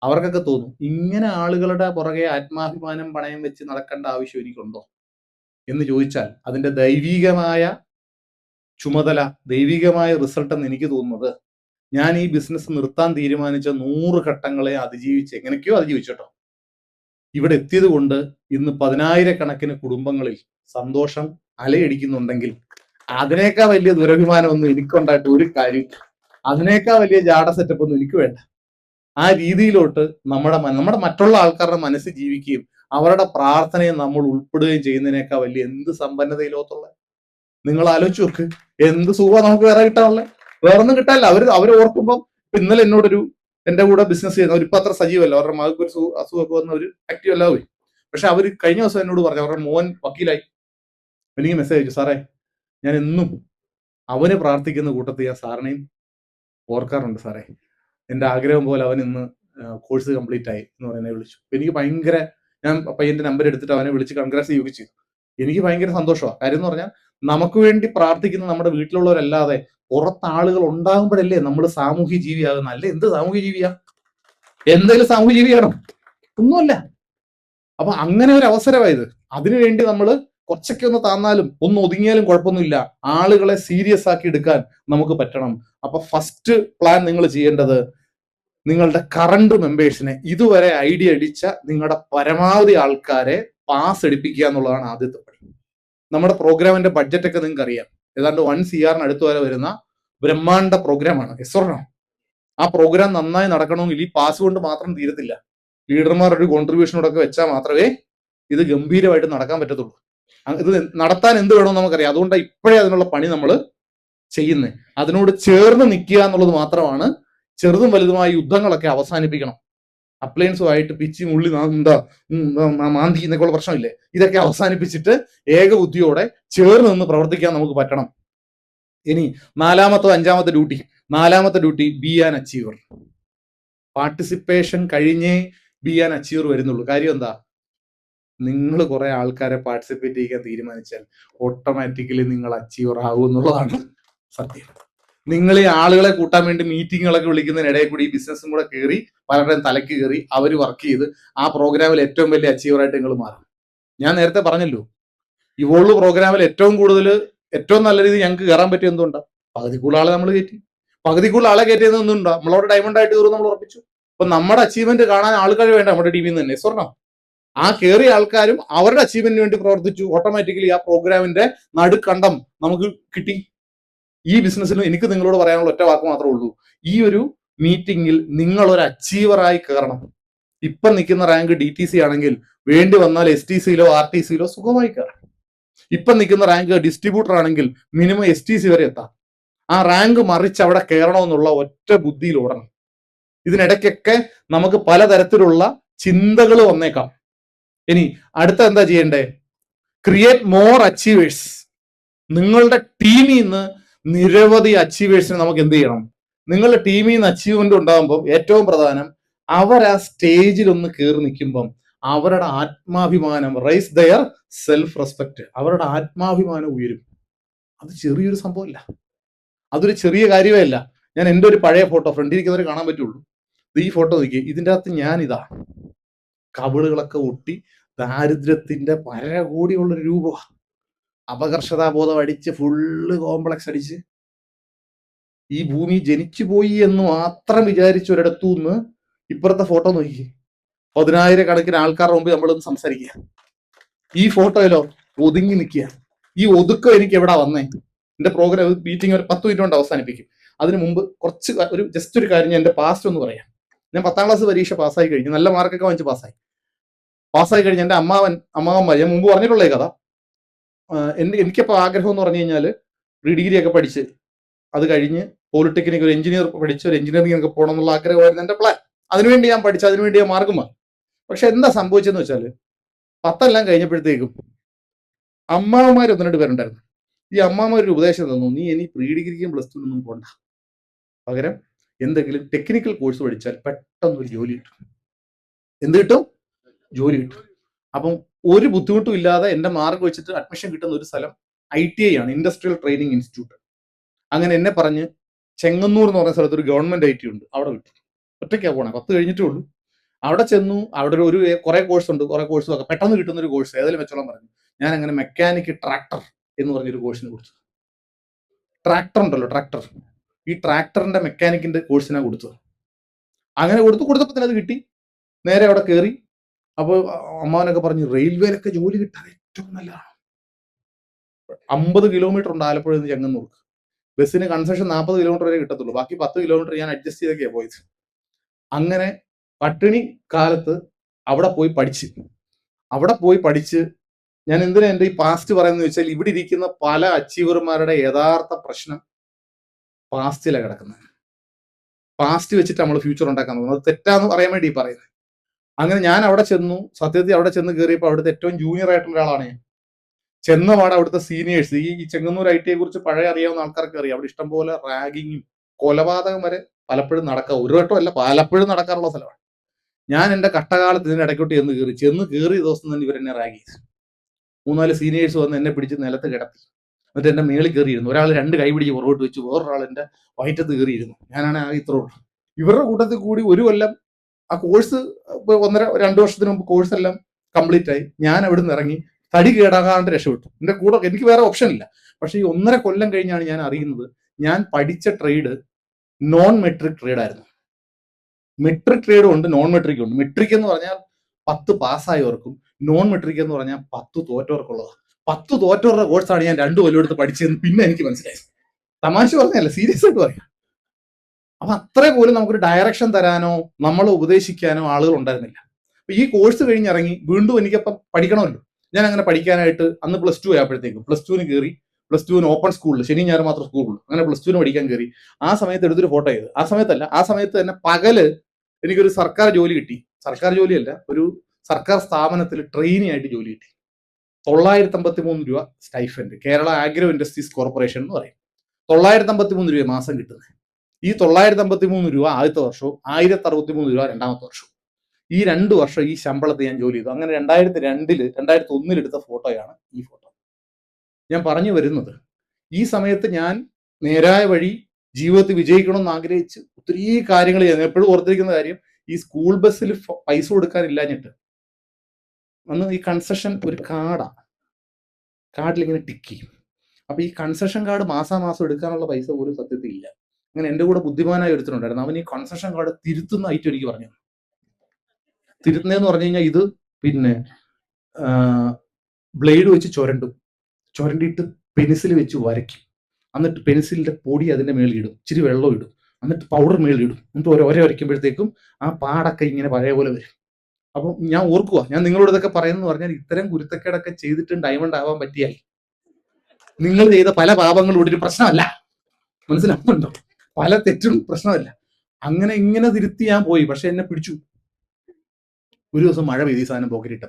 അവർക്കൊക്കെ തോന്നും, ഇങ്ങനെ ആളുകളുടെ പുറകെ ആത്മാഭിമാനം പണയം വെച്ച് നടക്കേണ്ട ആവശ്യം എനിക്കുണ്ടോ എന്ന് ചോദിച്ചാൽ അതിന്റെ ദൈവികമായ ചുമതല, ദൈവികമായ റിസൾട്ട് എന്ന് എനിക്ക് തോന്നുന്നത്, ഞാൻ ഈ ബിസിനസ് നിർത്താൻ തീരുമാനിച്ച 100 ഘട്ടങ്ങളെ അതിജീവിച്ച് എങ്ങനെയൊക്കെയോ അതിജീവിച്ചോട്ടോ ഇവിടെ എത്തിയത് കൊണ്ട് ഇന്ന് 10,000-കണക്കിന് കുടുംബങ്ങളിൽ സന്തോഷം അലയടിക്കുന്നുണ്ടെങ്കിൽ അതിനേക്കാൾ വലിയ ദുരഭിമാനമൊന്നും എനിക്കുണ്ടായിട്ട് ഒരു കാര്യം, അതിനേക്കാൾ വലിയ ജാട സെറ്റപ്പ് ഒന്നും എനിക്ക് വേണ്ട. ആ രീതിയിലോട്ട് നമ്മുടെ മറ്റുള്ള ആൾക്കാരുടെ മനസ്സ് ജീവിക്കുകയും അവരുടെ പ്രാർത്ഥനയെ നമ്മൾ ഉൾപ്പെടുകയും ചെയ്യുന്നതിനേക്കാൾ വലിയ എന്ത് സമ്പന്നത ഈ ലോകത്തുള്ള. നിങ്ങൾ ആലോചിച്ച് നോക്ക്, എന്ത് സുഖമാണ് നമുക്ക് വേറെ കിട്ടാനുള്ളത്? വേറൊന്നും കിട്ടാനില്ല. അവർ ഓർക്കുമ്പോൾ, ഇന്നലെ എന്നോടൊരു എന്റെ കൂടെ ബിസിനസ് ചെയ്യുന്ന ഒരു ഇപ്പൊ അത്ര സജീവല്ല, അവരുടെ മകൾക്ക് ഒരു അസുഖമൊക്കെ വന്ന ഒരു ആക്റ്റീവ് അല്ലാതെ പോയി. പക്ഷെ അവർ കഴിഞ്ഞ ദിവസം എന്നോട് പറഞ്ഞു, അവരുടെ മോൻ വക്കീലായി. എനിക്ക് മെസ്സേജ് അയച്ചു, സാറേ ഞാൻ എന്നും അവന് പ്രാർത്ഥിക്കുന്ന കൂട്ടത്തിൽ ഞാൻ സാറിനെയും ഓർക്കാറുണ്ട് സാറേ. എൻ്റെ ആഗ്രഹം പോലെ അവൻ ഇന്ന് കോഴ്സ് കംപ്ലീറ്റ് ആയി എന്ന് പറയുന്നത് വിളിച്ചു. എനിക്ക് ഭയങ്കര, ഞാൻ പയ്യന്റെ നമ്പർ എടുത്തിട്ട് അവനെ വിളിച്ച് കൺഗ്രാസ് ചെയ്യുകയും ചെയ്തു. എനിക്ക് ഭയങ്കര സന്തോഷമാണ്. കാര്യം എന്ന് പറഞ്ഞാൽ നമുക്ക് വേണ്ടി പ്രാർത്ഥിക്കുന്ന നമ്മുടെ വീട്ടിലുള്ളവരല്ലാതെ പുറത്ത് ആളുകൾ ഉണ്ടാകുമ്പോഴല്ലേ നമ്മൾ സാമൂഹ്യ ജീവിയാകുന്ന. അല്ലെ എന്ത് സാമൂഹ്യ ജീവിയാ? എന്തെങ്കിലും സാമൂഹ്യ ജീവിയാണോ? ഒന്നുമല്ല. അപ്പൊ അങ്ങനെ ഒരു അവസരമായത്. അതിനുവേണ്ടി നമ്മൾ കുറച്ചൊക്കെ ഒന്ന് താന്നാലും ഒന്ന് ഒതുങ്ങിയാലും കുഴപ്പമൊന്നുമില്ല. ആളുകളെ സീരിയസ് ആക്കി എടുക്കാൻ നമുക്ക് പറ്റണം. അപ്പൊ ഫസ്റ്റ് പ്ലാൻ നിങ്ങൾ ചെയ്യേണ്ടത്, നിങ്ങളുടെ കറണ്ട് മെമ്പേഴ്സിനെ, ഇതുവരെ ഐഡിയ അടിച്ച നിങ്ങളുടെ പരമാവധി ആൾക്കാരെ പാസ് എടുപ്പിക്കുക എന്നുള്ളതാണ് ആദ്യത്തെ പണി. നമ്മുടെ പ്രോഗ്രാമിന്റെ ബഡ്ജറ്റ് ഒക്കെ നിങ്ങൾക്ക് അറിയാം. ഏതാണ്ട് 1 CR അടുത്ത് വരെ വരുന്ന ബ്രഹ്മാണ്ഡ പ്രോഗ്രാമാണ്. എസ്വർണോ ആ പ്രോഗ്രാം നന്നായി നടക്കണമെങ്കിൽ ഈ പാസ് കൊണ്ട് മാത്രം തീരത്തില്ല. ലീഡർമാർ ഒരു കോൺട്രിബ്യൂഷനോടൊക്കെ വെച്ചാൽ മാത്രമേ ഇത് ഗംഭീരമായിട്ട് നടക്കാൻ പറ്റത്തുള്ളൂ. ഇത് നടത്താൻ എന്ത് വേണമെന്ന് നമുക്കറിയാം. അതുകൊണ്ട് ഇപ്പോഴേ അതിനുള്ള പണി നമ്മൾ ചെയ്യുന്നത്. അതിനോട് ചേർന്ന് നിൽക്കുക എന്നുള്ളത് മാത്രമാണ്. ചെറുതും വലുതുമായ യുദ്ധങ്ങളൊക്കെ അവസാനിപ്പിക്കണം. അപ്ലയൻസുമായിട്ട് പിച്ചി മുള്ളി മാന്തി എന്നൊക്കെയുള്ള പ്രശ്നമില്ലേ, ഇതൊക്കെ അവസാനിപ്പിച്ചിട്ട് ഏകബുദ്ധിയോടെ ചേർന്ന് നിന്ന് പ്രവർത്തിക്കാൻ നമുക്ക് പറ്റണം. ഇനി അഞ്ചാമത്തെ duty B an achiever. Participation കഴിഞ്ഞേ ബി ആൻ അച്ചീവർ വരുന്നുള്ളൂ. കാര്യം എന്താ? നിങ്ങൾ കുറെ ആൾക്കാരെ പാർട്ടിസിപ്പേറ്റ് ചെയ്യാൻ തീരുമാനിച്ചാൽ ഓട്ടോമാറ്റിക്കലി നിങ്ങൾ അച്ചീവർ ആകും എന്നുള്ളതാണ് സത്യം. നിങ്ങൾ ഈ ആളുകളെ കൂട്ടാൻ വേണ്ടി മീറ്റിങ്ങുകളൊക്കെ വിളിക്കുന്നതിനിടയിൽ കൂടി ഈ ബിസിനസ്സും കൂടെ കയറി പലരുടെയും തലയ്ക്ക് കയറി അവർ വർക്ക് ചെയ്ത് ആ പ്രോഗ്രാമിൽ ഏറ്റവും വലിയ അച്ചീവറായിട്ട് നിങ്ങൾ മാറും. ഞാൻ നേരത്തെ പറഞ്ഞല്ലോ, ഇവോൾവ് പ്രോഗ്രാമിൽ ഏറ്റവും നല്ല രീതിയിൽ ഞങ്ങൾക്ക് കയറാൻ പറ്റിയ എന്തുകൊണ്ടാണ്? പകുതിക്കുള്ള ആളെ നമ്മൾ കയറ്റി. പകുതിക്കുള്ള ആളെ കയറ്റിയത് എന്തുകൊണ്ടാണ്? നമ്മളവിടെ ഡയമണ്ട് ആയിട്ട് കയറും നമ്മൾ ഉറപ്പിച്ചു. അപ്പൊ നമ്മുടെ അച്ചീവ്മെന്റ് കാണാൻ ആൾക്കാർ വേണ്ട നമ്മുടെ ടീമിൽ നിന്ന് തന്നെ. സ്വർണ്ണം ആ കയറിയ ആൾക്കാരും അവരുടെ അച്ചീവ്മെന്റിന് വേണ്ടി പ്രവർത്തിച്ചു. ഓട്ടോമാറ്റിക്കലി ആ പ്രോഗ്രാമിന്റെ നടുക്കണ്ടം നമുക്ക് കിട്ടി. ഈ ബിസിനസ്സിന് എനിക്ക് നിങ്ങളോട് പറയാനുള്ള ഒറ്റ വാക്ക് മാത്രമേ ഉള്ളൂ. ഈ ഒരു മീറ്റിംഗിൽ നിങ്ങൾ ഒരു അച്ചീവറായി കയറണം. ഇപ്പൊ നിൽക്കുന്ന റാങ്ക് DTC ആണെങ്കിൽ വേണ്ടി വന്നാൽ STCയിലോ RTCയിലോ സുഖമായി കയറാം. ഇപ്പൊ നിൽക്കുന്ന റാങ്ക് ഡിസ്ട്രിബ്യൂട്ടർ ആണെങ്കിൽ മിനിമം STC വരെ എത്താം. ആ റാങ്ക് മറിച്ച് അവിടെ കയറണമെന്നുള്ള ഒറ്റ ബുദ്ധിയിൽ ഓടണം. ഇതിനിടയ്ക്കൊക്കെ നമുക്ക് പലതരത്തിലുള്ള ചിന്തകൾ വന്നേക്കാം. ഇനി അടുത്ത എന്താ ചെയ്യണ്ടേ? Create more achievers. നിങ്ങളുടെ ടീമിൽ നിന്ന് നിരവധി അച്ചീവേഴ്സിനെ നമുക്ക് എന്ത് ചെയ്യണം? നിങ്ങളുടെ ടീമിൽ നിന്ന് അച്ചീവ്മെന്റ് ഉണ്ടാകുമ്പോൾ ഏറ്റവും പ്രധാനം, അവർ ആ സ്റ്റേജിൽ ഒന്ന് കയറി നിൽക്കുമ്പം അവരുടെ ആത്മാഭിമാനം, റൈസ് ദയർ സെൽഫ് റെസ്പെക്ട്, അവരുടെ ആത്മാഭിമാനം ഉയരും. അത് ചെറിയൊരു സംഭവമല്ല, അതൊരു ചെറിയ കാര്യമേ അല്ല. ഞാൻ എൻ്റെ ഒരു പഴയ ഫോട്ടോ ഫ്രണ്ടിൽ ഇരിക്കുന്നവരെ കാണാൻ പറ്റുള്ളൂ. ഈ ഫോട്ടോ നോക്കി, ഇതിൻ്റെ അകത്ത് ഞാനിതാ കവിളുകളൊക്കെ ഒട്ടി ദാരിദ്ര്യത്തിന്റെ പരകോടിയുള്ളൊരു രൂപമാണ്. അപകർഷതാബോധം അടിച്ച് ഫുള്ള് കോംപ്ലക്സ് അടിച്ച് ഈ ഭൂമി ജനിച്ചു പോയി എന്ന് മാത്രം വിചാരിച്ച ഒരിടത്തു നിന്ന് ഇപ്പുറത്തെ ഫോട്ടോ നോക്കി 10,000 കണക്കിന് ആൾക്കാരുടെ മുമ്പ് നമ്മളൊന്ന് സംസാരിക്കുക. ഈ ഫോട്ടോയിലോ ഒതുങ്ങി നിൽക്കുക. ഈ ഒതുക്കം എനിക്ക് എവിടെ വന്നേ? എന്റെ പ്രോഗ്രാം മീറ്റിംഗ് ഒരു 10 മിനിറ്റ് കൊണ്ട് അവസാനിപ്പിക്കും. അതിനു മുമ്പ് ജസ്റ്റ് ഒരു കാര്യം ഞാൻ എന്റെ പാസ്റ്റ് ഒന്ന് പറയാം. ഞാൻ 10ാം ക്ലാസ് പരീക്ഷ പാസ്സായി കഴിഞ്ഞു. നല്ല മാർക്കൊക്കെ വാങ്ങിച്ച് പാസ്സായി കഴിഞ്ഞ് എൻ്റെ അമ്മാവന്മാർ, ഞാൻ മുമ്പ് പറഞ്ഞിട്ടുള്ള കഥ, എനിക്കിപ്പോൾ ആഗ്രഹം എന്ന് പറഞ്ഞു കഴിഞ്ഞാൽ ഡിഗ്രി ഒക്കെ പഠിച്ച് അത് കഴിഞ്ഞ് പോളിടെക്നിക് ഒരു എഞ്ചിനീയർ പഠിച്ച് ഒരു എഞ്ചിനീയറിംഗ് ഒക്കെ പോകണം എന്നുള്ള ആഗ്രഹമായിരുന്നു എൻ്റെ പ്ലാൻ. അതിനുവേണ്ടി ഞാൻ പഠിച്ചു, അതിനുവേണ്ടി ഞാൻ മാർഗം മാറി. പക്ഷെ എന്താ സംഭവിച്ചെന്ന് വെച്ചാൽ 10 കഴിഞ്ഞപ്പോഴത്തേക്കും അമ്മാവന്മാർ 1-2 പേരുണ്ടായിരുന്നു. ഈ അമ്മാവന്മാരൊരു ഉപദേശം തന്നു, നീ ഇനി പ്രീ ഡിഗ്രിക്കും +2 ഒന്നും പോണ്ട, പകരം എന്തെങ്കിലും ടെക്നിക്കൽ കോഴ്സ് പഠിച്ചാൽ പെട്ടെന്ന് ഒരു ജോലി കിട്ടും. എന്ത് കിട്ടും? ജോലി കിട്ടും. അപ്പം ഒരു ബുദ്ധിമുട്ടും ഇല്ലാതെ എൻ്റെ മാർക്ക് വെച്ചിട്ട് അഡ്മിഷൻ കിട്ടുന്ന ഒരു സ്ഥലം ITI ആണ്, ഇൻഡസ്ട്രിയൽ ട്രെയിനിങ് ഇൻസ്റ്റിറ്റ്യൂട്ട്. അങ്ങനെ എന്നെ പറഞ്ഞ് ചെങ്ങന്നൂർ എന്ന് പറഞ്ഞ സ്ഥലത്ത് ഒരു ഗവൺമെന്റ് IT ഉണ്ട്, അവിടെ വിട്ടു. ഒറ്റയ്ക്കാണ് പോണേ, 10 കഴിഞ്ഞിട്ടേ ഉള്ളൂ. അവിടെ ചെന്നു. അവിടെ ഒരു കുറെ കോഴ്സ് ഉണ്ട്, കുറെ കോഴ്സും ഒക്കെ പെട്ടെന്ന് കിട്ടുന്ന ഒരു കോഴ്സ് ഏതെങ്കിലും വെച്ചോളാൻ പറഞ്ഞു. ഞാൻ അങ്ങനെ മെക്കാനിക് ട്രാക്ടർ എന്ന് പറഞ്ഞൊരു കോഴ്സിന് കൊടുത്തു. ട്രാക്ടർ ഉണ്ടല്ലോ, ട്രാക്ടർ, ഈ ട്രാക്ടറിന്റെ മെക്കാനിക്കിന്റെ കോഴ്സിനാണ് കൊടുത്തത്. അങ്ങനെ കൊടുത്തപ്പോൾ തന്നെ അത് കിട്ടി. നേരെ അവിടെ കയറി. അപ്പോൾ അമ്മാവനൊക്കെ പറഞ്ഞു, റെയിൽവേയിലൊക്കെ ജോലി കിട്ടാൻ ഏറ്റവും നല്ലതാണ്. 50 കിലോമീറ്റർ ഉണ്ട് ആലപ്പുഴയിൽ നിന്ന് ചെങ്ങന്നൂർക്ക്. ബസ്സിന് കൺസെഷൻ 40 കിലോമീറ്റർ വരെ കിട്ടത്തുള്ളൂ. ബാക്കി 10 കിലോമീറ്റർ ഞാൻ അഡ്ജസ്റ്റ് ചെയ്തൊക്കെയാണ് പോയത്. അങ്ങനെ പട്ടിണി കാലത്ത് അവിടെ പോയി പഠിച്ച് ഞാൻ എന്തിനാ എൻ്റെ ഈ പാസ്റ്റ് പറയുന്നത് വെച്ചാൽ, ഇവിടെ ഇരിക്കുന്ന പല അച്ചീവർമാരുടെ യഥാർത്ഥ പ്രശ്നം പാസ്റ്റിലാണ് കിടക്കുന്നത്. പാസ്റ്റ് വെച്ചിട്ട് നമ്മൾ ഫ്യൂച്ചർ ഉണ്ടാക്കാൻ നോക്കുന്നത്. അത് തെറ്റാന്ന് പറയാൻ വേണ്ടി പറയുന്നത്. അങ്ങനെ ഞാൻ അവിടെ ചെന്നു. സത്യത്തിൽ അവിടെ ചെന്ന് കയറിയപ്പോൾ അവിടുത്തെ ഏറ്റവും ജൂനിയർ ആയിട്ടുള്ള ഒരാളാണ് ഞാൻ. ചെന്ന പാടെ അവിടുത്തെ സീനിയേഴ്സ്, ഈ ചെങ്ങന്നൂർ ഐ.ടി.യെ കുറിച്ച് പഴയ അറിയാവുന്ന ആൾക്കാർക്ക് അറിയാം. അവിടെ ഇഷ്ടംപോലെ റാഗിങ്ങും കൊലപാതകം വരെ പലപ്പോഴും നടക്കുക, ഒരു വട്ടമല്ല പലപ്പോഴും നടക്കാറുള്ള സ്ഥലമാണ്. ഞാൻ എന്റെ കഷ്ടകാലത്ത് ഇതിന്റെ ഇടയ്ക്കോട്ട് ചെന്ന് കയറിയ ദിവസം തന്നെ ഇവരെന്നെ റാഗ് ചെയ്തു. 3-4 സീനിയേഴ്സ് വന്ന് എന്നെ പിടിച്ച് നിലത്ത് കിടത്തി. എന്നിട്ട് എന്റെ മേളിൽ കയറിയിരുന്നു. ഒരാൾ 2 കൈ പിടിച്ച് പുറകോട്ട് വെച്ചു, വേറൊരാൾ എന്റെ വയറ്റത്ത് കയറിയിരുന്നു. ഞാനാണ് ആകെ ഇത്രേ ഉള്ളൂ. ഇവരുടെ കൂട്ടത്തിൽ കൂടി ഒരു കൊല്ലം ആ കോഴ്സ് 1.5-2 വർഷത്തിന് മുമ്പ് കോഴ്സ് എല്ലാം കംപ്ലീറ്റ് ആയി. ഞാൻ അവിടെ നിന്ന് ഇറങ്ങി തടി കേടാകാണ്ട് രക്ഷപ്പെട്ടു. എന്റെ കൂടെ എനിക്ക് വേറെ ഓപ്ഷൻ ഇല്ല. പക്ഷെ ഈ 1.5 കൊല്ലം കഴിഞ്ഞാണ് ഞാൻ അറിയുന്നത് ഞാൻ പഠിച്ച ട്രേഡ് നോൺ മെട്രിക് ട്രേഡ് ആയിരുന്നു. മെട്രിക് ട്രേഡും ഉണ്ട്, നോൺ മെട്രിക് ഉണ്ട്. മെട്രിക് എന്ന് പറഞ്ഞാൽ 10 പാസ്സായവർക്കും, നോൺ മെട്രിക് എന്ന് പറഞ്ഞാൽ 10 തോറ്റവർക്കുള്ളതാണ്. 10 തോറ്റവരുടെ കോഴ്സാണ് ഞാൻ 2 കൊല്ലം എടുത്ത് പഠിച്ചതെന്ന് പിന്നെ എനിക്ക് മനസ്സിലായി. തമാശ പറഞ്ഞല്ല, സീരിയസ് ആയിട്ട് പറയാം. അപ്പൊ അത്രേ പോലും നമുക്കൊരു ഡയറക്ഷൻ തരാനോ നമ്മളെ ഉപദേശിക്കാനോ ആളുകൾ ഉണ്ടായിരുന്നില്ല. അപ്പൊ ഈ കോഴ്സ് കഴിഞ്ഞിറങ്ങി വീണ്ടും എനിക്കപ്പം പഠിക്കണമല്ലോ. ഞാൻ അങ്ങനെ പഠിക്കാനായിട്ട് അന്ന് +2 ആയപ്പോഴത്തേക്കും +2 കയറി. +2 ഓപ്പൺ സ്കൂളിൽ ശനി ഞായർ മാത്രം സ്കൂളുള്ളൂ. അങ്ങനെ +2 പഠിക്കാൻ കയറി. ആ സമയത്ത് എടുത്തൊരു ഫോട്ടോ ചെയ്ത്, ആ സമയത്ത് തന്നെ പകല് എനിക്കൊരു സർക്കാർ ജോലി കിട്ടി. സർക്കാർ ജോലിയല്ല, ഒരു സർക്കാർ സ്ഥാപനത്തിൽ ട്രെയിനി ആയിട്ട് ജോലി കിട്ടി. 953 രൂപ stipend, Kerala agro industries corporation എന്ന് പറയും. 953 രൂപ മാസം കിട്ടുന്നത്. ഈ 953 രൂപ ആദ്യത്തെ വർഷവും 1063 രൂപ രണ്ടാമത്തെ വർഷവും. ഈ 2 വർഷം ഈ ശമ്പളത്തിൽ ഞാൻ ജോലി ചെയ്തു. അങ്ങനെ 2001 എടുത്ത ഫോട്ടോയാണ് ഈ ഫോട്ടോ. ഞാൻ പറഞ്ഞു വരുന്നത്, ഈ സമയത്ത് ഞാൻ നേരായ വഴി ജീവിതത്തിൽ വിജയിക്കണമെന്ന് ആഗ്രഹിച്ച് ഒത്തിരി കാര്യങ്ങൾ ചെയ്യാൻ എപ്പോഴും ഓർത്തിരിക്കുന്ന കാര്യം, ഈ സ്കൂൾ ബസ്സിൽ പൈസ കൊടുക്കാനില്ലാഞ്ഞിട്ട് അന്ന് ഈ കൺസെഷൻ ഒരു കാർഡിൽ ഇങ്ങനെ ടിക്ക് ചെയ്യും. അപ്പൊ ഈ കൺസെഷൻ കാർഡ് മാസാമാസം എടുക്കാനുള്ള പൈസ പോലും സത്യത്തിൽ ഇല്ല. അങ്ങനെ എന്റെ കൂടെ ബുദ്ധിമാനായ ഒരുത്തനുണ്ടായിരുന്നു. അവൻ ഈ കൺസെഷൻ കാർഡ് തിരുത്തുന്ന ഐറ്റം എനിക്ക് പറഞ്ഞു. തിരുത്തുന്നതെന്ന് പറഞ്ഞു കഴിഞ്ഞാൽ ഇത് പിന്നെ ബ്ലേഡ് വെച്ച് ചുരണ്ടിയിട്ട് പെൻസിൽ വെച്ച് വരയ്ക്കും. എന്നിട്ട് പെൻസിലിന്റെ പൊടി അതിന്റെ മേളിൽ ഇടും, ഇച്ചിരി വെള്ളം ഇടും, എന്നിട്ട് പൗഡർ മേളിൽ ഇടും. എന്നിട്ട് ഒര വരയ്ക്കുമ്പോഴത്തേക്കും ആ പാടൊക്കെ ഇങ്ങനെ പഴയ പോലെ വരും. അപ്പം ഞാൻ ഓർക്കുക, ഞാൻ നിങ്ങളോട് ഇതൊക്കെ പറയുന്നത് പറഞ്ഞാൽ ഇത്തരം കുരുത്തക്കേടൊക്കെ ചെയ്തിട്ടും ഡയമണ്ട് ആവാൻ പറ്റിയാൽ നിങ്ങൾ ചെയ്ത പല പാപങ്ങളും ഒരു പ്രശ്നമല്ല. മനസ്സിലാവുന്നുണ്ടോ? പല തെറ്റും പ്രശ്നമല്ല. അങ്ങനെ ഇങ്ങനെ തിരുത്തി ഞാൻ പോയി. പക്ഷെ എന്നെ പിടിച്ചു. ഒരു ദിവസം മഴ പെയ്ത് ഈ സാധനം പോക്കറ്റിട്ട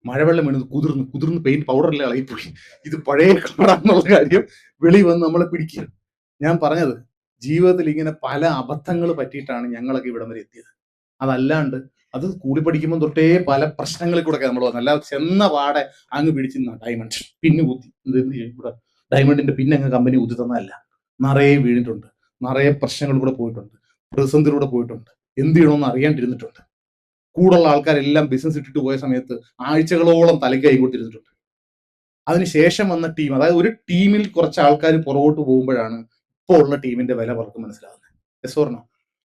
മഴവെള്ളം വീണത് കുതിർന്ന് പെയിന്റ് പൗഡറെല്ലാം ഇളകിപ്പോയി. ഇത് പഴയ കളറാണെന്നുള്ള കാര്യം വെളി വന്ന് നമ്മളെ പിടിക്കുക. ഞാൻ പറഞ്ഞത്, ജീവിതത്തിൽ ഇങ്ങനെ പല അബദ്ധങ്ങൾ പറ്റിയിട്ടാണ് ഞങ്ങളൊക്കെ ഇവിടം വരെ എത്തിയത്. അതല്ലാണ്ട് അത് സ്കൂളിൽ പഠിക്കുമ്പോൾ തൊട്ടേ പല പ്രശ്നങ്ങളിൽ കൂടെ നമ്മൾ വന്നു. അല്ലാതെ ചെന്ന പാടെ അങ്ങ് പിടിച്ചിരുന്ന ഡയമണ്ട് പിന്നെ കുത്തി ഇവിടെ ഡയമണ്ടിന്റെ പിന്നെ അങ്ങ് കമ്പനി കുത്തി തന്നതല്ല. നിറയെ വീണിട്ടുണ്ട്, നിറയെ പ്രശ്നങ്ങളിലൂടെ പോയിട്ടുണ്ട്, പ്രതിസന്ധിയിലൂടെ പോയിട്ടുണ്ട്, എന്ത് ചെയ്യണമെന്ന് അറിയാണ്ടിരുന്നിട്ടുണ്ട്. കൂടുള്ള ആൾക്കാരെല്ലാം ബിസിനസ് ഇട്ടിട്ട് പോയ സമയത്ത് ആഴ്ചകളോളം തലയ്ക്ക് കൈ കൊടുത്തിരുന്നിട്ടുണ്ട്. അതിനുശേഷം വന്ന ടീം, അതായത് ഒരു ടീമിൽ കുറച്ച് ആൾക്കാർ പുറകോട്ട് പോകുമ്പോഴാണ് ഇപ്പോൾ ഉള്ള ടീമിന്റെ വില പുറത്ത് മനസ്സിലാകുന്നത്. Yes or no?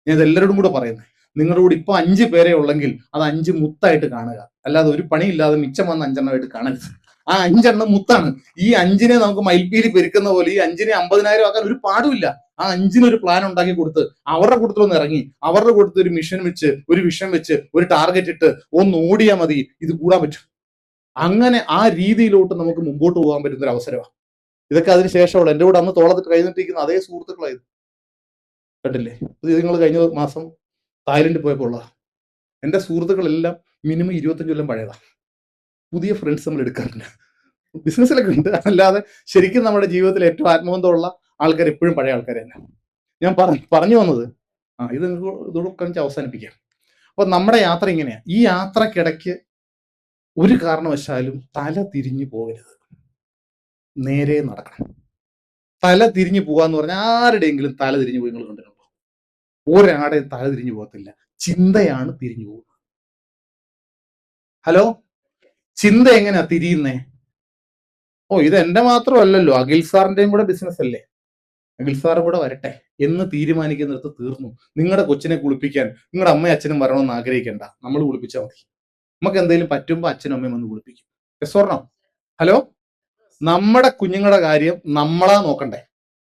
ഞാൻ ഇത് എല്ലാവരോടും കൂടെ പറയുന്നത്, നിങ്ങളുടെ കൂടെ ഇപ്പൊ 5 പേരെ ഉള്ളെങ്കിൽ അത് 5 മുത്തായിട്ട് കാണുക, അല്ലാതെ ഒരു പണിയില്ലാതെ മിച്ചം വന്ന 5 എണ്ണമായിട്ട് കാണരുത്. ആ 5 എണ്ണം മുത്താണ്. ഈ 5-നെ നമുക്ക് മയിൽപ്പീലി പെരുക്കുന്ന പോലെ ഈ 5-നെ 50,000 ആക്കാൻ ഒരു പാടുമില്ല. ആ 5-ന് ഒരു പ്ലാൻ ഉണ്ടാക്കി കൊടുത്ത് അവരുടെ കൂട്ടത്തിലൊന്ന് ഇറങ്ങി അവരുടെ കൂട്ടത്തിൽ ഒരു മിഷൻ വെച്ച് ഒരു വിഷൻ വെച്ച് ഒരു ടാർഗറ്റ് ഇട്ട് ഒന്ന് ഓടിയാൽ മതി, ഇത് കൂടാൻ പറ്റും. അങ്ങനെ ആ രീതിയിലോട്ട് നമുക്ക് മുമ്പോട്ട് പോകാൻ പറ്റുന്ന ഒരു അവസരമാണ് ഇതൊക്കെ. അതിനുശേഷമുള്ള എന്റെ കൂടെ അന്ന് തോളത്തിട്ട് കഴിഞ്ഞിട്ടിരിക്കുന്ന അതേ സുഹൃത്തുക്കളായിരുന്നു. കണ്ടില്ലേ? ഇത് നിങ്ങൾ കഴിഞ്ഞ മാസം തായ്ലൻഡിൽ പോയപ്പോൾ ഉള്ള എന്റെ സുഹൃത്തുക്കളെല്ലാം മിനിമം 25 കൊല്ലം പഴയതാണ്. പുതിയ ഫ്രണ്ട്സ് നമ്മൾ എടുക്കാറില്ല. ബിസിനസ്സിലൊക്കെ ഉണ്ട്, അല്ലാതെ ശരിക്കും നമ്മുടെ ജീവിതത്തിൽ ഏറ്റവും ആത്മബന്ധമുള്ള ആൾക്കാർ എപ്പോഴും പഴയ ആൾക്കാർ തന്നെ. ഞാൻ പറഞ്ഞു വന്നത്, ഇത് നിങ്ങൾക്ക് ഇതോടൊക്കെ അവസാനിപ്പിക്കാം. അപ്പൊ നമ്മുടെ യാത്ര ഇങ്ങനെയാ. ഈ യാത്രക്കിടയ്ക്ക് ഒരു കാരണവശാലും തല തിരിഞ്ഞു പോകരുത്, നേരെ നടക്കണം. തല തിരിഞ്ഞു പോകാന്ന് പറഞ്ഞാൽ ആരുടെയെങ്കിലും തല തിരിഞ്ഞു പോയി നിങ്ങൾ കണ്ടിട്ടുണ്ടോ? ഒരാടെയും തല തിരിഞ്ഞു പോകത്തില്ല, ചിന്തയാണ് തിരിഞ്ഞു പോകുന്നത്. ഹലോ, ചിന്ത എങ്ങനെയാ തിരിയുന്നേ? ഇത് എന്റെ മാത്രമല്ലല്ലോ, അഖിൽ സാറിന്റെയും കൂടെ ബിസിനസ് അല്ലേ, അഖിൽ സാറും കൂടെ വരട്ടെ എന്ന് തീരുമാനിക്കുന്നിടത്ത് തീർന്നു. നിങ്ങളുടെ കൊച്ചിനെ കുളിപ്പിക്കാൻ നിങ്ങളുടെ അമ്മയും അച്ഛനും വരണമെന്ന് ആഗ്രഹിക്കേണ്ട, നമ്മൾ കുളിപ്പിച്ചാൽ മതി. നമുക്ക് എന്തെങ്കിലും പറ്റുമ്പോൾ അച്ഛനും അമ്മയും വന്ന് കുളിപ്പിക്കും. Yes or no? ഹലോ, നമ്മുടെ കുഞ്ഞുങ്ങളുടെ കാര്യം നമ്മളാ നോക്കണ്ടേ.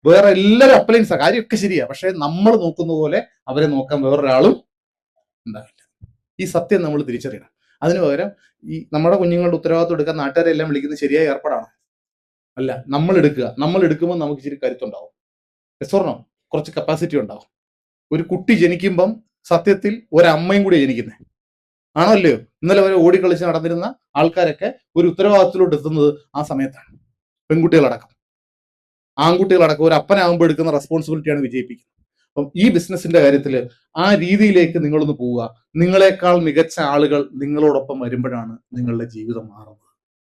വേറെ എല്ലാവരും അപ്ലയൻസാ, കാര്യമൊക്കെ ശരിയാ, പക്ഷെ നമ്മൾ നോക്കുന്ന പോലെ അവരെ നോക്കാൻ വേറൊരാളും ഉണ്ടാവില്ല. ഈ സത്യം നമ്മൾ തിരിച്ചറിയണം. അതിനു പകരം ഈ നമ്മുടെ കുഞ്ഞുങ്ങളുടെ ഉത്തരവാദിത്വം എടുക്കാൻ നാട്ടുകാരെല്ലാം വിളിക്കുന്നത് ശരിയായ ഏർപ്പാടാണ് അല്ല. നമ്മൾ എടുക്കുമ്പോൾ നമുക്ക് ഇച്ചിരി കരുത്തുണ്ടാവും. Yes or no? കുറച്ച് കപ്പാസിറ്റി ഉണ്ടാവും. ഒരു കുട്ടി ജനിക്കുമ്പം സത്യത്തിൽ ഒരമ്മയും കൂടി ജനിക്കുന്നത്. ആണോ അല്ലയോ? ഇന്നലെ വരെ ഓടിക്കളിച്ച് നടന്നിരുന്ന ആൾക്കാരൊക്കെ ഒരു ഉത്തരവാദിത്തത്തിലോട്ട് എത്തുന്നത് ആ സമയത്താണ്. പെൺകുട്ടികളടക്കം, ആൺകുട്ടികളടക്കം ഒരു അപ്പനാകുമ്പോൾ എടുക്കുന്ന റെസ്പോൺസിബിലിറ്റിയാണ് വിജയിപ്പിക്കുന്നത്. അപ്പം ഈ ബിസിനസിന്റെ കാര്യത്തിൽ ആ രീതിയിലേക്ക് നിങ്ങളൊന്ന് പോവുക. നിങ്ങളെക്കാൾ മികച്ച ആളുകൾ നിങ്ങളോടൊപ്പം വരുമ്പോഴാണ് നിങ്ങളുടെ ജീവിതം മാറുന്നത്.